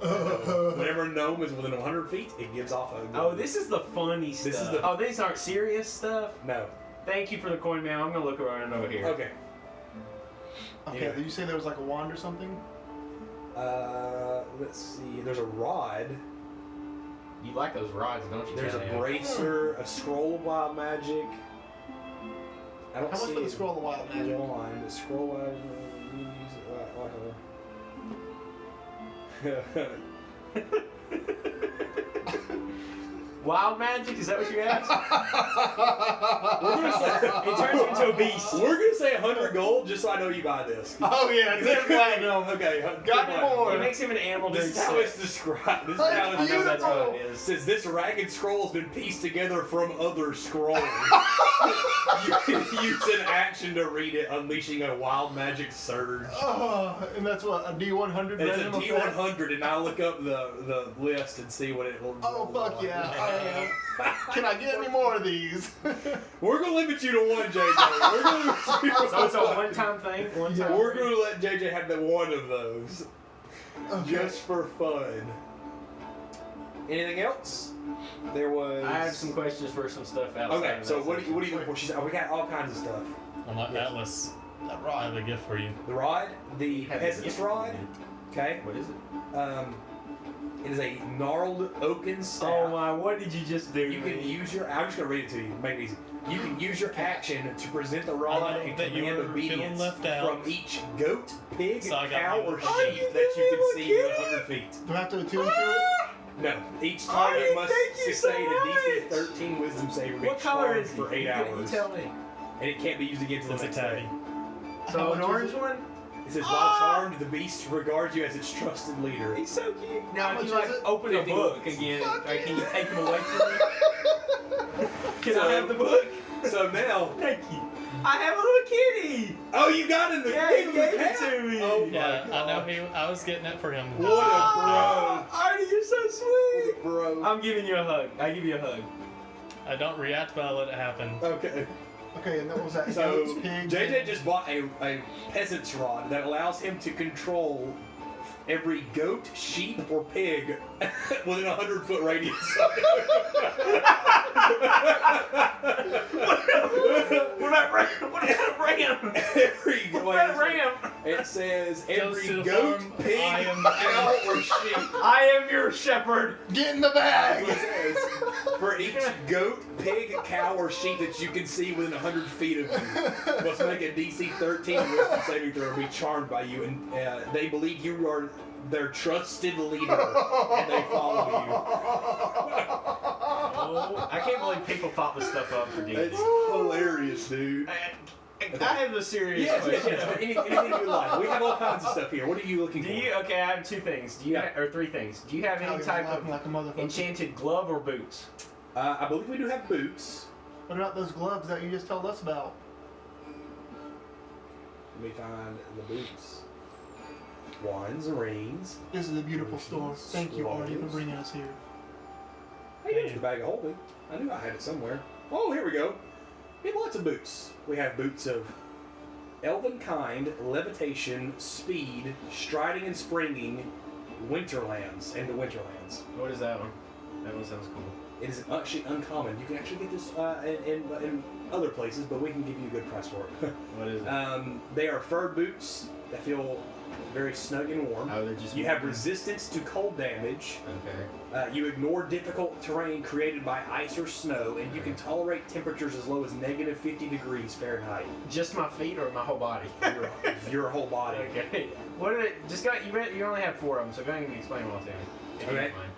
Whenever a gnome is within 100 feet, it gives off a glow. Oh, this is the funny stuff. This is the- Oh, these aren't serious stuff? No. Thank you for the coin, man. I'm gonna look around over here. Okay. Okay, Yeah. did you say there was like a wand or something? Let's see. There's a rod. You like those rods, don't you? There's a Talio? bracer, a scroll of wild magic. I don't How much see for the it scroll of wild magic? online. The scroll of Wild magic? Is that what you asked? It turns you into a beast. We're gonna say 100 gold just so I know you buy this. Oh yeah, it's platinum. Okay, Got any more? It makes him an animal This during is how sex. it's described. This is That's how I it's know that's what it It is. says this ragged scroll has been pieced together from other scrolls. You can use an action to read it, unleashing a wild magic surge. And that's what, a D100 It's a random effect? D100, and I'll look up the list and see what it will. Oh fuck yeah, I am. Can I get any more of these? We're gonna limit you to one, JJ. We're gonna limit you to So it's a one-time thing? One time? We're gonna let JJ have the one of those. Okay. Just for fun. Anything else? There was. I have some questions for some stuff outside. Okay, of so that what are you section. looking for? She's, we got all kinds of stuff. I'm like Yes. Atlas. That I rod. have a gift for you. The rod, the Have peasant's this. rod. Okay. What is it? It is a gnarled oaken staff. Oh my, what did you just do? You can use your. I'm just gonna read it to you. Make it easy. You can use your action to present the rod I know and that you command were feeling obedience left out. from each goat, pig, So I got cow, you. or sheep Oh, you that knew you you can were see kidding. within 100 feet. Do I have to attune to it? No, each Oh, target must thank you so sustain a DC much. 13 Wisdom save or be What color charmed is for it? 8 You hours. tell me. And it can't be used again until It's the a next day. tabby. So How an much is orange it? one? It says, while charmed, the beast regards you as its trusted leader. He's so cute. Now, How if you much like is it? open a 50 book bucks. again, Fuck like, can you yeah. take him away from me? Can So- I have the book? So now, Thank you. I have a little kitty. oh, you got in the Yeah, gave he him gave the it cat? to me. Oh Yeah, my I know God. I was getting it for him. What a Arty, you're so sweet. bro. I'm giving you a hug. I give you a hug. I don't react, but I let it happen. Okay. Okay, and what was that? So Goats, pigs? JJ just bought a peasant's rod that allows him to control every goat, sheep, or pig within a 100-foot radius. What about Ram? What about Ram? Every What about Ram? It says Goes every to the goat, farm, pig, I am the cow, or sheep. I am your shepherd. Get in the bag! That's what it says. For each goat, pig, cow, or sheep that you can see within 100 feet of you, must make a DC 13 wisdom saving throw or be charmed by you, and they believe you are their trusted leader, and they follow you. Oh, I can't believe people thought this stuff up for D&D. It's hilarious, dude. I have a serious Yes, question. Anything you like. We have all kinds of stuff here. What are you looking Do for? you? Okay, I have two things. Do you? Or three things. Do you have any Talio's type laughing of like a motherfucker. enchanted glove or boots? I believe we do have boots. What about those gloves that you just told us about? Let me find the boots. Wands and rings. This is a beautiful store. Thank you, Arty, for bringing us here. Hey, here's the bag of holding. I knew I had it somewhere. Oh, here we go. We have lots of boots. We have boots of elven kind, levitation, speed, striding and springing, winterlands, and the winterlands. What is that one? That one sounds cool. It is actually uncommon. You can actually get this in other places, but we can give you a good price for it. What is it? They are fur boots that feel very snug and warm. Oh, they're just. You have resistance to cold damage. Okay. You ignore difficult terrain created by ice or snow, and you can tolerate temperatures as low as negative 50 degrees Fahrenheit. Just my feet or my whole body? Your whole body. Okay. What are it? Just got you only have 4 of them, so go ahead and explain them all to me. If you Okay. don't mind.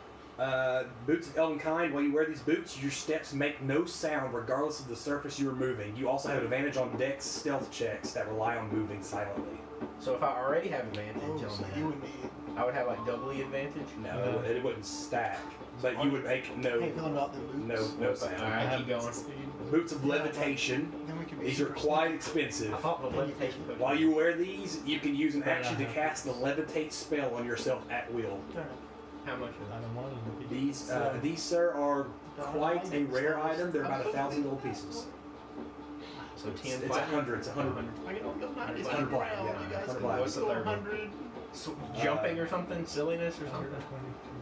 Boots of elven kind. While you wear these boots, your steps make no sound regardless of the surface you are moving. You also have advantage on dex stealth checks that rely on moving silently. So if I already have advantage Oh, on so that, you would need. I would have like doubly advantage. No, it wouldn't stack, but you would make no Hey, feeling about the boots. no sound. All right, keep going. Boots of levitation. Then we can be These are super quite expensive. I thought the levitation. While you wear these, you can use an action to cast the levitate spell on yourself at will. sneaky. How much is that? These, sir, are quite a rare item. They're about 1,000 gold pieces. So 10. It's 100. It's 100. I can only go 90 It's 100 black, yeah, You guys 100 can black. What's the go third one? 100. So, jumping or something? Silliness or something?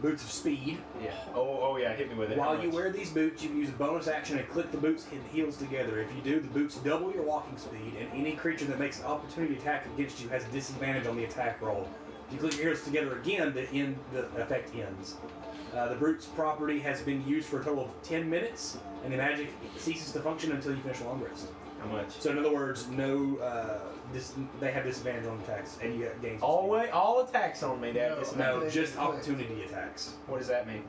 Boots of speed. Yeah. Oh yeah. Hit me with it. How While you much? wear these boots, you can use a bonus action and click the boots and heels together. If you do, the boots double your walking speed, and any creature that makes an opportunity attack against you has disadvantage on the attack roll. If you click your heels together again, the effect ends. The boots property has been used for a total of 10 minutes, and the magic ceases to function until you finish a long rest. How much? So in other words, they have disadvantage on attacks, and you get gains. All attacks on me. That No. is No, They just click. opportunity attacks. What does that mean?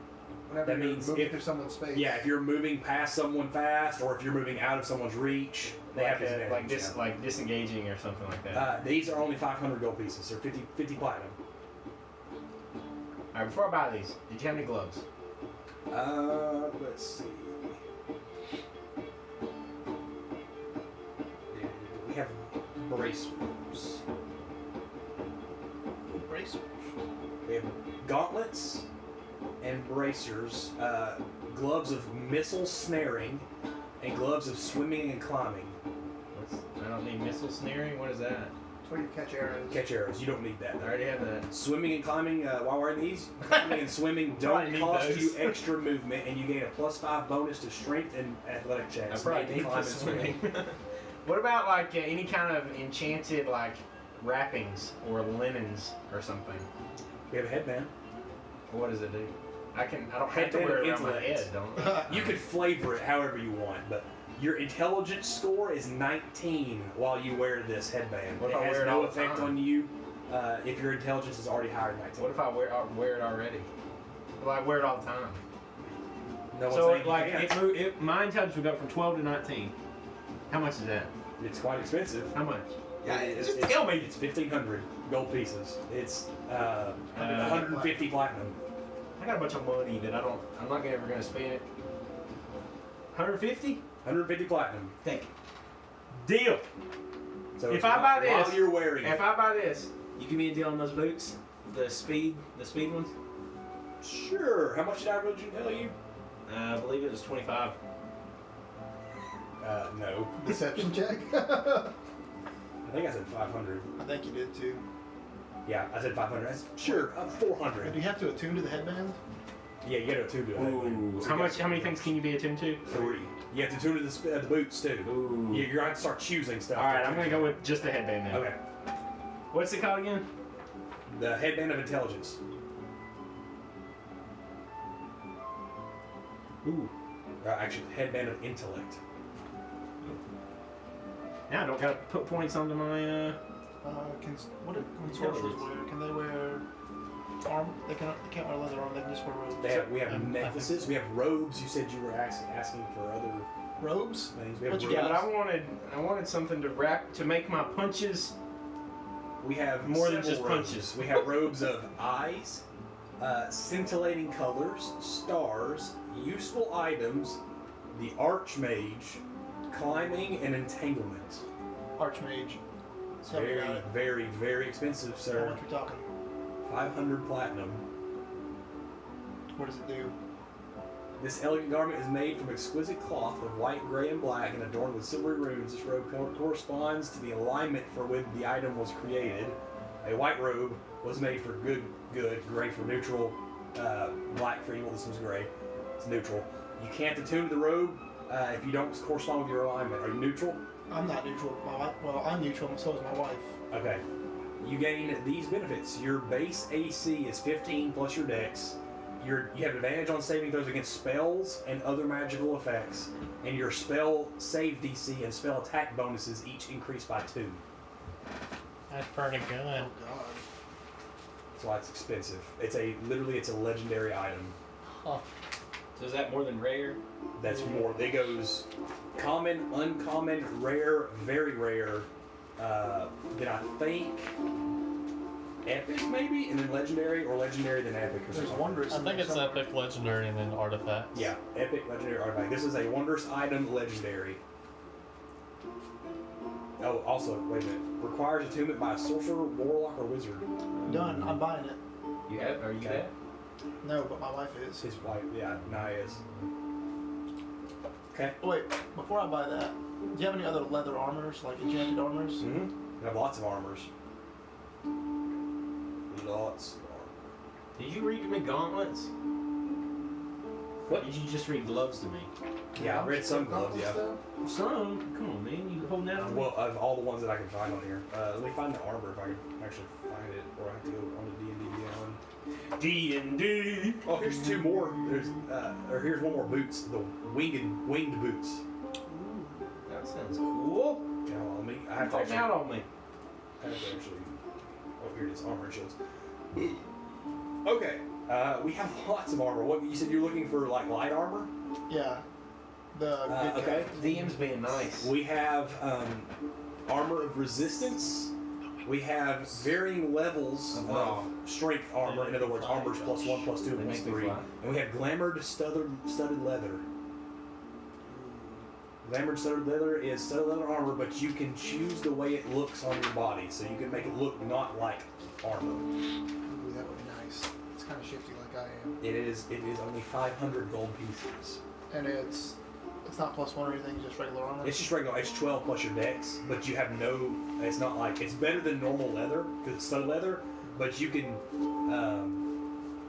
Whenever That you're means moving if- through someone's space. Yeah, if you're moving past someone fast, or if you're moving out of someone's reach, they have disadvantage. like disengaging or something like that. These are only 500 gold pieces, or 50 platinum. All right. Before I buy these, did you have any gloves? Let's see. We have bracers. Bracer. We have gauntlets and bracers, gloves of missile snaring, and gloves of swimming and climbing. I don't need missile snaring. What is that? That's where you catch arrows. Catch arrows. You don't need that. I already have that. Swimming and climbing, while wearing these, climbing and swimming Probably don't need cost those. you extra movement, and you gain a +5 bonus to strength and athletic I checks. probably made to need climb the and swim. swimming. What about like any kind of enchanted like wrappings or linens or something? We have a headband. What does it do? I don't have to Headband wear of it around my intellect. head, don't I? You could flavor it however you want, but your intelligence score is 19 while you wear this headband. What if it I has wear it no all the effect time? on you if your intelligence is already higher than 19. What if I wear it already? Well, I wear it all the time. No one's So saying like you can't. my intelligence would go from 12 to 19. How much is that? It's quite expensive. How much? It's tell me. It's 1,500 gold pieces. It's 150 platinum. I got a bunch of money that I'm not ever gonna spend it. 150? 150 platinum. Thank you. Deal. So If it's I buy while this- you're wearing it. If I buy this, you give me a deal on those boots, the speed ones. Sure. How much did I originally tell you? I believe it was 25. No. Deception check. I think I said 500. I think you did too. Yeah, I said 500. Sure, But 400. do you have to attune to the headband? Yeah, you gotta attune to it. Ooh. So How many things can you be attuned to? 3. You have to tune to the boots too. Ooh. You're gonna have to start choosing stuff. All right, I'm gonna go with just the headband then. Okay. What's it called again? The headband of intelligence. Ooh. Actually, headband of intellect. Now I don't gotta put points onto my. What do sorcerers wear? Can they wear armor? They can't wear leather armor. They can just wear robes. We have necklaces. We have robes. You said you were asking for other Robes? We have What you robes. Yeah, but I wanted something to make my punches. We have More than several just robes. punches. We have robes of eyes, scintillating colors, stars, useful items, the Archmage, climbing, and entanglement. Archmage. It's Tell me very, about it. very, very expensive, How sir. much we talking? 500 platinum. What does it do? This elegant garment is made from exquisite cloth of white, gray, and black and adorned with silvery runes. This robe corresponds to the alignment for which the item was created. A white robe was made for good, gray for neutral, black for evil. This one's gray. It's neutral. You can't attune to the robe if you don't correspond with your alignment. Are you neutral? I'm not neutral. My wife. Well, I'm neutral, and so is my wife. Okay. You gain these benefits. Your base AC is 15 plus your dex. You have advantage on saving throws against spells and other magical effects, and your spell save DC and spell attack bonuses each increase by 2. That's pretty good. Oh God. That's why it's expensive. It's a legendary item. Huh. So is that more than rare? That's more. It goes common, uncommon, rare, very rare. Then I think epic maybe, and then legendary, or legendary then epic. Or There's something. wondrous. I in think there it's somewhere. epic, legendary, and then artifacts. Yeah, epic, legendary, artifact. This is a wondrous item, legendary. Oh, also, wait a minute. Requires attunement by a sorcerer, warlock, or wizard. Done. I'm buying it. You have? Are you Okay. that? No, but my wife is. His wife, yeah, Naya is. Okay. Oh, wait, before I buy that, do you have any other leather armors, like enchanted armors? Mm-hmm. We have lots of armors. Lots of armor. Did you read to me gauntlets? What? Did you just read gloves to me? Yeah, I read some gloves, yeah. Some? Come on, man. You holding out on me? Well, of all the ones that I can find on here. Let me find the armor if I can actually find it, or I have to go on the D&D one. D&D. Oh, here's 2 more. Here's one more boots. The winged boots. Ooh, that sounds cool. Yeah, well, let me. I have to Talking actually. out on me. I have to actually. Oh, here it is. Armor and shields. Okay. We have lots of armor. What you said you're looking for, like light armor? Yeah. The good Okay. kind. DM's being nice. We have armor of resistance. We have varying levels Of of strength armor. In other words, armor's plus 1, plus 2, They and plus make me 3. fly. And we have glamored studded leather. Glamored studded leather is studded leather armor, but you can choose the way it looks on your body, so you can make it look not like armor. Ooh, that would be nice. It's kind of shifty like I am. It is only 500 gold pieces. And it's not plus 1 or anything, just regular armor. It's just regular. It's 12 plus your dex, but you have no. It's not like it's better than normal leather because it's studded leather, but you can.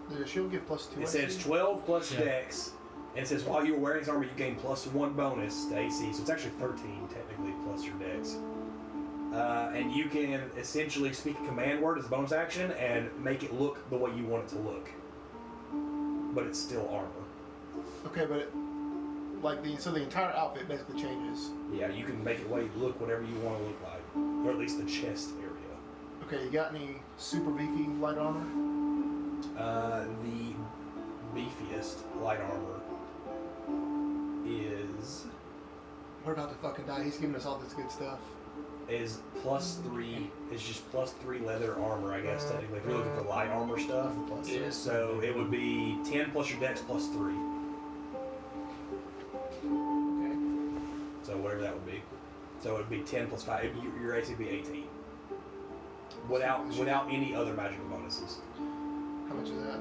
Does the shield give plus 2? It says AC? 12 plus Yeah. dex, and it says while you were wearing this armor, you gain plus 1 bonus to AC, so it's actually 13 technically plus your dex. And you can essentially speak a command word as a bonus action and make it look the way you want it to look, but it's still armor. Okay, but so the entire outfit basically changes. Yeah, you can make it look whatever you want to look like, or at least the chest area. Okay, you got any super beefy light armor? The beefiest light armor is We're about to fucking die. He's giving us all this good stuff. plus 3. It's just plus 3 leather armor, I guess technically. If you're looking for light armor stuff, Yeah. so it would be 10 plus your dex plus 3. Okay. So whatever that would be. So it would be 10 plus 5. Your AC would be 18. Without any other magical bonuses. How much is that?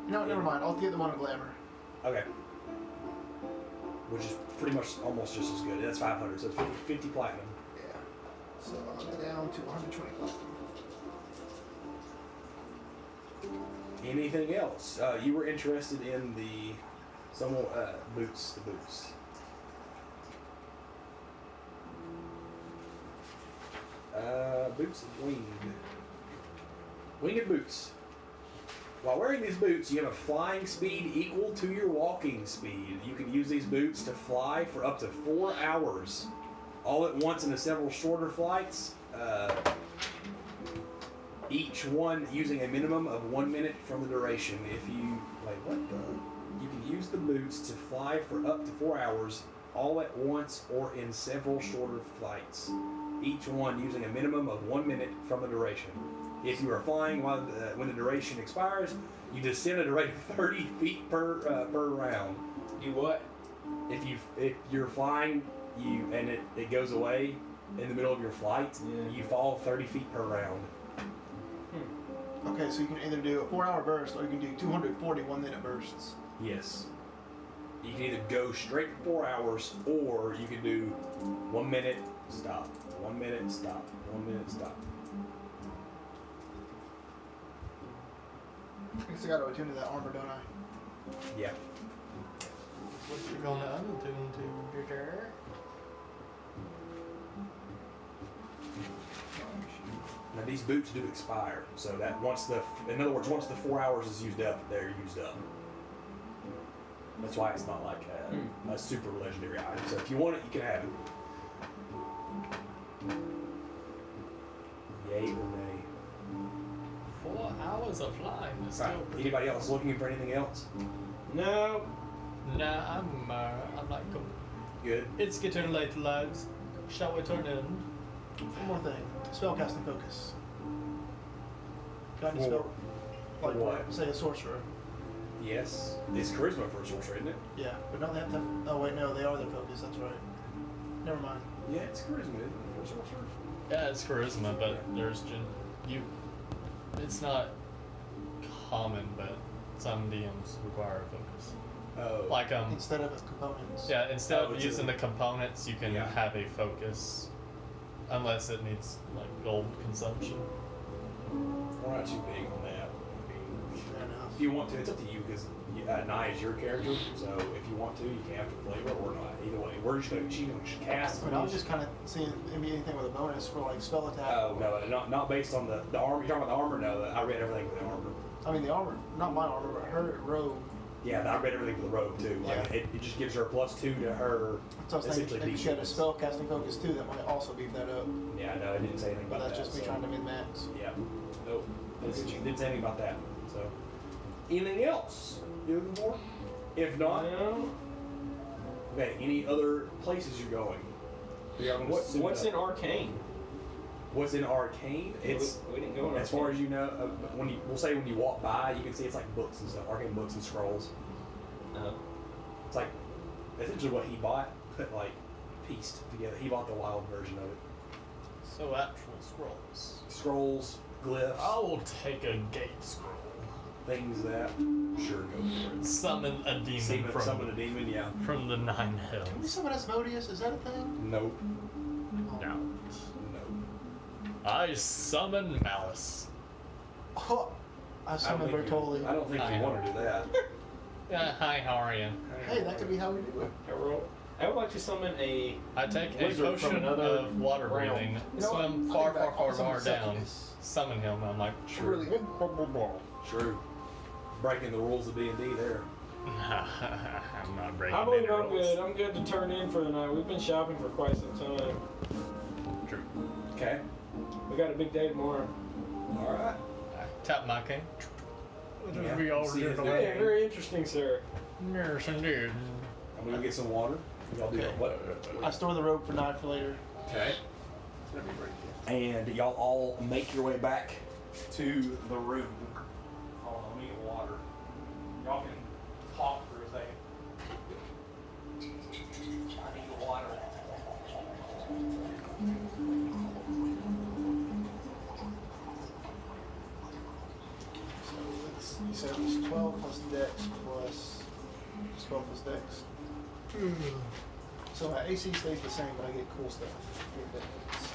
No, never mind. I'll get the one in glamour. Okay. Which is pretty much almost just as good. That's 500, so it's 50 platinum. Yeah. So I'm down to 120 platinum. Anything else? You were interested in the boots. The boots. Boots of winged. Winged boots. While wearing these boots, you have a flying speed equal to your walking speed. You can use these boots to fly for up to 4 hours, all at once into several shorter flights. Each one using a minimum of 1 minute from the duration. You can use the boots to fly for up to 4 hours, all at once or in several shorter flights, each one using a minimum of 1 minute from the duration. If you are flying when the duration expires, you descend at a rate of 30 feet per round. Do what? If you're flying and it goes away in the middle of your flight, you fall 30 feet per round. Okay, so you can either do a 4-hour burst or you can do 240 1-minute bursts. Yes. You can either go straight for 4 hours, or you can do 1 minute, stop, 1 minute, stop, 1 minute, stop. I guess I gotta attune to that armor, don't I? Yeah. What you gonna unattune to, Peter? Now these boots do expire, so that in other words, once the 4 hours is used up, they're used up. That's why it's not like a super legendary item. So if you want it, you can have it. Yay or nay? 4 hours of flying is Right. still pretty. Anybody else looking for anything else? No. Nah, I'm like, Good. it's getting late, lads. Shall we turn in? One more thing. Spellcasting focus. Got any For- spell? Like, what? say a sorcerer. Yes. It's charisma for a sorcerer, isn't it? Yeah, but don't they have to have, oh wait, no, they are their focus, that's right. Never mind. Yeah, it's charisma, isn't it, for a sorcerer? Yeah, it's charisma, but there's it's not common, but some DMs require a focus. Oh. Like Instead of components. yeah, instead Oh, of it's using a- the components, you can Yeah. have a focus, unless it needs like gold consumption. We're not too big on that. Fair enough. If you want to, it's up to you, because Nye is your character, so if you want to, you can have to flavor it or not. Either way, we're just going to cast. But I was just kind of seeing maybe anything with a bonus for like spell attack. Oh, no, not based on the armor. You're talking about the armor? No, I read everything for the armor. I mean, the armor, not my armor, but her robe. Yeah, I read everything for the robe, too. Yeah. Like, it just gives her a +2 to her. So I was thinking essentially if she had a defense. spell casting focus too, that might also beef that up. Yeah, no, it didn't say anything But about that's that. just me so- trying to min-max. Yeah, nope. It didn't say anything about that. So, anything else you're looking for? If not, No. okay, any other places you're going? What's in Arcane? What's in Arcane? It's we didn't go in as far as you know. We'll say when you walk by, you can see it's like books and stuff, arcane books and scrolls. It's like essentially what he bought, but like pieced together. He bought the wild version of it. So actual scrolls. Scrolls, glyphs, I will take a gate scroll. things that. Sure, go for it. Summon a demon Summon a demon, yeah. from the 9 Can we hills. summon Asmodeus? Is that a thing? Nope. No. No. I summon Malice. Oh, I summoned Bertoli. I don't think you want to do that. Yeah, hi, how are you? Hey, that could be how we do it. I would like to summon a. I take a Wizard from potion another of water realm. breathing, You know what? swim I'll far, be far, back. far, I'll far summon down, Succubus. summon him, I'm like, sure. Really good. True. Breaking the rules of D&D there. I'm not breaking I believe any I'm rules. good. I'm good to turn in for the night. We've been shopping for quite some time. True. Okay. We got a big day tomorrow. All right. I tap my cane. Yeah, We all see do his the name. Yeah, very interesting, sir. Yes, indeed. I'm gonna get some water. Y'all do Okay. what? I store the robe for night for later. Okay. And y'all all make your way back to the room. Hold on, let me get water. Y'all can talk for a second. I need the water. So you said it was 12 plus dex plus 12 plus dex. So my AC stays the same, but I get cool stuff. I get benefits.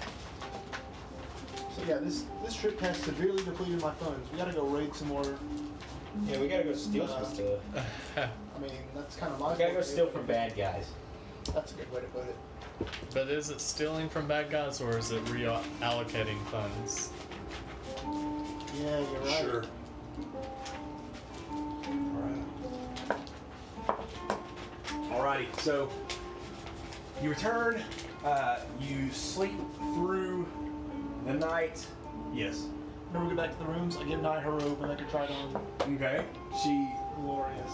So yeah, this trip has severely depleted my funds. We gotta go raid some more. Yeah, we gotta go steal some stuff. I mean, that's kind of my. We gotta go fault. steal from bad guys. That's a good way to put it. But is it stealing from bad guys or is it reallocating funds? Yeah, you're right. Sure. Alrighty, so you return, you sleep through the night. Yes. Then we go back to the rooms. I give Nye her robe and I can try it on. Okay. She. Glorious.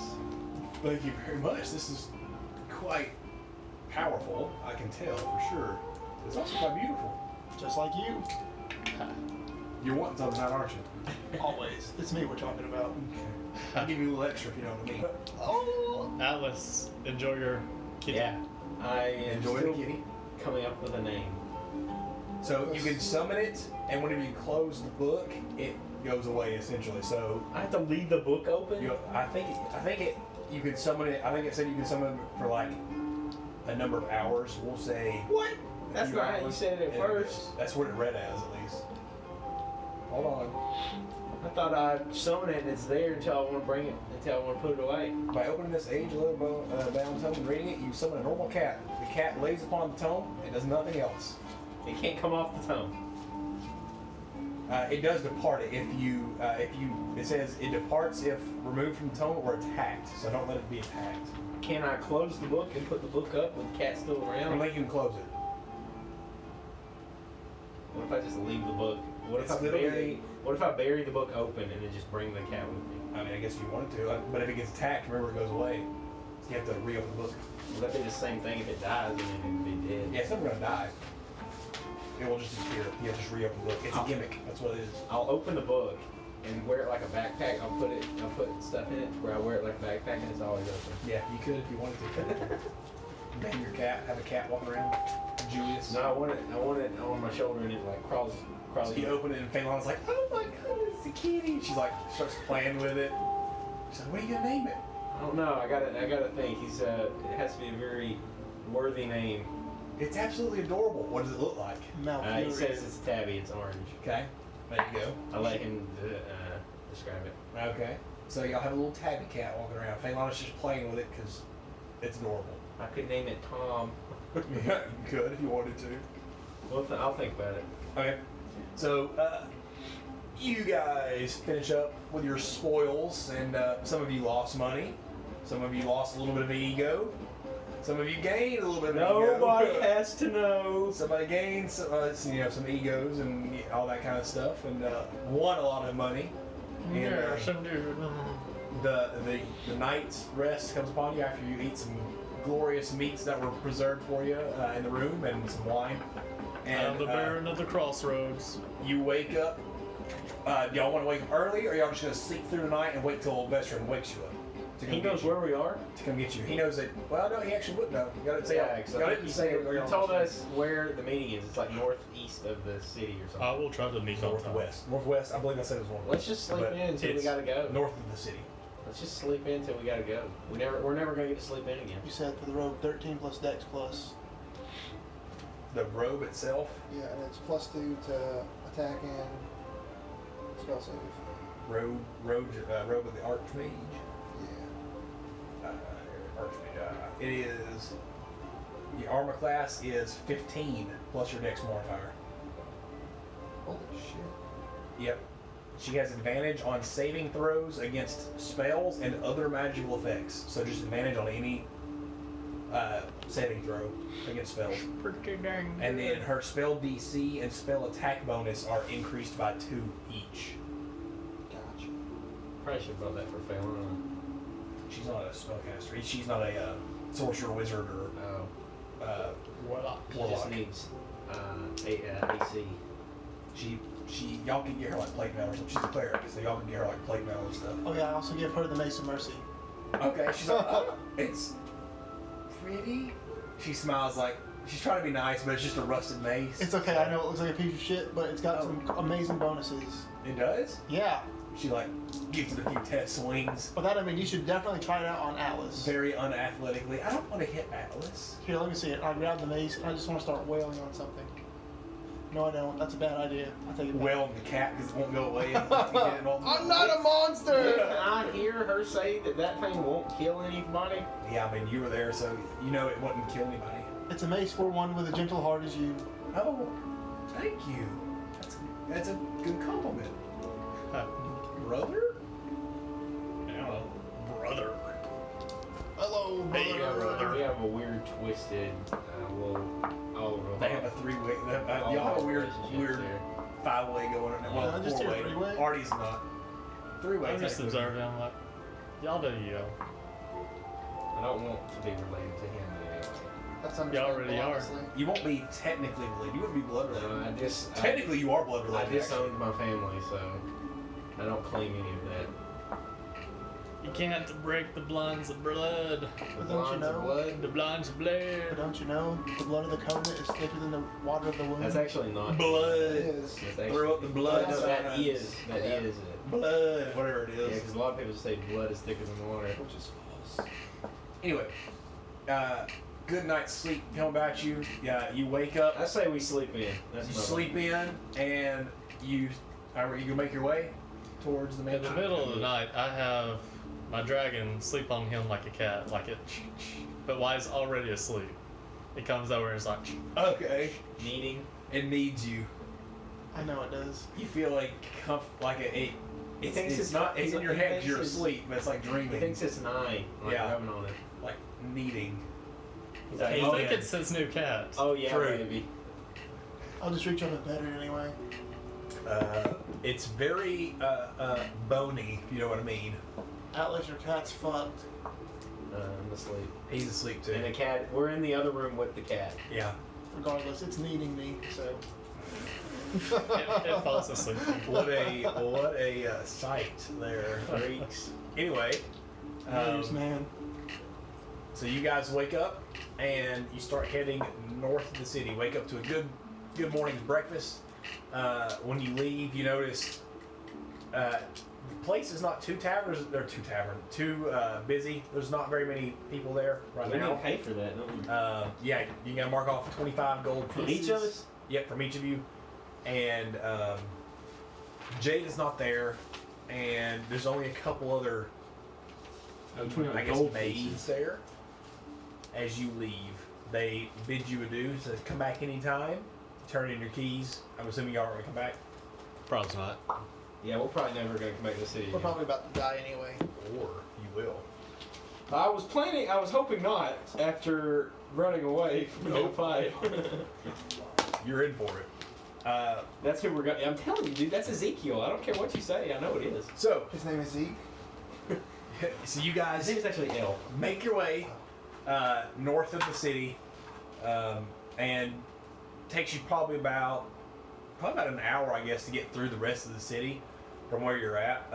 Thank you very much. This is quite powerful. I can tell for sure. It's also quite beautiful. Just like you. You're wanting something, not aren't you? Always. It's me we're talking about. I'll give you a little extra if you know what I mean. Oh! Atlas, enjoy your kitty. Yeah. I am Enjoy the still kitty. coming up with a name. So you can summon it, and whenever you close the book, it goes away essentially. So I have to leave the book open? I think you could summon it. I think it said you can summon it for like a number of hours. We'll say. What? a That's few not how you hours, said it at and first. That's what it read as, at least. Hold on. I thought I'd summon it and it's there until I want to bring it, until I want to put it away. By opening this age-11 bound tome and reading it, you summon a normal cat. The cat lays upon the tome and does nothing else. It can't come off the tome. It does depart it it says it departs if removed from the tome or attacked, so don't let it be attacked. Can I close the book and put the book up with the cat still I around? don't think you can close it. What if I just leave the book? What if I bury the book open and then just bring the cat with me? I mean, I guess if you wanted to, but if it gets attacked, remember it goes away. So you have to reopen the book. Will that be the same thing if it dies and then it'd be dead? Yeah, it's never gonna die. It will just disappear. You have to just reopen the book. It's a gimmick. That's what it is. I'll open the book and wear it like a backpack. I'll put stuff in it where I wear it like a backpack and it's always open. Yeah, you could if you wanted to. Name your cat. Have a cat walking around. Julius. No, I want it on my shoulder and it like crawls. So you open it and Phelan's like, oh my goodness, it's a kitty. She's like, starts playing with it. She's like, what are you gonna name it? I don't know. I gotta think. It has to be a very worthy name. It's absolutely adorable. What does it look like? He says it's a tabby. It's orange. Okay, there you go. I let him describe it. Okay, so y'all have a little tabby cat walking around. Phelan is just playing with it because it's adorable. I could name it Tom. Yeah, you could if you wanted to. Well, I'll think about it. Okay, so you guys finish up with your spoils, and some of you lost money, some of you lost a little bit of ego, some of you gained a little bit of ego. Nobody has to know. Somebody gained some egos and all that kind of stuff, and won a lot of money. And, some dude. the night's rest comes upon you after you eat some glorious meats that were preserved for you in the room and some wine. And I'm the Baron of the Crossroads. you wake up. Y'all want to wake up early, or y'all just gonna sleep through the night and wait till Veteran wakes you up? To come He get knows you, where we are. to come get you. He knows that. Well, no, he actually wouldn't know. You got to say. Yeah, Got it. Say he told us where the meeting is. It's like northeast of the city or something. I will try to meet on time. Northwest. Northwest. I believe I said it was northwest. Let's just sleep But in until we it's gotta go. North of the city. Let's just sleep in until we gotta go. We're never gonna get to sleep in again. You said for the rogue 13 plus dex plus. The robe itself. Yeah, and it's +2 to attack and spell save. Robe of the Archmage. Yeah. Archmage. It is. The armor class is 15 plus your dex modifier. Holy shit. Yep. She has advantage on saving throws against spells and other magical effects. So just advantage on any saving throw against spells. Pretty dang. And then her spell DC and spell attack bonus are increased by 2 each. Gotcha. Probably should have brought that for Phelan. She's not a spellcaster. She's not a sorcerer, wizard, or No. Warlock. She warlock. just needs AC. Y'all can get her like plate mail or something. She's a cleric, so y'all can get her like plate mail and stuff. Oh yeah, I also give her the Mace of Mercy. Okay, she's like, it's pretty. She smiles like she's trying to be nice, but it's just a rusted mace. It's okay, I know it looks like a piece of shit, but it's got some amazing bonuses. It does. Yeah. She like gives it a few test swings. But that, I mean, you should definitely try it out on Atlas. Very unathletically. I don't want to hit Atlas. Here, let me see it. I grab the mace and I just want to start wailing on something. No, I don't. That's a bad idea. I take it back. Well, the cat because it won't go away. And you hit it all the I'm not a monster! Didn't I hear her say that thing won't kill anybody? Yeah, I mean you were there, so you know it wouldn't kill anybody. It's a mace for one with a gentle heart as you. Oh, thank you. That's a good compliment, brother. Yeah, brother. Hello, Hey, brother. We have a weird, twisted, They have a 3-way. Y'all have a weird 5-way going on. Well, just a 4-way. 3-way? Arty's not. 3-way. I'm just technically. observing. I'm like, y'all do you. I don't want to be related to him in any way. That's You understandable, already are. honestly. You won't be technically related. You wouldn't be blood No, related. I Technically, you are blood I related. disowned my family, so I don't claim any of that. You can't break the blinds of blood. But don't you know? The blinds of But blood. don't you know? The blood of the covenant is thicker than the water of the womb. That's actually not. Blood. It is. That's actually, Throw up the blood. no, that signs. is Yeah. it. Blood. Whatever it Yeah, is. because a lot of people say blood is thicker than water. Which is false. Anyway, good night's sleep coming about you. You wake up. I say we sleep in. That's You my sleep in, and you gonna make your way towards the In mansion. the middle of the night, I have my dragon sleep on him like a cat, like it. But while he's already asleep, he comes over and is like, Okay. Needing. It needs you. I know it does. You feel like He thinks it's not. It's in your he head. thinks You're it's- asleep, but it's like He dreaming. thinks it's an eye, like Yeah. rubbing on it. like needing. He's I like, Oh, think yeah. it's his new cat. oh yeah, True. baby. I'll just reach up and pet it anyway. It's very bony. If you know what I mean. Atlas, your cat's fucked. I'm asleep. He's asleep too. And the cat. We're in the other room with the cat. Yeah. Regardless, it's needing me, so. It falls asleep. What a sight there. Freaks. Anyway, News, man. so you guys wake up and you start heading north of the city. Wake up to a good morning's breakfast. When you leave, you notice the place is not too busy. There's not very many people there right We now. didn't pay for that, don't we? Yeah, you gotta mark off 25 gold From pieces. each of us? Yep, from each of you. And Jade is not there, and there's only a couple other, I guess, maids there. As you leave, they bid you adieu, so come back anytime. Turn in your keys. I'm assuming y'all are gonna come back, Probably not. Yeah, we're probably never gonna come back to the city. We're again. probably about to die anyway. or you will. I was hoping not after running away from the fight. You're in for it. That's who we're going. I'm telling you, dude, that's Ezekiel. I don't care what you say. I know it is. So, His name is Zeke. so you His guys name is actually El. make your way north of the city, and takes you probably about an hour, I guess, to get through the rest of the city from where you're at.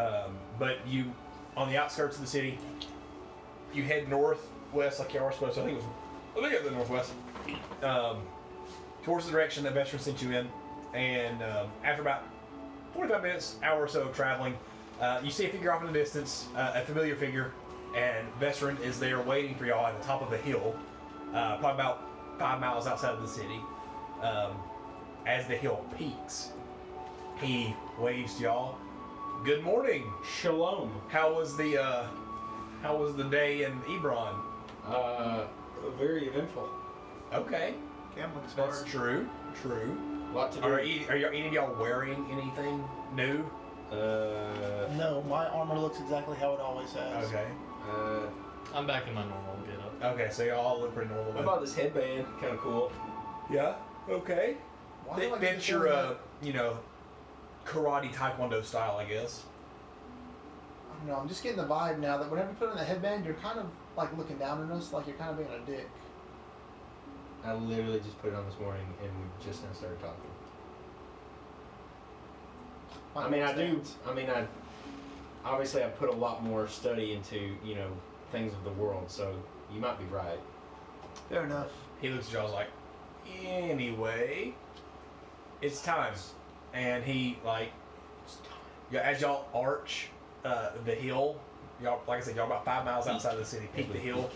But you, on the outskirts of the city, you head northwest like you are supposed to. I think it was the northwest, towards the direction that Vestron sent you in. And after about 45 minutes, hour or so of traveling, you see a figure off in the distance, a familiar figure, and Vestron is there waiting for y'all at the top of a hill, probably about 5 miles outside of the city. As the hill peaks, he waves to y'all. Good morning. Shalom. How was the day in Ebron? Very eventful. Okay, Gambling's that's hard. true. True. Lot to do. Are any of y'all wearing anything new? No, my armor looks exactly how it always has. Okay. I'm back in my normal getup. Okay, so y'all look pretty normal. I then. bought this headband. Kind of cool. Yeah. Okay. Why do I get That's the your feeling karate taekwondo style, I guess. I don't know, I'm just getting the vibe now that whenever you put on the headband, you're kind of like looking down on us, like you're kind of being a dick. I literally just put it on this morning, and we just now started talking. I obviously I put a lot more study into, things of the world, so you might be right. Fair enough. He looks at y'all like, anyway, it's time. And he, as y'all arch the hill, y'all, like I said, y'all about 5 miles outside of the city, peak the hill.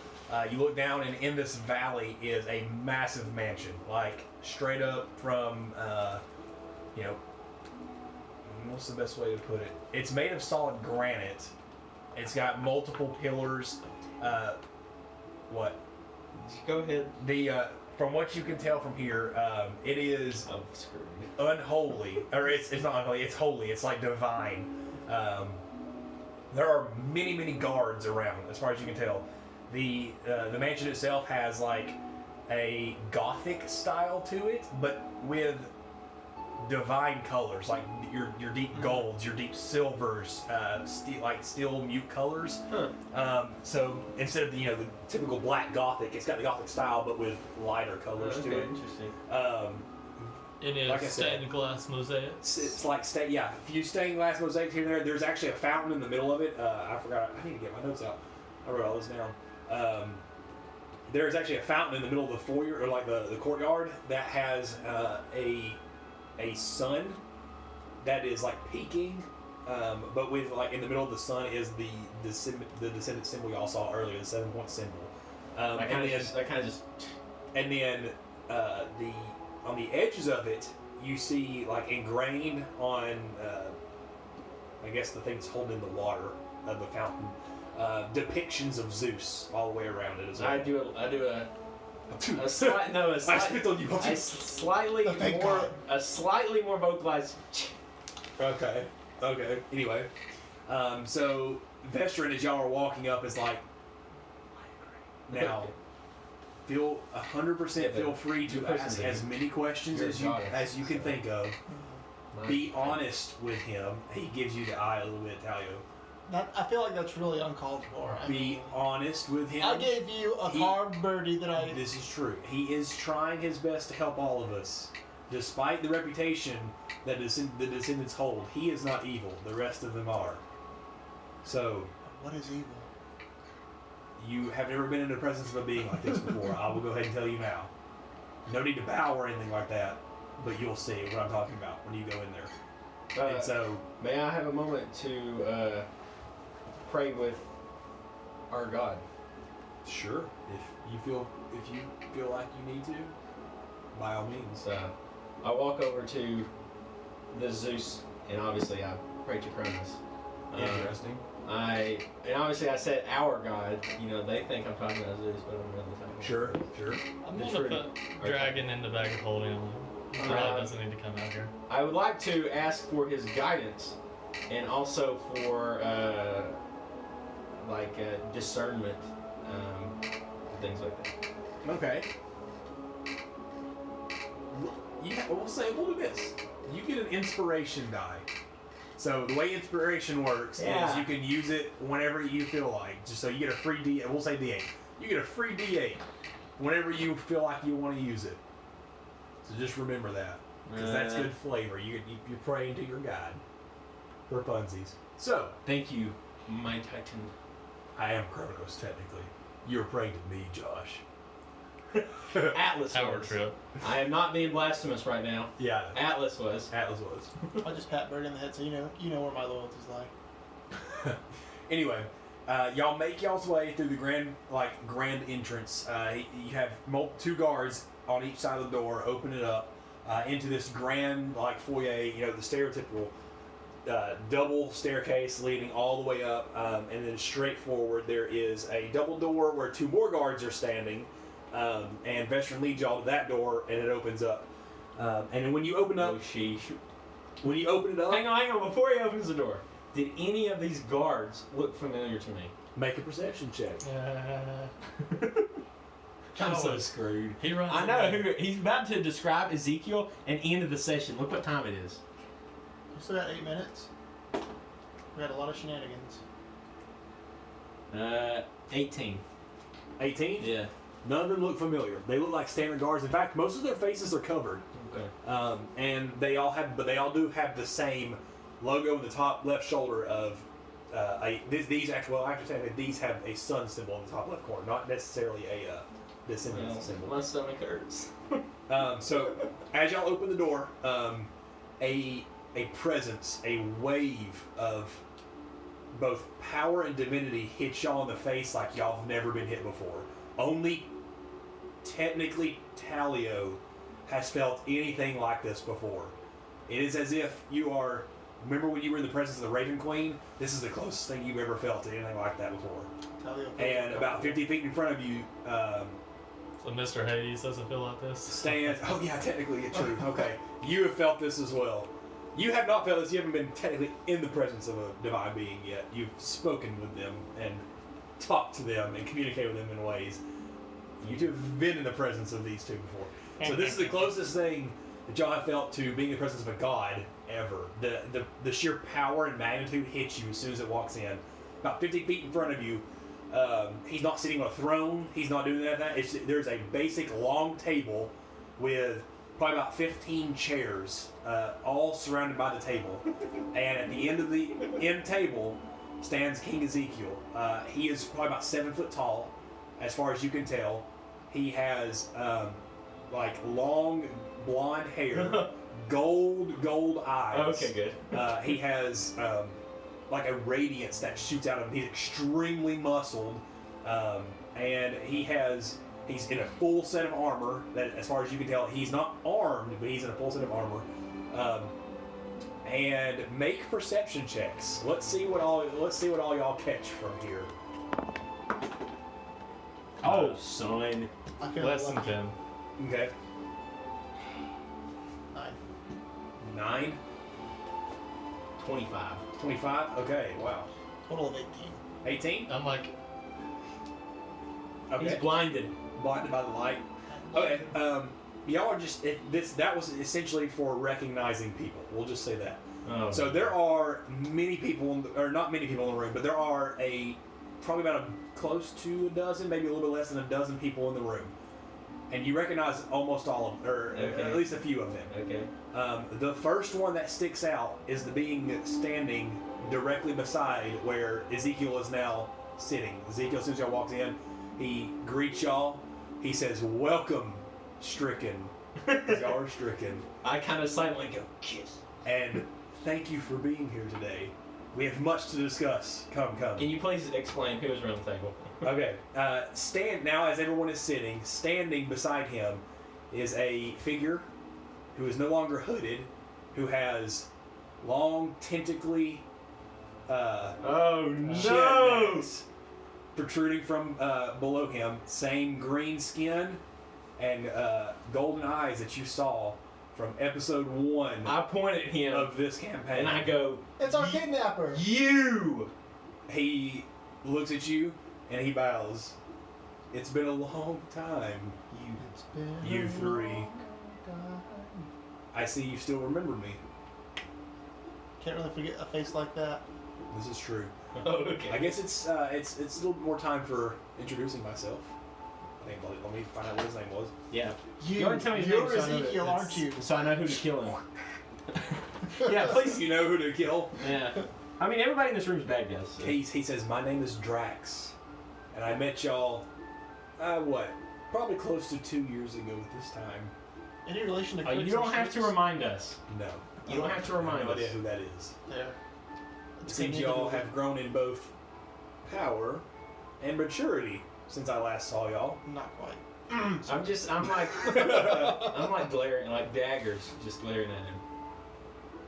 You look down, and in this valley is a massive mansion, straight up from, what's the best way to put it? It's made of solid granite. It's got multiple pillars. What? Go ahead. From what you can tell from here, it is I'm screwed. unholy, or it's not unholy. It's holy. It's like divine. There are many, many guards around, as far as you can tell. The mansion itself has a Gothic style to it, but with divine colors, like your deep golds, your deep silvers, steel mute colors. So instead of the typical black gothic, it's got the gothic style, but with lighter colors to it. Interesting. It is Like I said, stained glass mosaics. It's like a few stained glass mosaics here and there. There's actually a fountain in the middle of it. I forgot. I need to get my notes out. I wrote all this down. There's actually a fountain in the middle of the foyer, or like the courtyard, that has a sun that is like peaking, but with like in the middle of the sun is the descendant symbol y'all saw earlier, the 7-point symbol. That kind of just. And then on the edges of it, you see like ingrained on, I guess the thing that's holding the water of the fountain, depictions of Zeus all the way around it as well. I do a I spit on you. a slightly more vocalized. Okay. Anyway, so Vestrin, as y'all are walking up, is like, now, feel 100% feel free to ask as many questions as you can think of. Be honest with him. He gives you the eye a little bit, Talio. I feel like that's really uncalled for. Be honest with him. I gave you a carved birdie that I... This is true. He is trying his best to help all of us. Despite the reputation that the Descendants hold, he is not evil. The rest of them are. So... What is evil? You have never been in the presence of a being like this before. I will go ahead and tell you now. No need to bow or anything like that, but you'll see what I'm talking about when you go in there. And so... May I have a moment to... pray with our God? Sure. If you feel like you need to, by all means. I walk over to the Zeus, and obviously I pray to Cronus. Interesting. And obviously I said our God. They think I'm talking about Zeus, but I'm really talking. Sure. I'm gonna put Dragon in the bag of holding. He really doesn't need to come out here. I would like to ask for his guidance, and also for discernment, things like that. Okay. Yeah, we'll do this. You get an inspiration die. So the way inspiration works is you can use it whenever you feel like. Just so you get a free D8. We'll say D8. You get a free D8 whenever you feel like you want to use it. So just remember that, because that's good flavor. You're praying to your God for funsies. So thank you, my Titan. I am Kronos, technically. You're praying to me, Josh. Atlas Power was. trip. I am not being blasphemous right now. Yeah. Atlas was. I just pat Bird in the head, so you know where my loyalties lie. Anyway, y'all make y'all's way through the grand entrance. You have two guards on each side of the door. Open it up into this grand foyer. The stereotypical double staircase leading all the way up, and then straight forward there is a double door where two more guards are standing. And Vestrin leads y'all to that door, and it opens up. And then when you open up, when you open it up, hang on. Before he opens the door, did any of these guards look familiar to me? make a perception check. I'm so screwed. He runs. I know who he's about to describe Ezekiel and end of the session. Look what time it is. We still got 8 minutes. We had a lot of shenanigans. 18. 18? Yeah. None of them look familiar. They look like standard guards. In fact, most of their faces are covered. Okay. And they all do have the same logo in the top left shoulder of these have a sun symbol in the top left corner, not necessarily a Descendants symbol. My stomach hurts. So as y'all open the door, a presence, a wave of both power and divinity hits y'all in the face like y'all have never been hit before. Only technically Talio has felt anything like this before. It is as if you are, remember when you were in the presence of the Raven Queen? This is the closest thing you've ever felt to anything like that before. And about 50 feet in front of you, so Mr. Hades doesn't feel like this? stands, oh yeah, technically it's true. Okay, you have felt this as well. You have not felt this, you haven't been technically in the presence of a divine being yet. You've spoken with them and talked to them and communicated with them in ways. You two have been in the presence of these two before. So this is the closest thing that y'all have felt to being in the presence of a god ever. The sheer power and magnitude hits you as soon as it walks in. About 50 feet in front of you, he's not sitting on a throne. He's not doing that. There's a basic long table with probably about 15 chairs, all surrounded by the table. And at the end of the end table stands King Ezekiel. He is probably about 7 foot tall, as far as you can tell. He has like long blonde hair, gold eyes. Okay, good. He has like a radiance that shoots out of him. He's extremely muscled, and he's in a full set of armor. That, as far as you can tell, he's not armed, but he's in a full set of armor. And make perception checks. Let's see what all y'all catch from here. Oh, son. I feel Less than lucky. 10. Okay. 9. 9. 25. 25. Okay. Wow. Total of 18. 18. I'm like, Okay. He's blinded. Blinded by the light. Okay. Y'all are just that was essentially for recognizing people. We'll just say that. Oh. So there are many people, or not many people in the room, but there are probably about close to a dozen, maybe a little bit less than a dozen people in the room, and you recognize almost all of them, or Okay. at least a few of them. Okay. The first one that sticks out is the being standing directly beside where Ezekiel is now sitting. Ezekiel, as soon as y'all walks in, he greets y'all. He says, "Welcome, stricken." 'Cause y'all are stricken. I kind of silently go, kiss. And thank you for being here today. We have much to discuss. Come. Can you please explain who is around the table? Okay. Stand now as everyone is sitting. Standing beside him is a figure who is no longer hooded, who has long, tentacly Oh necks protruding from below him. Same green skin and golden eyes that you saw from episode 1 I point at him of this campaign. and I go, It's our kidnapper! you! He looks at you and he bows. It's been a long time, It's been you a three. long time. I see you still remember me. Can't really forget a face like that. This is true. Oh, okay. I guess it's a little more time for introducing myself. I think let me find out what his name was. Yeah. You, already tell me his you're name, so I know Ezekiel, that aren't you? So I know who to kill him. Yeah, please. You know who to kill. Yeah. I mean, everybody in this room is bad guys. So. He says, "My name is Drax, and I met y'all. Probably close to 2 years ago at this time. Any relation to Oh, you don't have to remind us. No, You don't have to I remind have no us. idea who that is. There. It seems y'all have grown in both power and maturity since I last saw y'all. Not quite. I'm like glaring, like daggers, just glaring at him.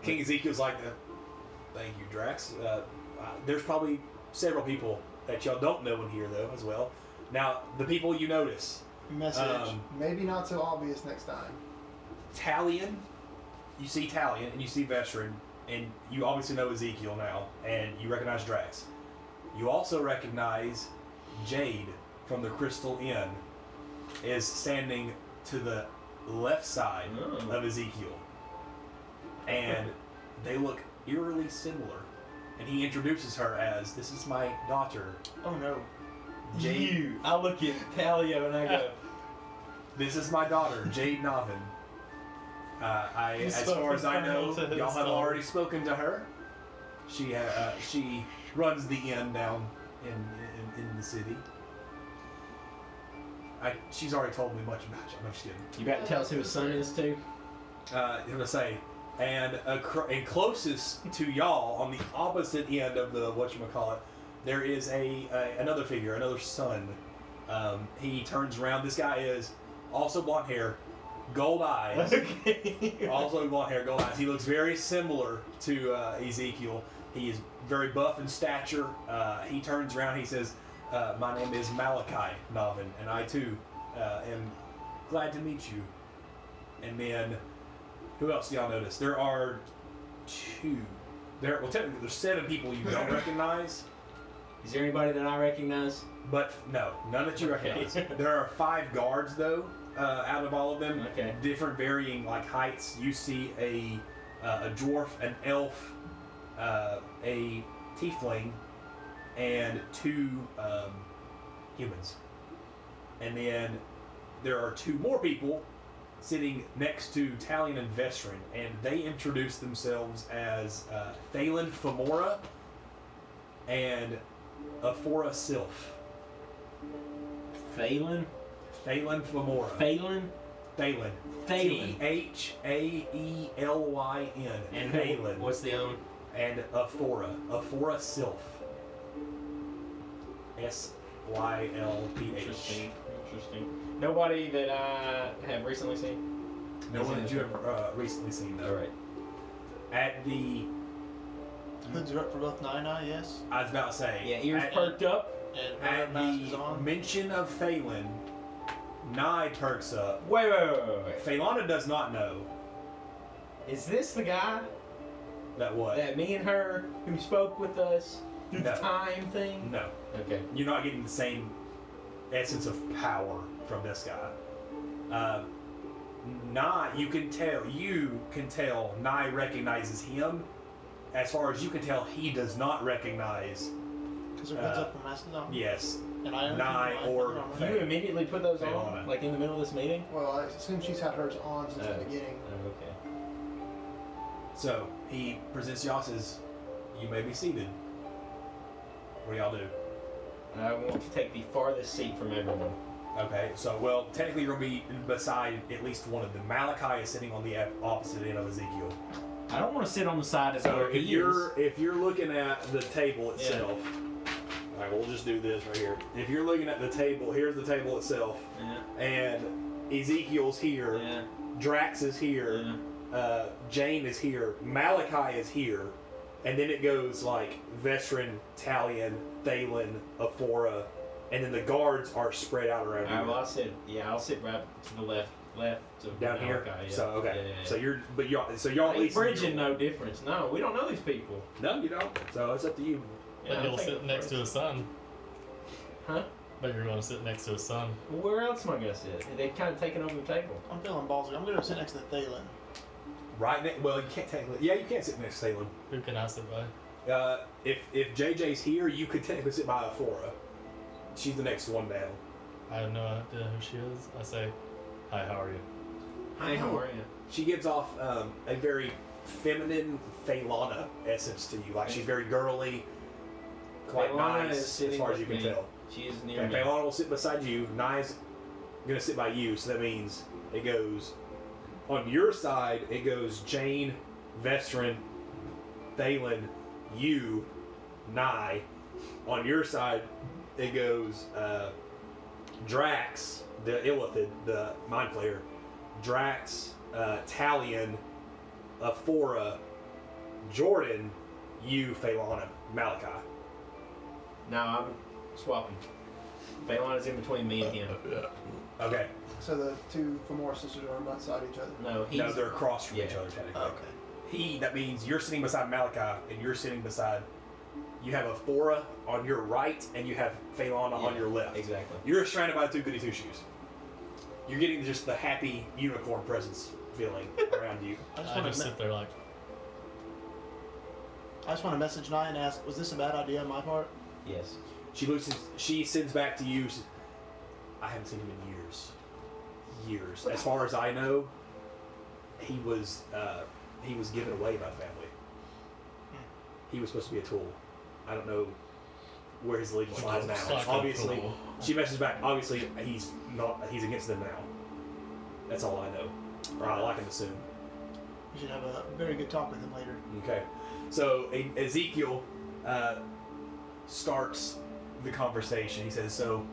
King Ezekiel's like, "Thank you, Drax. There's probably several people that y'all don't know in here, though, as well. Now, the people you notice, Message. Maybe not so obvious next time. Talion, you see Talion, and you see Veteran, and you obviously know Ezekiel now, and you recognize Drax. You also recognize Jade from the Crystal Inn is standing to the left side of Ezekiel. And they look eerily similar. And he introduces her as, "This is my daughter, Oh no. Jade. You. I look at Talio and I go, This is my daughter, Jade Novin. As far as I know, y'all have already spoken to her. She runs the inn down in the city. She's already told me much about you. I'm just kidding. you about to tell us who his son is too? I'm gonna say, and closest to y'all, on the opposite end of the whatchamacallit, there is another figure, another son. He turns around. This guy is also blonde hair, gold eyes. Okay. Also blonde hair, gold eyes. He looks very similar to Ezekiel. He is very buff in stature. He turns around. He says, "My name is Malachi Novin, and I too am glad to meet you." And then, who else do y'all notice? There are technically there's 7 people you don't recognize. Is there anybody that I recognize? But no, none that you recognize. There are 5 guards though, out of all of them. Okay. Different varying like heights. You see a dwarf, an elf, a tiefling, and 2 humans. And then there are 2 more people sitting next to Talion and Vestrin, and they introduce themselves as Thalen Femora and Aphora Sylph. Phelan? Thalen Femora. Phelan? Thalen. Thalen. Thaelyn. And Thalen. what's the other one? And Aphora Sylph. Sylph. Interesting. Nobody that I have recently seen? No one that you have recently seen, though. Alright. At the, Hoods are up for both Nine, yes. I was about to say, Yeah, ears perked up. And at mask is the on. mention of Phelan, Nye perks up. Wait. Phelana does not know Is this the guy that what? that me and her who spoke with us through the No. time thing? No. Okay. You're not getting the same essence of power from this guy. Nye, you can tell Nye recognizes him. As far as you can tell, he does not recognize, Because their hoods up for masks is on. yes, And I Nye or Do you immediately put those Phelana. on? Like in the middle of this meeting? Well, I assume she's had hers on since the beginning. Oh, okay. So he presents y'all, says, "You may be seated." What do y'all do? I want to take the farthest seat from everyone. Okay, so well, technically you're gonna be beside at least one of them. Malachi is sitting on the opposite end of Ezekiel. I don't want to sit on the side of So where if he is. if you're looking at the table itself, all right, we'll just do this right here. If you're looking at the table, here's the table itself, Yeah. and Ezekiel's here, Yeah. Drax is here, Jane is here, Malachi is here, and then it goes like Vestrin, Talion, Thalen, Aphora, and then the guards are spread out around Alright, here. well, I'll sit right to the left to Down here. Malachi, yeah. So okay. Yeah. So y'all at Ain't least bridging no difference. No, we don't know these people. No, you don't. So it's up to you. But Yeah, you'll I'll take sit it next first. to his son. Huh? But you're going to sit next to his son. Well, where else am I gonna sit? They've kind of taken over the table. I'm feeling ballsy. I'm going to sit next to Thalen. Right next. Well, you can't technically. Yeah, you can't sit next to Salem. Who can I sit by? If JJ's here, you could technically sit by Aphora. She's the next one down. I have no idea who she is. I say, hi, how are you? Hi, how are you? She gives off a very feminine Phelana essence to you. Like she's very girly, quite Phelana nice is as sitting far as you with can me. tell. She is near And me. Phelana will sit beside you. Nye's gonna sit by you, so that means it goes on your side. It goes Jane, Vestrin, Thalen, you, Nye. On your side, it goes Drax, the Illithid, the Mind Flayer, Drax, Talion, Aphora, Jordan, you, Phelana, Malachi. No, I'm swapping. Phelana's in between me and him. Okay. So the two Femora sisters are beside each other. No, he's No, they're across from each yeah. other technically. Oh, okay. That means you're sitting beside Malachi and you're sitting beside, you have Aphora on your right and you have Phelana on Yeah, your left. Exactly. You're surrounded by 2 goody 2 shoes. You're getting just the happy unicorn presence feeling around you. I just I want just to sit there like, message Nye and ask, was this a bad idea on my part? Yes. She sends back to you, says, I haven't seen him in years. Years. As far as I know, he was given away by the family. He was supposed to be a tool. I don't know where his allegiance lies now. Psycho Obviously, tool. she messages back. Obviously, he's against them now. That's all I know, or all I can assume. We should have a very good talk with him later. Okay, so Ezekiel starts the conversation. He says, "So,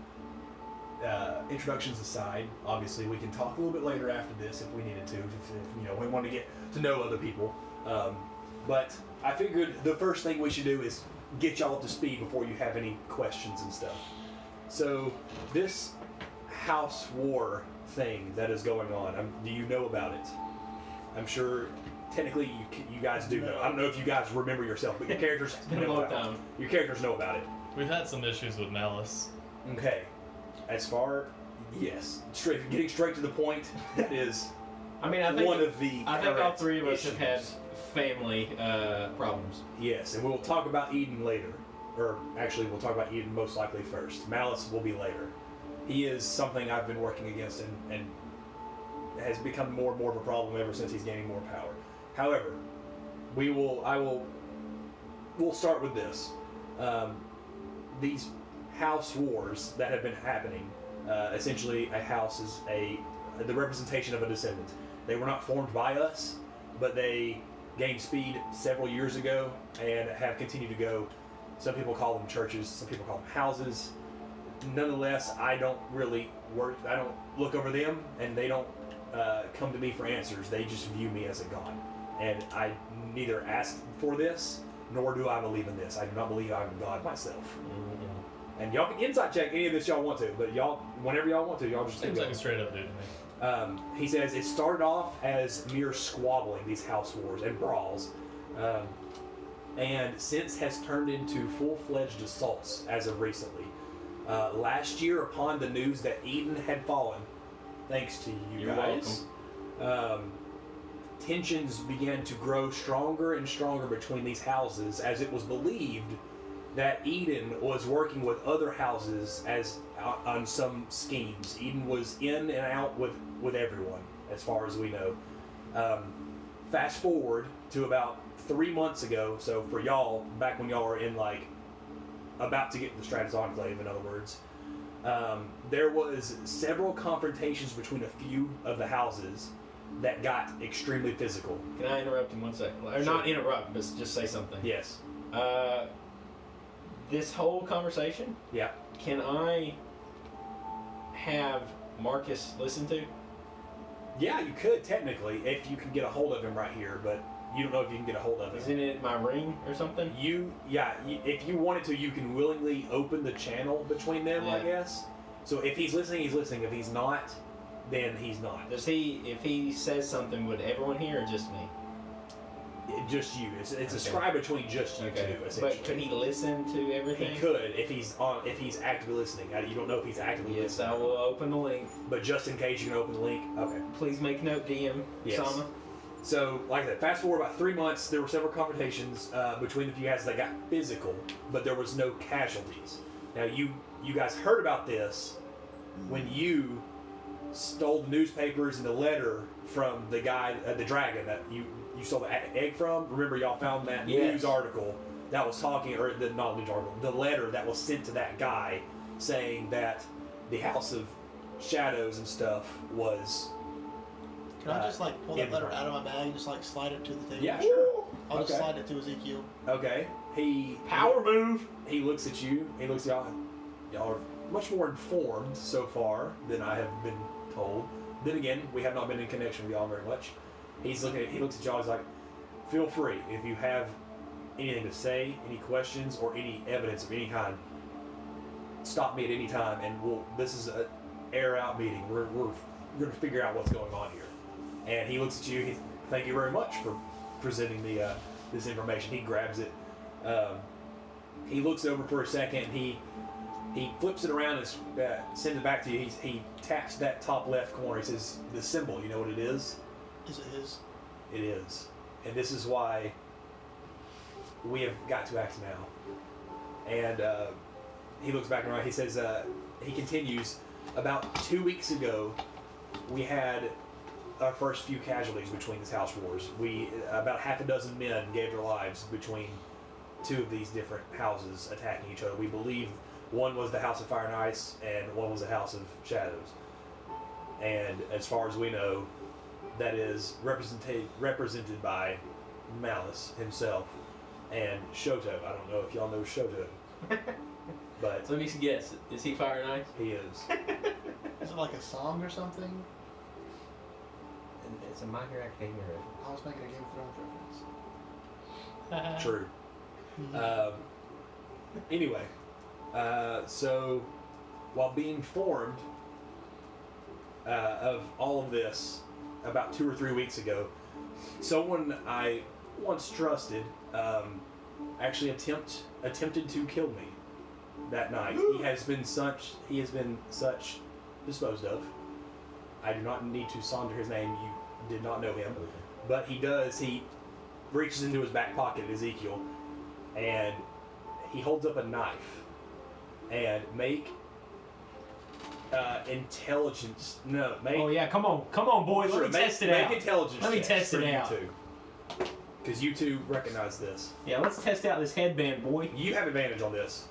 introductions aside, obviously we can talk a little bit later after this if we needed to. If we want to get to know other people. But I figured the first thing we should do is get y'all up to speed before you have any questions and stuff. So, this house war thing that is going on, do you know about it? I'm sure." Technically, you guys do know. I don't know if you guys remember yourself, but your characters been a know long about time. it. Your characters know about it. we've had some issues with Malice. Okay. As far Yes, getting straight to the point. That is I mean, I think one of the. I think all three of us issues. have had family problems. Yes, and we'll talk about Eden later. Or actually, we'll talk about Eden most likely first. Malice will be later. He is something I've been working against and has become more and more of a problem ever since he's gaining more power. However, we'll start with this. These house wars that have been happening, essentially a house is the representation of a descendant. They were not formed by us, but they gained speed several years ago and have continued to go. Some people call them churches, some people call them houses. Nonetheless, I don't really work, I don't look over them, and they don't come to me for answers. They just view me as a god. And I neither ask for this, nor do I believe in this. I do not believe I'm God myself. Mm-hmm. And y'all can insight check any of this y'all want to, but y'all, whenever y'all want to, y'all just Seems like a straight up dude to me. He says it started off as mere squabbling, these house wars and brawls, and since has turned into full-fledged assaults as of recently. Last year, upon the news that Eden had fallen, thanks to you You're guys, tensions began to grow stronger and stronger between these houses, as it was believed that Eden was working with other houses on some schemes. Eden was in and out with everyone, as far as we know. Fast forward to about 3 months ago, so for y'all, back when y'all were in about to get the Stratus Enclave, in other words, there was several confrontations between a few of the houses that got extremely physical. Can I interrupt in 1 second? Or Sure. not interrupt, but just say something. Yes. This whole conversation, Yeah. can I have Marcus listen to? Yeah, you could technically, if you can get a hold of him right here, but you don't know if you can get a hold of him. Isn't it my ring or something? If you wanted to, you can willingly open the channel between them, I Yeah. guess. So if he's listening, he's listening. If he's not, then he's not. If he says something, would everyone hear or just me? Just you. It's a Okay. scribe between just you two, essentially. But could he listen to everything? He could if he's actively listening. You don't know if he's actively Yes, listening. I will open the link. But just in case, you can open the link. Okay. Please make note, DM Yes. Sama. So, like I said, fast forward about 3 months, there were several confrontations between the few houses that got physical, but there was no casualties. Now, you guys heard about this when you stole the newspapers and the letter from the guy, the dragon that you stole the egg from. Remember, y'all found that Yes. news article that was talking, or not news article, the letter that was sent to that guy saying that the House of Shadows and stuff was. Can I just pull that letter in- out of my bag and just slide it to the table? Yeah, sure. I'll just Okay. slide it to Ezekiel. Okay. Power move. He looks at you. He looks at y'all. Y'all are much more informed so far than I have been told. Then again, we have not been in connection with y'all very much. He looks at y'all. He's like, "Feel free if you have anything to say, any questions, or any evidence of any kind. Stop me at any time, and this is a air out meeting. We're going to figure out what's going on here." And he looks at you. Thank you very much for presenting this information. He grabs it. He looks over for a second. He flips it around and sends it back to you. He taps that top left corner. He says, "The symbol. You know what it is?" Is it his? It is. And this is why we have got to act now. And he looks back around. He says, he continues, "About 2 weeks ago, we had our first few casualties between these house wars. About half a dozen men gave their lives between two of these different houses attacking each other. We believe one was the House of Fire and Ice, and one was the House of Shadows. And as far as we know, that is represented by Malice himself and Shoto. I don't know if y'all know Shoto, but So let me guess. Is he Fire and Ice? he is." Is it like a song or something? It's a My Hero Academia reference. I was making a Game of Thrones reference. True. Anyway, so while being informed of all of this about 2 or 3 weeks ago, someone I once trusted actually attempted to kill me that night. He has been such disposed of. I do not need to sonder his name. You did not know him. But he does. He reaches into his back pocket, Ezekiel, and he holds up a knife. And make intelligence. No, make. Oh yeah, come on, boys. Sure, Let me test it out. Make intelligence. Let me checks test for it you out. two. Because you two recognize this. Yeah, let's test out this headband, boy. You have advantage on this.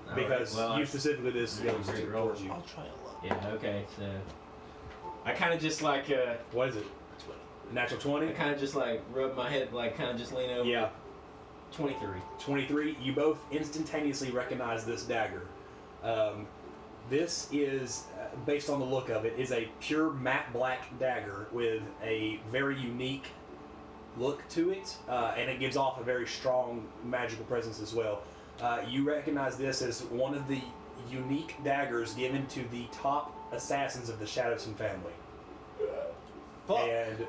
All Because right, well, you specifically this Yeah, goes great roll. towards you. I'll try a lot. Yeah. Okay. So I kind of just like What is it? Natural 20? I kind of just like rub my head, like kind of just lean over. Yeah. 23. 23. You both instantaneously recognize this dagger. This is, based on the look of it, is a pure matte black dagger with a very unique look to it, and it gives off a very strong magical presence as well. You recognize this as one of the unique daggers given to the top assassins of the Shadowson family. And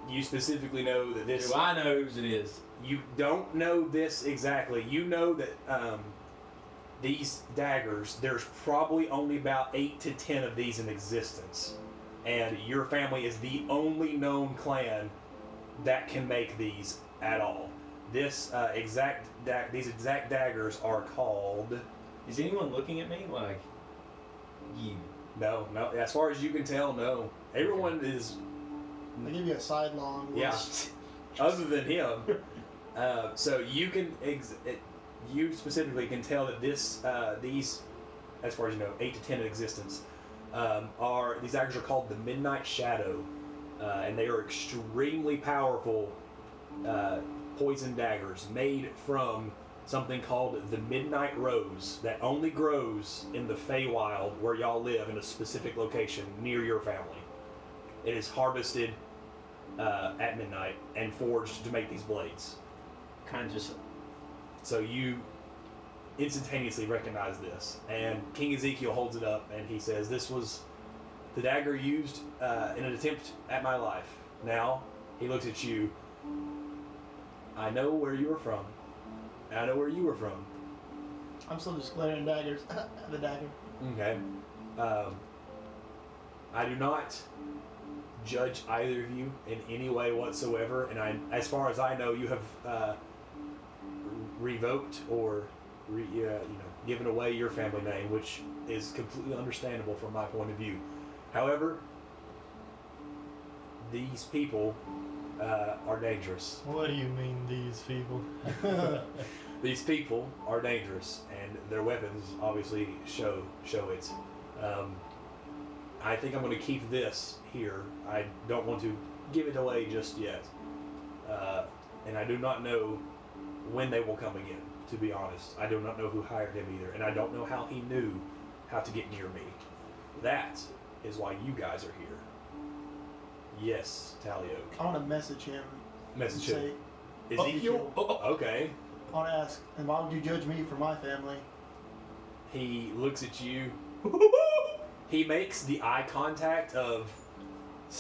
you specifically know that this... Do I know whose it is? You don't know this exactly. You know that these daggers, there's probably only about 8 to 10 of these in existence. And your family is the only known clan that can make these at all. These exact daggers are called... Is anyone looking at me like you? No. As far as you can tell, no. Everyone is... They give you a sidelong look. Yeah. Other than him. So you can... you specifically can tell that these, as far as you know, 8 to 10 in existence, these daggers are called the Midnight Shadow, and they are extremely powerful poison daggers made from something called the Midnight Rose that only grows in the Feywild where y'all live in a specific location near your family. It is harvested at midnight and forged to make these blades. Kind of just... So you instantaneously recognize this, and King Ezekiel holds it up and he says, "This was the dagger used in an attempt at my life." Now he looks at you. "I know where you were from. I know where you were from." I'm still just glaring daggers. The dagger. Okay. I do not judge either of you in any way whatsoever, and as far as I know, you have revoked or given away your family name, which is completely understandable from my point of view. However, these people are dangerous. What do you mean, these people? These people are dangerous, and their weapons obviously show it. I think I'm going to keep this here. I don't want to give it away just yet. And I do not know when they will come again, to be honest. I do not know who hired him either, and I don't know how he knew how to get near me. That is why you guys are here. Yes, Talio. I want to message him. Message and him. say, Ezekiel? Okay. I want to ask, and why would you judge me for my family? He looks at you. He makes the eye contact of...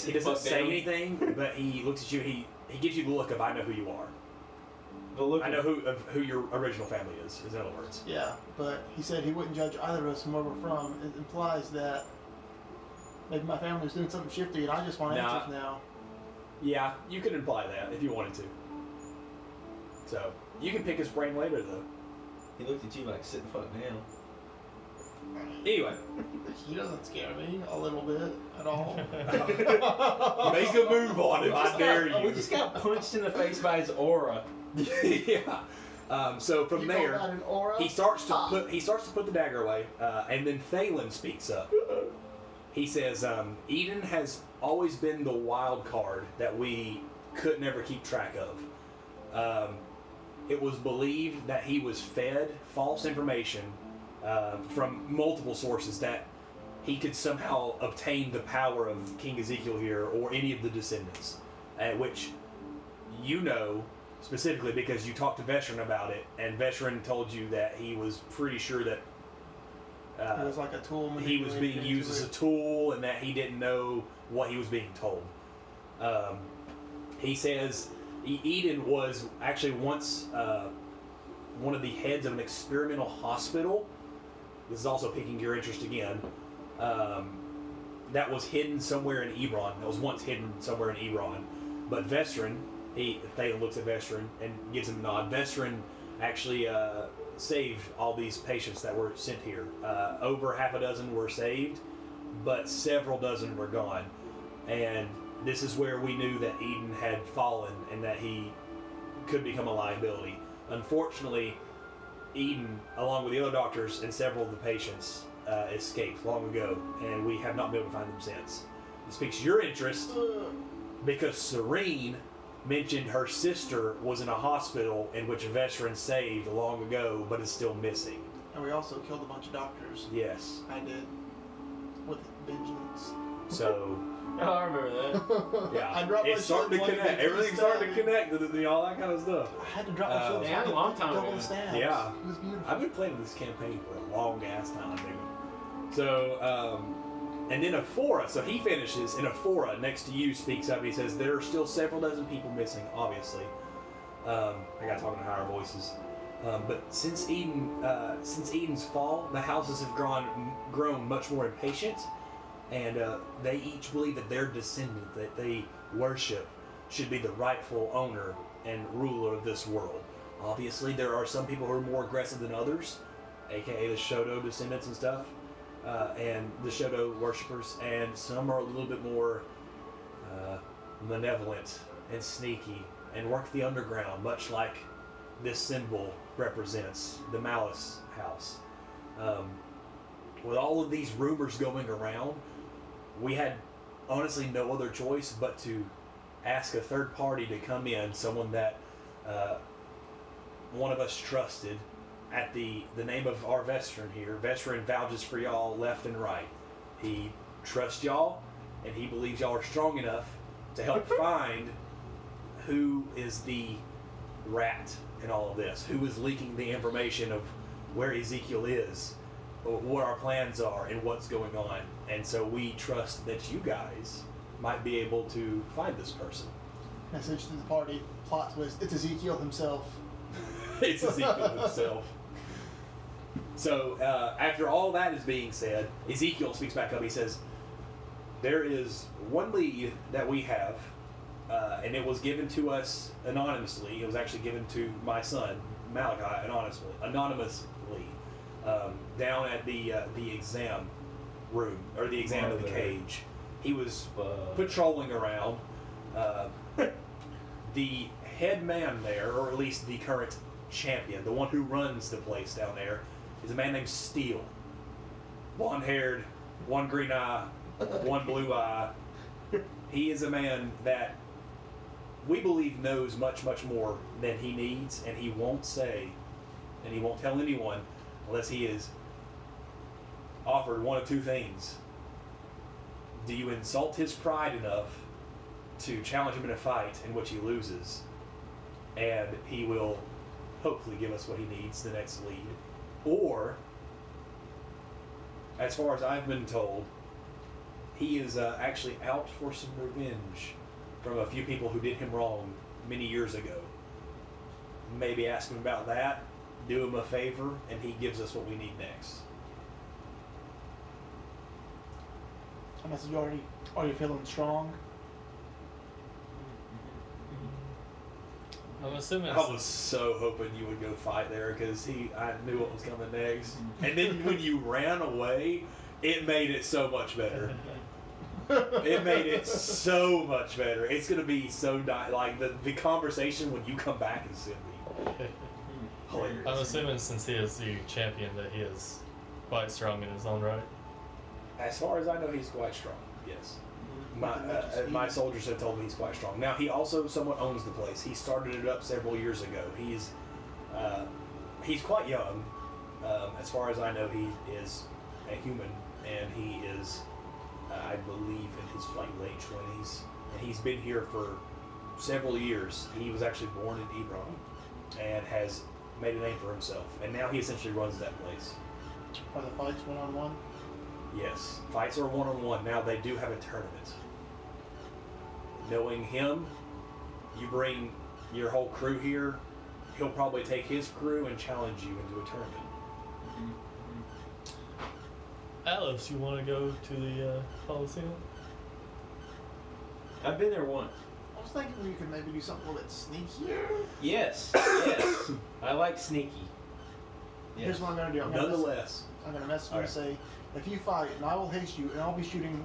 He doesn't say anything, but he looks at you. He gives you the look of, "I know who you are. The look I know who your original family is," in other words. Yeah, but he said he wouldn't judge either of us from where we're from. It implies that maybe my family was doing something shifty, and I just want answers now. Yeah, you could imply that if you wanted to. So, you can pick his brain later, though. He looked at you like, "Sit the fuck down." Anyway. He doesn't scare me a little bit at all. Make a move on him, I dare you. We just got punched in the face by his aura. Yeah. So from You there, call that an aura? he starts to put the dagger away, and then Thalen speaks up. He says, "Eden has always been the wild card that we could never keep track of. It was believed that he was fed false information from multiple sources that he could somehow obtain the power of King Ezekiel here or any of the Descendants, which you know specifically because you talked to Veteran about it, and Veteran told you that he was pretty sure that it was like a tool. he was being used as a tool and that he didn't know what he was being told. He says Eden was actually once one of the heads of an experimental hospital this is also piquing your interest again. That was hidden somewhere in Ebron. That was once hidden somewhere in Ebron. But Vestrin, Thalen looks at Vestrin and gives him a nod. Vestrin actually saved all these patients that were sent here. Over half a dozen were saved, but several dozen were gone. And this is where we knew that Eden had fallen and that he could become a liability. Unfortunately, Eden, along with the other doctors and several of the patients, escaped long ago, and we have not been able to find them since. This piques your interest because Serene mentioned her sister was in a hospital in which a veteran saved long ago, but is still missing. And we also killed a bunch of doctors. Yes. I did. With vengeance. So, Oh, I remember that. yeah. I dropped my it's starting to shield connect. one Everything's stab. starting to connect to all that kind of stuff. I had to drop my shield. yeah, a long time double ago. stabs. Yeah. It was beautiful. I've been playing this campaign for a long ass time, dude. So, and then Aphora, so he finishes, and Aphora next to you speaks up. He says, there are still several dozen people missing, obviously. I got talking in higher voices. But since Eden's fall, the houses have grown much more impatient, and they each believe that their descendant that they worship should be the rightful owner and ruler of this world. Obviously, there are some people who are more aggressive than others, aka the Shodo descendants and stuff, and the Shodo worshippers, and some are a little bit more malevolent and sneaky and work the underground, much like this symbol represents, the Malice House. With all of these rumors going around, we had honestly no other choice but to ask a third party to come in, someone that one of us trusted, at the name of our veteran here. Veteran vouches for y'all left and right. He trusts y'all, and he believes y'all are strong enough to help find who is the rat in all of this, who is leaking the information of where Ezekiel is, or what our plans are, and what's going on. And so we trust that you guys might be able to find this person. Message to the party. Plot twist. It's Ezekiel himself. It's Ezekiel himself. So after all that is being said, Ezekiel speaks back up. He says, there is one lead that we have, and it was given to us anonymously. It was actually given to my son, Malachi, anonymously, down at the exam room, or the exam of the cage. He was patrolling around. The head man there, or at least the current champion, the one who runs the place down there, is a man named Steele. Blonde-haired, one green eye, one blue eye. He is a man that we believe knows much, much more than he needs, and he won't say, and he won't tell anyone unless he is offered one of two things. Do you insult his pride enough to challenge him in a fight in which he loses, and he will hopefully give us what he needs, the next lead? Or, as far as I've been told, he is actually out for some revenge from a few people who did him wrong many years ago. Maybe ask him about that, do him a favor, and he gives us what we need next. And that's already feeling strong. I'm assuming I was so hoping you would go fight there because I knew what was coming next. And then when you ran away, it made it so much better. It made it so much better. It's going to be so like the conversation when you come back is going to be hilarious. I'm assuming since he is the champion that he is quite strong in his own right. As far as I know, he's quite strong. Yes. My soldiers have told me he's quite strong. Now, he also somewhat owns the place. He started it up several years ago. He's quite young. As far as I know, he is a human, and he is, I believe, in his late 20s. And he's been here for several years. He was actually born in Ebron and has made a name for himself. And now he essentially runs that place. Are the fights one-on-one? Yes, fights are one-on-one. Now they do have a tournament. Knowing him, you bring your whole crew here, he'll probably take his crew and challenge you into a tournament. Alice, you want to go to the Coliseum? I've been there once. I was thinking we could maybe do something a little bit sneakier. Yes, yes. I like sneaky. Yes. Here's what I'm going to do. Nonetheless, I'm going to message you and Okay. say, if you fight, and I will haste you, and I'll be shooting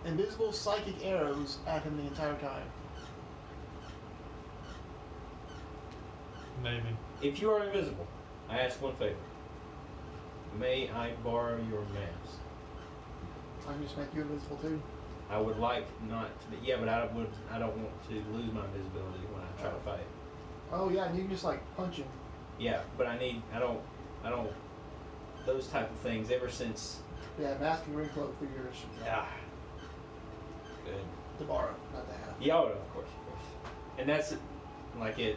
invisible psychic arrows at him the entire time. Maybe. If you are invisible, I ask one favor. May I borrow your mask? I can just make you invisible too. I would like not to be, yeah, but I don't want to lose my invisibility when I try to fight. Oh yeah, and you can just like punch him. Yeah, but I don't, those type of things ever since, Yeah, mask and ring cloak figures good. to borrow, not to have. Yeah, oh, of course. And that's, like you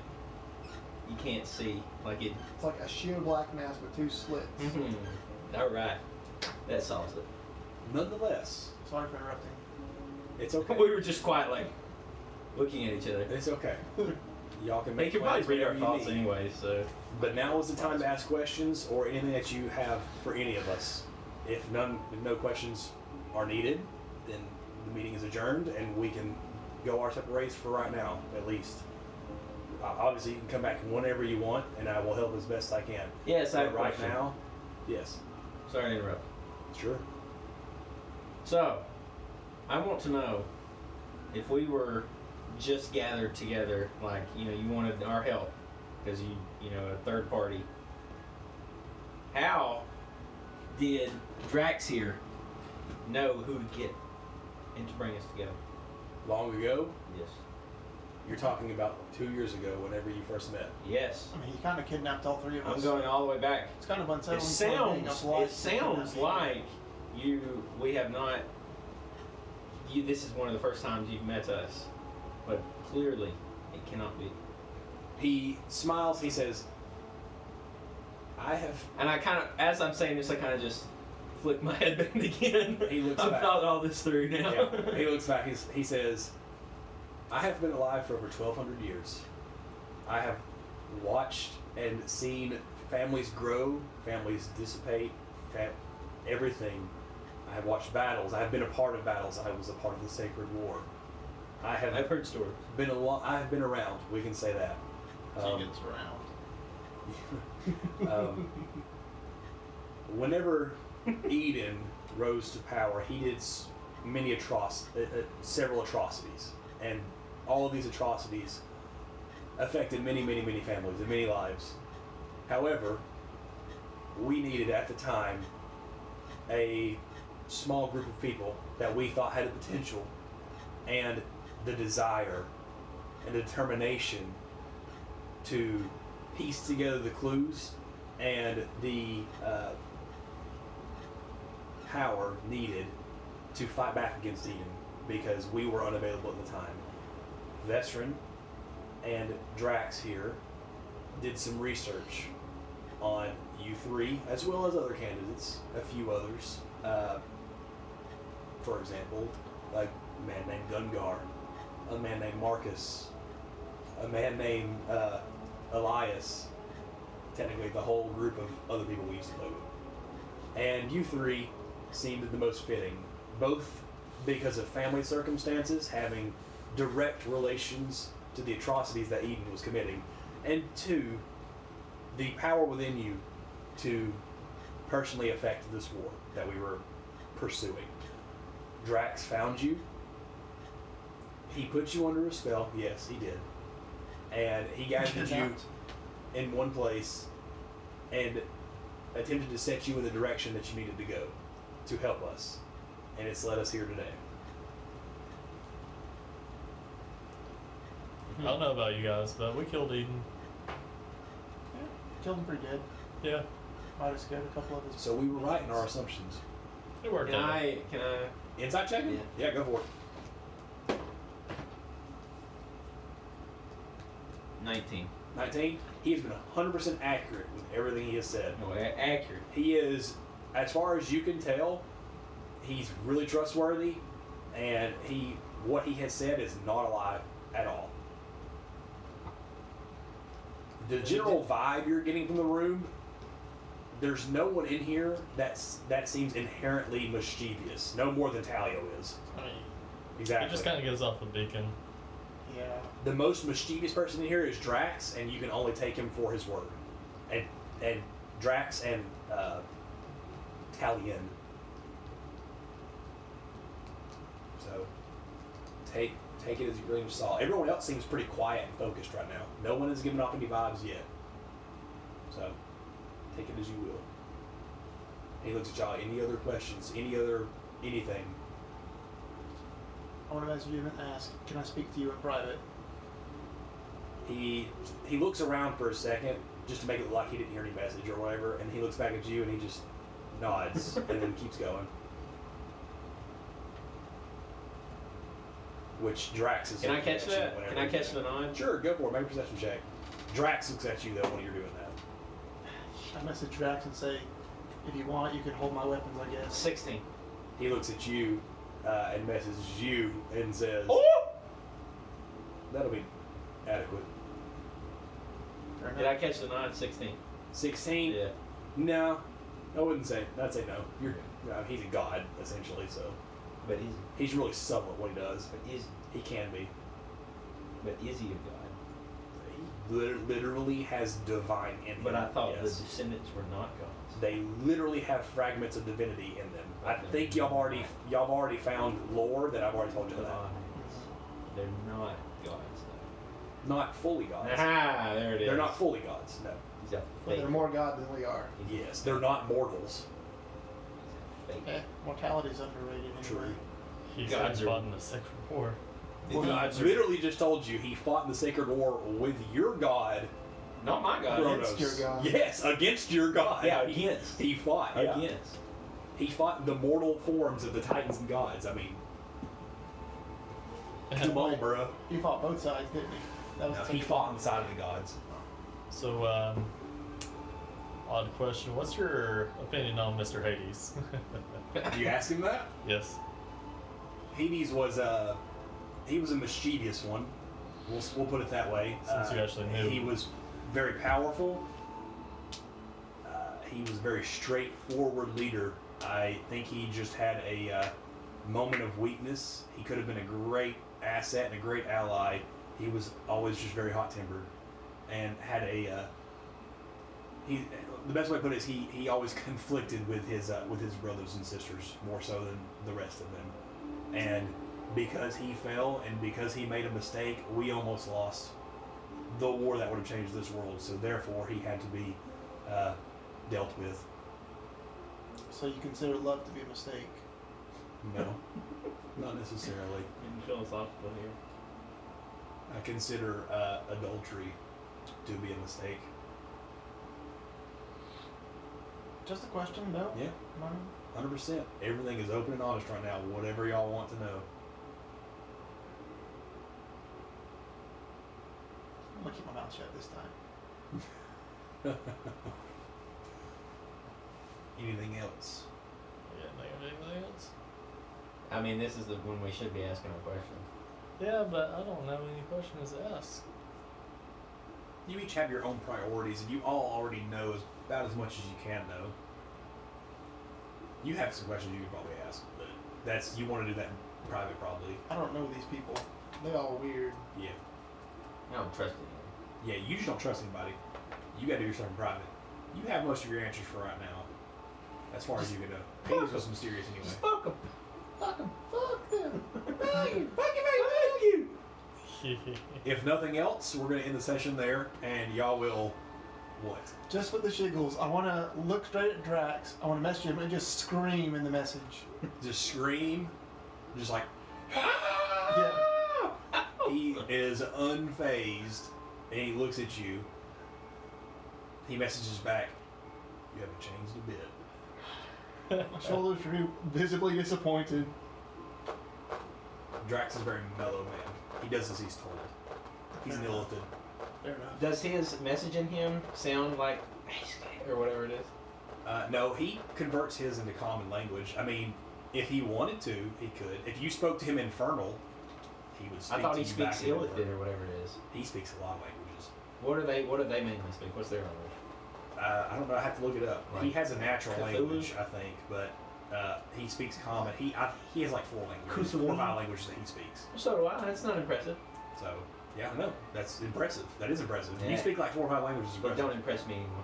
can't see, like it. It's like a sheer black mask with 2 slits. Alright, that solves it. nonetheless, Sorry for interrupting. it's okay. We were just quiet, like, looking at each other. It's okay. Y'all can They make can probably plans read our whenever you thoughts need. anyway, so. But now is the time to ask questions or anything that you have for any of us. If no questions are needed, then the meeting is adjourned and we can go our separate ways for right now, at least. Obviously, you can come back whenever you want, and I will help as best I can. Yes, I But right question. now, yes, Sorry to interrupt. sure. So, I want to know if we were just gathered together, like, you wanted our help, because a third party. How did Drax here know who to get and to bring us together? Long ago, Yes. you're talking about 2 years ago, whenever you first met. Yes. I mean, he kind of kidnapped all 3 of us. I'm going all the way back. It's kind of unsettling. It for being sounds, a blind like we have not, this is one of the first times you've met us, but clearly it cannot be. He smiles, he says, I have... And I kind of, as I'm saying this, I kind of just flick my head back again. He looks I've back. thought all this through now. Yeah, he looks back, he says, I have been alive for over 1,200 years. I have watched and seen families grow, families dissipate, everything. I have watched battles. I have been a part of battles. I was a part of the Sacred War. I've heard stories. I have been around. We can say that. He gets around. Whenever Eden rose to power, he did several atrocities, and all of these atrocities affected many, many, many families and many lives. However, we needed at the time a small group of people that we thought had the potential and the desire and the determination to piece together the clues and the power needed to fight back against Eden, because we were unavailable at the time. Vestrin and Drax here did some research on U3 as well as other candidates, a few others. For example, a man named Gungar, a man named Marcus, a man named Elias, technically the whole group of other people we used to play with. And U3 seemed the most fitting, both because of family circumstances, having direct relations to the atrocities that Eden was committing, and 2, the power within you to personally affect this war that we were pursuing. Drax found you. He put you under a spell. Yes, he did. And he gathered you in one place and attempted to set you in the direction that you needed to go to help us. And it's led us here today. I don't know about you guys, but we killed Eden. Yeah, killed him pretty dead. Yeah, Might have scared a couple of his. So we were right in our assumptions. it worked Can out. I Insight checking? Yeah. Yeah, go for it. 19. 19. He has been 100% accurate with everything he has said. No, accurate. He is, as far as you can tell, he's really trustworthy, and what he has said is not a lie at all. The general vibe you're getting from the room there's no one in here that seems inherently mischievous. No more than Talio is. I mean, Exactly. he just kind of gives off a beacon. Yeah. The most mischievous person in here is Drax, and you can only take him for his word. And Drax and Talion. So take it as a grain of salt. Everyone else seems pretty quiet and focused right now. No one has given off any vibes yet. So take it as you will. He looks at y'all. Any other questions? Anything? I want to message you and ask, can I speak to you in private? He looks around for a second just to make it look like he didn't hear any message or whatever, and he looks back at you and he just nods and then keeps going. Which Drax is. Can I catch that? whenever Can I you catch can. the nod? Sure, go for it. Make a perception check. Drax looks at you though when you're doing that. I message Drax and say, if you want, you can hold my weapons, I guess. 16. He looks at you and messages you and says, Oh! "That'll be adequate." Fair Did enough. I catch the nod? 16. 16? Yeah. No, I wouldn't say. I'd say no. He's a god essentially, so But he's really subtle at what he does. is He can be. he a god? He literally has divine in him. But I thought yes. the Descendants were not gods. They literally have fragments of divinity in them. I think y'all already found lore that I've already told you that. They're not gods though. Not fully gods. Ah, there it is. They're not fully gods. No. He's a But fake. they're more God than we are. Yes, they're not mortals. He's a fake. Okay. Mortality's underrated anyway. True. He Gods are- fought in the Sacred War. The Well, gods he are literally just told you he fought in the sacred war with your god, not my god. Kronos. Against your god. Yes, against your god. Yeah, against. He fought. Yeah. Against. He fought the mortal forms of the Titans and gods. I mean, come on, bro. He fought both sides, didn't he? That was No, the he second fought one. on the side of the gods. So, odd question. What's your opinion on Mr. Hades? Did you ask him that? Yes. Hades was he was a mischievous one. We'll put it that way. Since you actually knew. He was very powerful. He was a very straightforward leader. I think he just had a moment of weakness. He could have been a great asset and a great ally. He was always just very hot-tempered and had a the best way to put it is he always conflicted with his brothers and sisters more so than the rest of them. And because he fell and because he made a mistake, we almost lost the war that would have changed this world. So therefore, he had to be dealt with. So you consider love to be a mistake? No, not necessarily. Getting philosophical here. I consider adultery to be a mistake. Just a question, no? Yeah. No? 100%. Everything is open and honest right now. Whatever y'all want to know. I'm gonna keep my mouth shut this time. Anything else? Yeah, anything else? I mean, this is the when we should be asking our questions. Yeah, but I don't have any questions to ask. You each have your own priorities, and you all already know about as much as you can know. You have some questions you could probably ask, but you want to do that in private, probably. I don't know these people. They all weird. Yeah. I don't trust anyone. Yeah, you just don't trust anybody. You gotta do your stuff in private. You have most of your answers for right now. As far as you can know. Hades was mysterious anyway. Just fuck them. Fuck them. Fuck them. Fuck you, fuck you. If nothing else, we're gonna end the session there, and y'all will what? Just for the shiggles, I want to look straight at Drax. I want to message him and just scream in the message. Just scream, just like. Yeah. He is unfazed, and he looks at you. He messages back, "You haven't changed a bit." My shoulders droop, visibly disappointed. Drax is a very mellow man. He does as he's told. He's Fair an enough. illithid. Fair enough. Does his messaging him sound like or whatever it is? No, he converts his into common language. I mean, if he wanted to, he could. If you spoke to him Infernal, he would speak I thought to he you speaks back in Illithid Infernal. or whatever it is. He speaks a lot of languages. What do they mainly speak? What's their language? I don't know. I have to look it up. He has a natural Cthulhu? language, I think, but he speaks common. He has like 4 languages, 4 or 5 languages that he speaks. So do I. That's not impressive. So yeah, no, that's impressive. That is impressive. Yeah. You speak like 4 or 5 languages. But don't impress me anymore.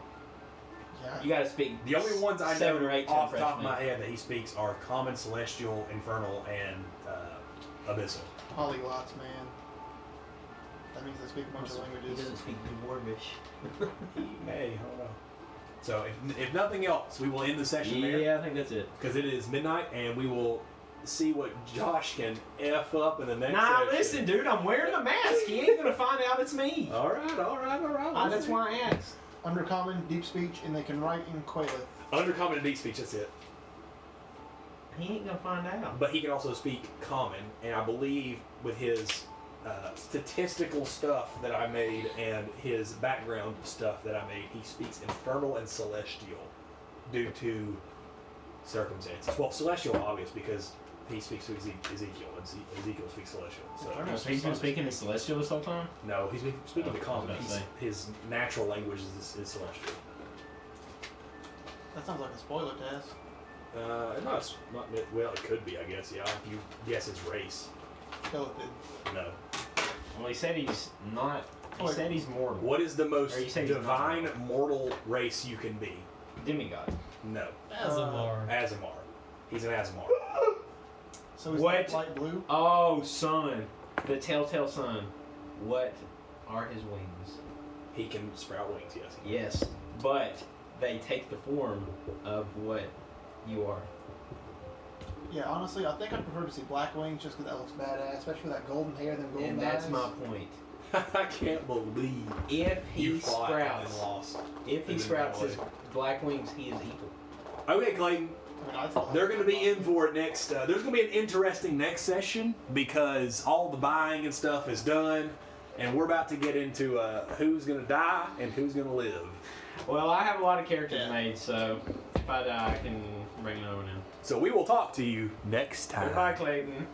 Yeah. You gotta speak. The only ones I 7 know or 8 to off the impress top of me. my head that he speaks are common, celestial, infernal, and abyssal. Polyglots, man. That means they speak a bunch of He languages. doesn't speak dwarvish. Hey, I don't know. So if nothing else, we will end the session there. Yeah, I think that's it. Because it is midnight, and we will see what Josh can F up in the next Nah, session. listen, dude, I'm wearing the mask. He ain't gonna find out it's me. All right. That's why I asked. Undercommon, deep speech, and they can write in Quailith. Undercommon and deep speech, that's it. He ain't gonna find out. But he can also speak common, and I believe with his statistical stuff that I made and his background stuff that I made, he speaks infernal and celestial due to circumstances. Well, celestial, obvious, because he speaks to Ezekiel, and Ezekiel speaks celestial. So He's been speaking in celestial this whole time? no, he's been speaking to Oh, common. I was about to His natural language is celestial. That sounds like a spoiler test. Not well. It could be, I guess. Yeah, if you guess his race. Skeleton. No. Well, he said he's not. He said he's mortal. What is the most Or you say he's divine not mortal race you can be? Demigod. No. Azamar. Azamar. He's an Azamar. So is What? that light blue? Oh, son. The telltale son. What are his wings? He can sprout wings. Yes. Yes, but they take the form of what you are. Yeah, honestly, I think I'd prefer to see black wings just because that looks badass, especially with that golden hair and them golden And that's eyes. my point. I can't believe If you he fought and sprouts, lost. if he And then sprouts ran his black wings, he is evil. Okay, Clayton. I mean, I thought They're going to be in for it next. There's going to be an interesting next session because all the buying and stuff is done, and we're about to get into who's going to die and who's going to live. Well, I have a lot of characters made, so if I die, I can bring another one in. So we will talk to you next time. Goodbye, Clayton.